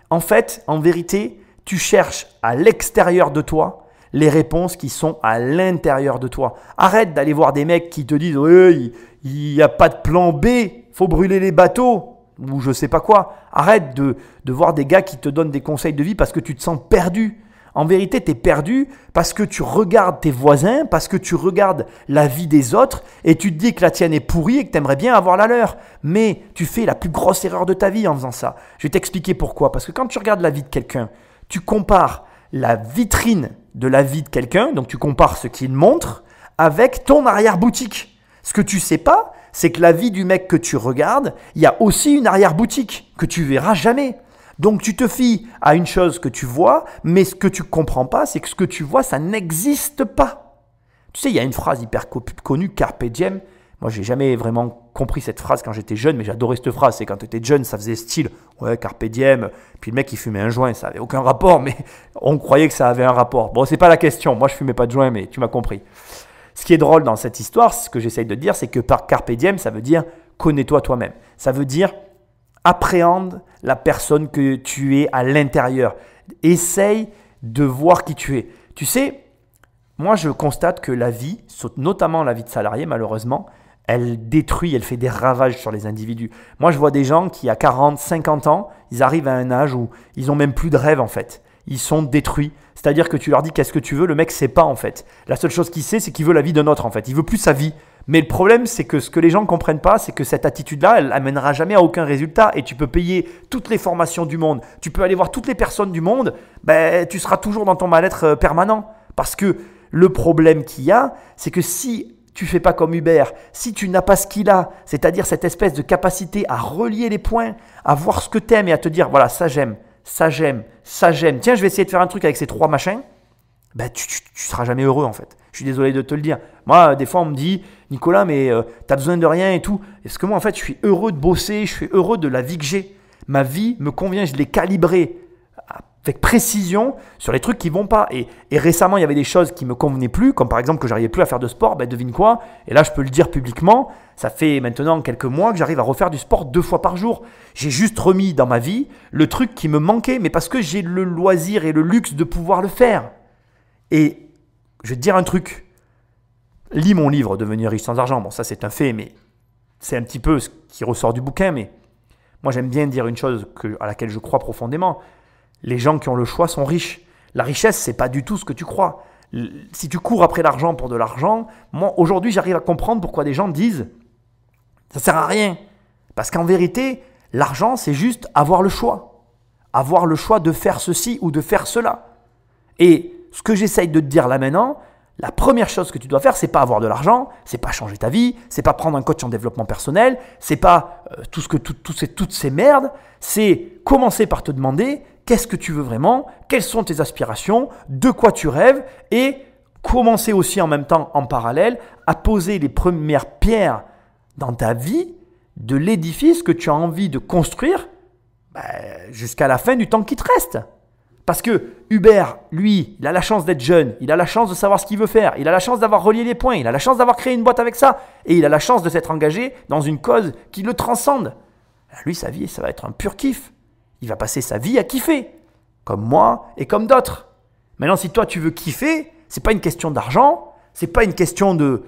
En fait, en vérité, tu cherches à l'extérieur de toi les réponses qui sont à l'intérieur de toi. Arrête d'aller voir des mecs qui te disent oui, il n'y a pas de plan B, faut brûler les bateaux ou je sais pas quoi. Arrête de voir des gars qui te donnent des conseils de vie parce que tu te sens perdu. En vérité, tu es perdu parce que tu regardes tes voisins, parce que tu regardes la vie des autres et tu te dis que la tienne est pourrie et que tu aimerais bien avoir la leur. Mais tu fais la plus grosse erreur de ta vie en faisant ça. Je vais t'expliquer pourquoi. Parce que quand tu regardes la vie de quelqu'un, tu compares la vitrine de la vie de quelqu'un, donc tu compares ce qu'il montre avec ton arrière-boutique. Ce que tu sais pas, c'est que la vie du mec que tu regardes, il y a aussi une arrière-boutique que tu verras jamais. Donc tu te fies à une chose que tu vois, mais ce que tu ne comprends pas, c'est que ce que tu vois, ça n'existe pas. Tu sais, il y a une phrase hyper connue, Carpe Diem. Moi, j'ai jamais vraiment compris cette phrase quand j'étais jeune, mais j'adorais cette phrase. C'est quand tu étais jeune, ça faisait style, ouais, Carpe Diem. Puis le mec, il fumait un joint, ça n'avait aucun rapport, mais on croyait que ça avait un rapport. Bon, c'est pas la question. Moi, je fumais pas de joint, mais tu m'as compris. Ce qui est drôle dans cette histoire, ce que j'essaye de dire, c'est que par Carpe Diem, ça veut dire connais-toi toi-même. Ça veut dire appréhende la personne que tu es à l'intérieur. Essaye de voir qui tu es. Tu sais, moi je constate que la vie, notamment la vie de salarié malheureusement, elle détruit, elle fait des ravages sur les individus. Moi je vois des gens qui à 40, 50 ans, ils arrivent à un âge où ils n'ont même plus de rêve en fait. Ils sont détruits. C'est-à-dire que tu leur dis qu'est-ce que tu veux, le mec ne sait pas en fait. La seule chose qu'il sait, c'est qu'il veut la vie d'un autre en fait. Il veut plus sa vie. Mais le problème, c'est que ce que les gens ne comprennent pas, c'est que cette attitude-là, elle n'amènera jamais à aucun résultat. Et tu peux payer toutes les formations du monde, tu peux aller voir toutes les personnes du monde, tu seras toujours dans ton mal-être permanent. Parce que le problème qu'il y a, c'est que si tu ne fais pas comme Hubert, si tu n'as pas ce qu'il a, c'est-à-dire cette espèce de capacité à relier les points, à voir ce que tu aimes et à te dire, voilà, ça j'aime, ça j'aime, ça j'aime. Tiens, je vais essayer de faire un truc avec ces 3 machins. Tu seras jamais heureux en fait. Je suis désolé de te le dire. Moi, des fois, on me dit, Nicolas, mais tu as besoin de rien et tout. Est-ce que moi, en fait, je suis heureux de bosser, je suis heureux de la vie que j'ai. Ma vie me convient, je l'ai calibrée avec précision sur les trucs qui vont pas. Et récemment, il y avait des choses qui me convenaient plus, comme par exemple que j'arrivais plus à faire de sport. Devine quoi? Et là, je peux le dire publiquement. Ça fait maintenant quelques mois que j'arrive à refaire du sport 2 fois par jour. J'ai juste remis dans ma vie le truc qui me manquait, mais parce que j'ai le loisir et le luxe de pouvoir le faire. Et je vais te dire un truc. Lis mon livre « Devenir riche sans argent ». Bon, ça, c'est un fait, mais c'est un petit peu ce qui ressort du bouquin. Mais moi, j'aime bien dire une chose à laquelle je crois profondément. Les gens qui ont le choix sont riches. La richesse, ce n'est pas du tout ce que tu crois. Si tu cours après l'argent pour de l'argent, moi, aujourd'hui, j'arrive à comprendre pourquoi des gens disent « ça ne sert à rien ». Parce qu'en vérité, l'argent, c'est juste avoir le choix. Avoir le choix de faire ceci ou de faire cela. Et ce que j'essaye de te dire là maintenant, la première chose que tu dois faire, c'est pas avoir de l'argent, c'est pas changer ta vie, c'est pas prendre un coach en développement personnel, c'est pas toutes ces merdes, c'est commencer par te demander qu'est-ce que tu veux vraiment, quelles sont tes aspirations, de quoi tu rêves et commencer aussi en même temps, en parallèle, à poser les premières pierres dans ta vie de l'édifice que tu as envie de construire jusqu'à la fin du temps qui te reste. Parce que Hubert, lui, il a la chance d'être jeune, il a la chance de savoir ce qu'il veut faire, il a la chance d'avoir relié les points, il a la chance d'avoir créé une boîte avec ça, et il a la chance de s'être engagé dans une cause qui le transcende. Lui, sa vie, ça va être un pur kiff. Il va passer sa vie à kiffer, comme moi et comme d'autres. Maintenant, si toi, tu veux kiffer, c'est pas une question d'argent, c'est pas une question de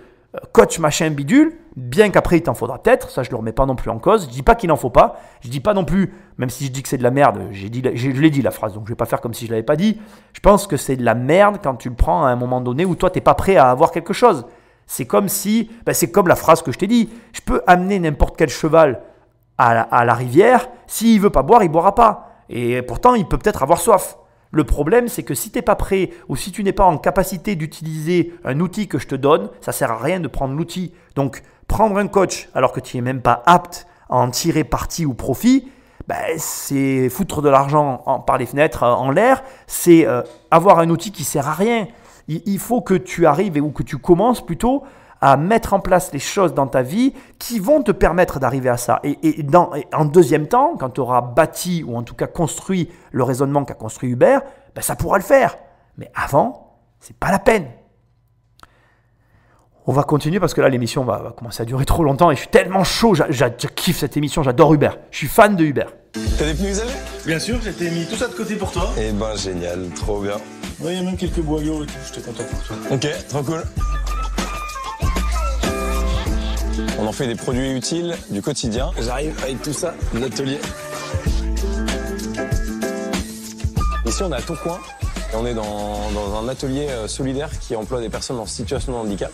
coach machin bidule, bien qu'après il t'en faudra peut-être, ça je ne le remets pas non plus en cause, je dis pas qu'il n'en faut pas, je dis pas non plus, même si je dis que c'est de la merde, je l'ai dit la phrase, donc je vais pas faire comme si je l'avais pas dit, je pense que c'est de la merde quand tu le prends à un moment donné où toi t'es pas prêt à avoir quelque chose. C'est comme si, c'est comme la phrase que je t'ai dit, je peux amener n'importe quel cheval à la rivière, s'il veut pas boire, il boira pas, et pourtant il peut peut-être avoir soif. Le problème, c'est que si tu n'es pas prêt ou si tu n'es pas en capacité d'utiliser un outil que je te donne, ça ne sert à rien de prendre l'outil. Donc, prendre un coach alors que tu n'es même pas apte à en tirer parti ou profit, c'est foutre de l'argent par les fenêtres en l'air, c'est avoir un outil qui ne sert à rien. Il faut que tu arrives ou que tu commences plutôt à mettre en place les choses dans ta vie qui vont te permettre d'arriver à ça. Et en deuxième temps, quand tu auras bâti ou en tout cas construit le raisonnement qu'a construit Hubert, ben ça pourra le faire. Mais avant, c'est pas la peine. On va continuer parce que là, l'émission va commencer à durer trop longtemps et je suis tellement chaud. Je kiffe cette émission, j'adore Hubert. Je suis fan de Hubert. T'as des pneus usagés? Bien sûr, j'ai mis tout ça de côté pour toi. Eh ben génial, trop bien. Ouais, il y a même quelques boyaux et tout, j'étais content pour toi. Ok, trop cool. On en fait des produits utiles du quotidien. J'arrive avec tout ça de l'atelier. Ici, on est à Tourcoing et on est dans un atelier solidaire qui emploie des personnes en situation de handicap.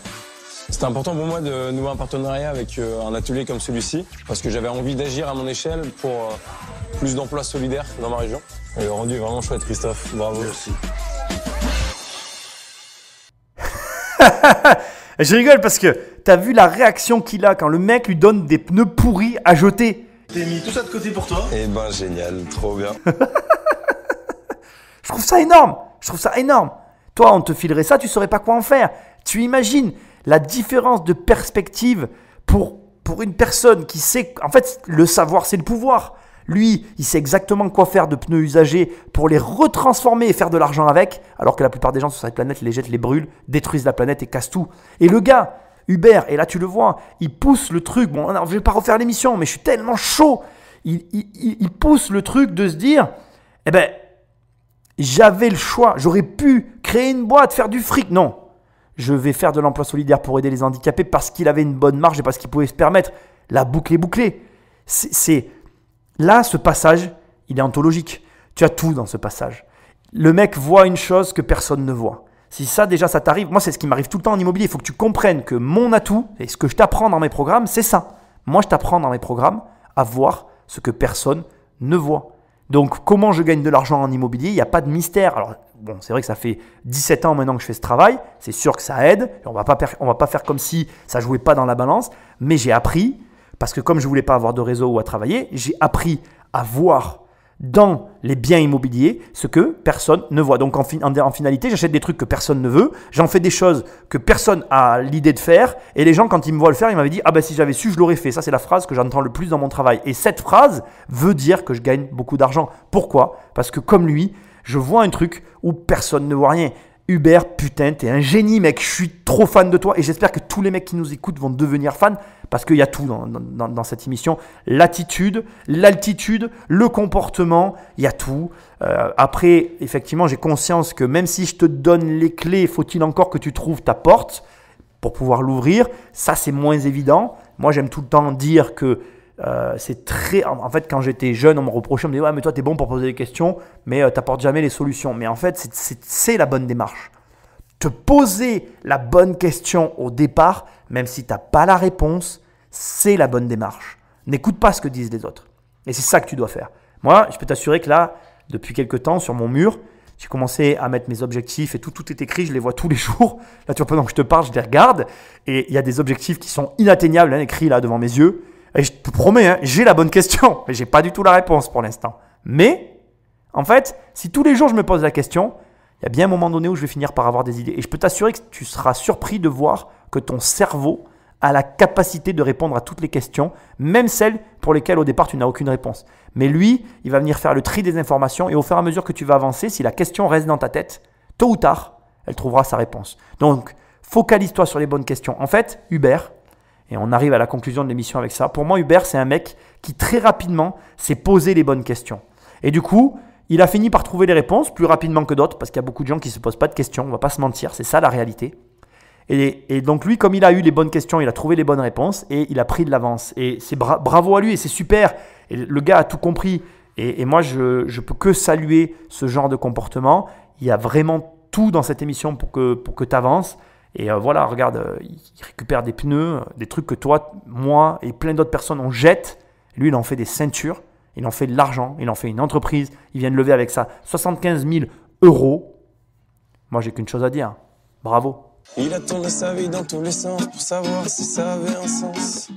C'était important pour moi de nouer un partenariat avec un atelier comme celui-ci parce que j'avais envie d'agir à mon échelle pour plus d'emplois solidaires dans ma région. Et le rendu est vraiment chouette, Christophe. Bravo. Merci. Je rigole parce que t'as vu la réaction qu'il a quand le mec lui donne des pneus pourris à jeter. J'ai mis tout ça de côté pour toi. Eh ben génial, trop bien. Je trouve ça énorme. Je trouve ça énorme. Toi, on te filerait ça, tu saurais pas quoi en faire. Tu imagines la différence de perspective pour une personne qui sait... En fait, le savoir, c'est le pouvoir. Lui, il sait exactement quoi faire de pneus usagés pour les retransformer et faire de l'argent avec, alors que la plupart des gens sur cette planète les jettent, les brûlent, détruisent la planète et cassent tout. Et le gars, Hubert, et là tu le vois, il pousse le truc. Bon, je vais pas refaire l'émission, mais je suis tellement chaud. Il pousse le truc de se dire, eh ben, j'avais le choix. J'aurais pu créer une boîte, faire du fric. Non. Je vais faire de l'emploi solidaire pour aider les handicapés parce qu'il avait une bonne marge et parce qu'il pouvait se permettre. La boucle est bouclée. Là, ce passage, il est anthologique. Tu as tout dans ce passage. Le mec voit une chose que personne ne voit. Si ça, déjà, ça t'arrive, moi, c'est ce qui m'arrive tout le temps en immobilier. Il faut que tu comprennes que mon atout, et ce que je t'apprends dans mes programmes, c'est ça. Moi, je t'apprends dans mes programmes à voir ce que personne ne voit. Donc, comment je gagne de l'argent en immobilier? Il n'y a pas de mystère. Alors, bon, c'est vrai que ça fait 17 ans maintenant que je fais ce travail. C'est sûr que ça aide. On va pas faire comme si ça ne jouait pas dans la balance. Mais j'ai appris, parce que comme je ne voulais pas avoir de réseau ou à travailler, j'ai appris à voir dans les biens immobiliers ce que personne ne voit. Donc, en finalité, j'achète des trucs que personne ne veut. J'en fais des choses que personne a l'idée de faire. Et les gens, quand ils me voient le faire, ils m'avaient dit « Ah ben si j'avais su, je l'aurais fait ». Ça, c'est la phrase que j'entends le plus dans mon travail. Et cette phrase veut dire que je gagne beaucoup d'argent. Pourquoi? Parce que comme lui, je vois un truc où personne ne voit rien. Hubert, putain, t'es un génie, mec. Je suis trop fan de toi. Et j'espère que tous les mecs qui nous écoutent vont devenir fans parce qu'il y a tout dans cette émission. L'attitude, l'altitude, le comportement, il y a tout. Après, effectivement, j'ai conscience que même si je te donne les clés, faut-il encore que tu trouves ta porte pour pouvoir l'ouvrir. Ça, c'est moins évident. Moi, j'aime tout le temps dire que c'est très... En fait, quand j'étais jeune, on me reprochait, on me disait « Ouais, mais toi, t'es bon pour poser des questions, mais t'apportes jamais les solutions. » Mais en fait, c'est la bonne démarche. Te poser la bonne question au départ, même si tu n'as pas la réponse, c'est la bonne démarche. N'écoute pas ce que disent les autres. Et c'est ça que tu dois faire. Moi, je peux t'assurer que là, depuis quelques temps, sur mon mur, j'ai commencé à mettre mes objectifs et tout est écrit, je les vois tous les jours. Là, tu vois, pendant que je te parle, je les regarde et il y a des objectifs qui sont inatteignables, écrits là devant mes yeux. Et je te promets, j'ai la bonne question, mais je n'ai pas du tout la réponse pour l'instant. Mais, en fait, si tous les jours je me pose la question, il y a bien un moment donné où je vais finir par avoir des idées. Et je peux t'assurer que tu seras surpris de voir que ton cerveau a la capacité de répondre à toutes les questions, même celles pour lesquelles au départ tu n'as aucune réponse. Mais lui, il va venir faire le tri des informations et au fur et à mesure que tu vas avancer, si la question reste dans ta tête, tôt ou tard, elle trouvera sa réponse. Donc, focalise-toi sur les bonnes questions. En fait, Hubert, et on arrive à la conclusion de l'émission avec ça, pour moi, Hubert, c'est un mec qui très rapidement s'est posé les bonnes questions. Et du coup, il a fini par trouver les réponses plus rapidement que d'autres parce qu'il y a beaucoup de gens qui ne se posent pas de questions, on ne va pas se mentir, c'est ça la réalité. Et donc lui, comme il a eu les bonnes questions, il a trouvé les bonnes réponses et il a pris de l'avance. Et c'est bravo à lui et c'est super. Et le gars a tout compris. Et moi, je peux que saluer ce genre de comportement. Il y a vraiment tout dans cette émission pour que tu avances. Et voilà, regarde, il récupère des pneus, des trucs que toi, moi et plein d'autres personnes on jette. Lui, il en fait des ceintures, il en fait de l'argent, il en fait une entreprise. Il vient de lever avec ça 75 000 €. Moi, j'ai qu'une chose à dire. Bravo. Il a tourné sa vie dans tous les sens pour savoir si ça avait un sens.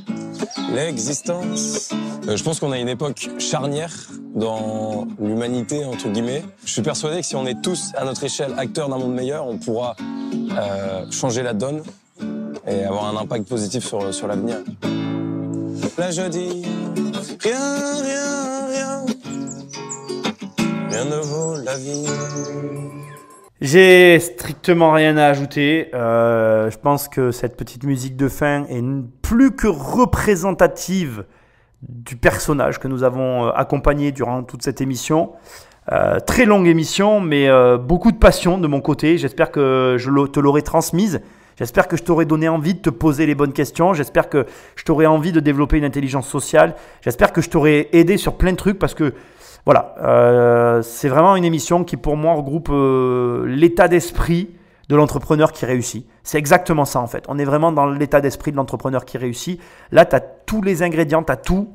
L'existence. Je pense qu'on a une époque charnière dans l'humanité, entre guillemets. Je suis persuadé que si on est tous, à notre échelle, acteurs d'un monde meilleur, on pourra changer la donne et avoir un impact positif sur l'avenir. Là je dis rien ne vaut la vie. J'ai strictement rien à ajouter. Je pense que cette petite musique de fin est plus que représentative du personnage que nous avons accompagné durant toute cette émission. Très longue émission, mais beaucoup de passion de mon côté. J'espère que je te l'aurai transmise. J'espère que je t'aurai donné envie de te poser les bonnes questions. J'espère que je t'aurai envie de développer une intelligence sociale. J'espère que je t'aurai aidé sur plein de trucs parce que voilà, c'est vraiment une émission qui pour moi regroupe l'état d'esprit de l'entrepreneur qui réussit. C'est exactement ça en fait. On est vraiment dans l'état d'esprit de l'entrepreneur qui réussit. Là, tu as tous les ingrédients, tu as tout.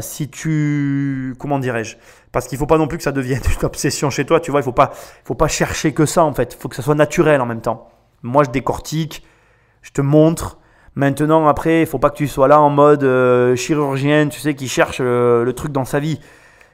Si tu... Comment dirais-je ? Parce qu'il ne faut pas non plus que ça devienne une obsession chez toi. Tu vois, il faut pas chercher que ça en fait. Il faut que ça soit naturel en même temps. Moi, je décortique, je te montre. Maintenant, après, il ne faut pas que tu sois là en mode chirurgien, tu sais, qui cherche le truc dans sa vie.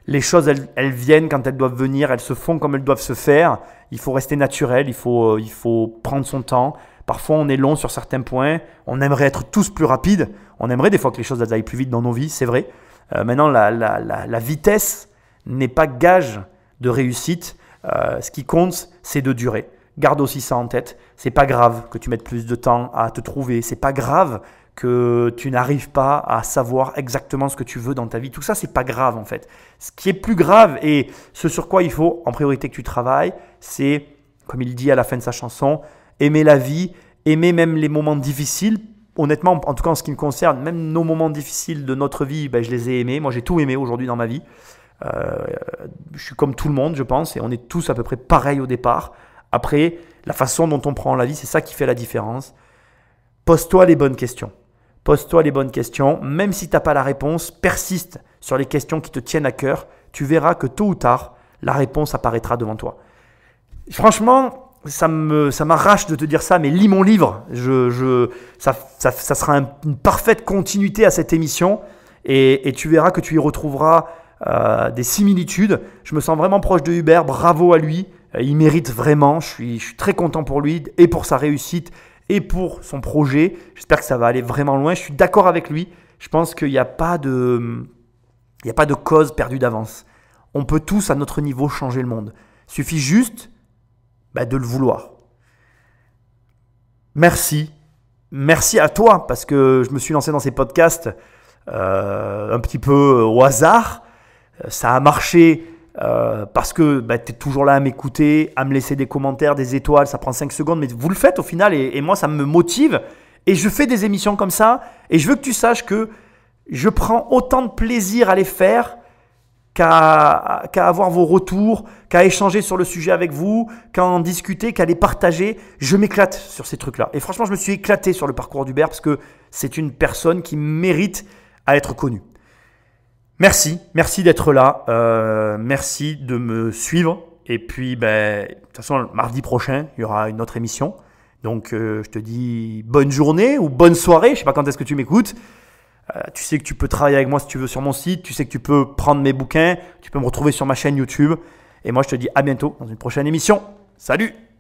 Les choses, elles viennent quand elles doivent venir, elles se font comme elles doivent se faire. Il faut rester naturel, il faut prendre son temps. Parfois, on est long sur certains points. On aimerait être tous plus rapides. On aimerait des fois que les choses elles aillent plus vite dans nos vies, c'est vrai. Maintenant, la vitesse n'est pas gage de réussite. Ce qui compte, c'est de durer. Garde aussi ça en tête. C'est pas grave que tu mettes plus de temps à te trouver. C'est pas grave que tu n'arrives pas à savoir exactement ce que tu veux dans ta vie. Tout ça, c'est pas grave en fait. Ce qui est plus grave et ce sur quoi il faut en priorité que tu travailles, c'est, comme il dit à la fin de sa chanson, aimer la vie, aimer même les moments difficiles. Honnêtement, en tout cas en ce qui me concerne, même nos moments difficiles de notre vie, je les ai aimés. Moi, j'ai tout aimé aujourd'hui dans ma vie. Je suis comme tout le monde, je pense, et on est tous à peu près pareils au départ. Après, la façon dont on prend la vie, c'est ça qui fait la différence. Pose-toi les bonnes questions. Pose-toi les bonnes questions. Même si tu n'as pas la réponse, persiste sur les questions qui te tiennent à cœur. Tu verras que tôt ou tard, la réponse apparaîtra devant toi. Franchement, ça m'arrache de te dire ça, mais lis mon livre. Ça sera une parfaite continuité à cette émission et tu verras que tu y retrouveras des similitudes. Je me sens vraiment proche de Hubert. Bravo à lui. Il mérite vraiment. Je suis très content pour lui et pour sa réussite et pour son projet. J'espère que ça va aller vraiment loin. Je suis d'accord avec lui. Je pense qu'il n'y a pas de cause perdue d'avance. On peut tous, à notre niveau, changer le monde. Il suffit juste de le vouloir. Merci. Merci à toi parce que je me suis lancé dans ces podcasts un petit peu au hasard. Ça a marché parce que tu es toujours là à m'écouter, à me laisser des commentaires, des étoiles. Ça prend 5 secondes, mais vous le faites au final et moi, ça me motive. Et je fais des émissions comme ça et je veux que tu saches que je prends autant de plaisir à les faire qu'à avoir vos retours, qu'à échanger sur le sujet avec vous, qu'à en discuter, qu'à les partager. Je m'éclate sur ces trucs-là. Et franchement, je me suis éclaté sur le parcours d'Hubert parce que c'est une personne qui mérite à être connue. Merci d'être là. Merci de me suivre. Et puis, de toute façon, mardi prochain, il y aura une autre émission. Donc, je te dis bonne journée ou bonne soirée. Je ne sais pas quand est-ce que tu m'écoutes. Tu sais que tu peux travailler avec moi si tu veux sur mon site. Tu sais que tu peux prendre mes bouquins. Tu peux me retrouver sur ma chaîne YouTube. Et moi, je te dis à bientôt dans une prochaine émission. Salut!